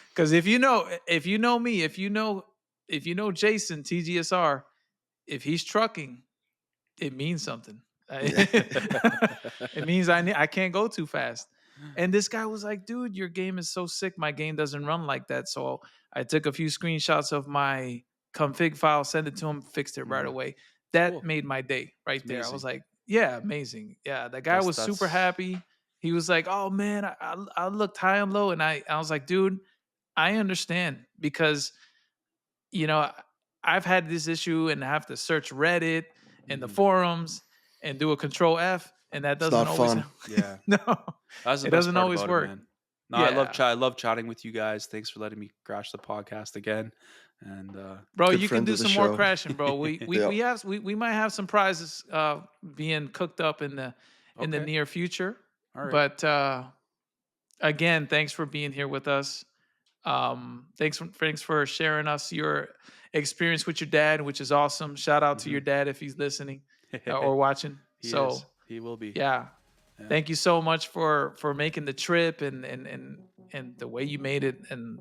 Because if you know me, if you know Jason TGSR, if he's trucking, it means something. It means I can't go too fast. And this guy was like, dude, your game is so sick. My game doesn't run like that. So I took a few screenshots of my config file, sent it to him, fixed it right Mhm. away. That Cool. made my day right It's there. I amazing. was like, yeah, amazing. Yeah, the guy That's was super that's happy. He was like, oh man, I looked high and low. And I was like, dude, I understand because, you know, I've had this issue and I have to search Reddit and the Mhm. forums and do a control F. And that It's doesn't not always fun. Yeah. no, That's the it best doesn't part always about work. it, man. No, Yeah. I love chatting with you guys. Thanks for letting me crash the podcast again. And Bro, Good you can friend do of the some more show. crashing, bro. We Yeah. we might have some prizes being cooked up in the okay. near future. All right. But again, thanks for being here with us. Thanks for sharing us your experience with your dad, which is awesome. Shout out to your dad if he's listening or watching. He So is. He will be. yeah, Yeah. thank you so much for making the trip and the way you made it and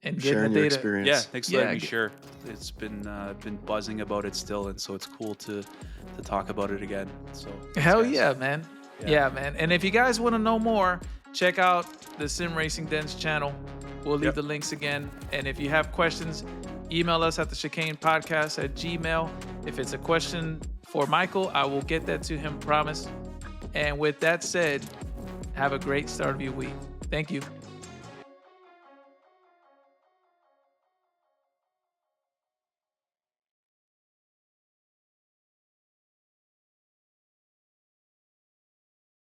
getting Sharing the your data. experience. Yeah, thanks for letting Yeah, me share. It's been buzzing about it still, and so it's cool to talk about it again. So thanks, Hell guys. yeah, man. Yeah, man. And if you guys want to know more, check out the SimRacing Den's channel. We'll leave Yep. the links again. And if you have questions, email us at the Chicane Podcast at Gmail. If it's a question for Michael, I will get that to him, promise. And with that said, have a great start of your week. Thank you.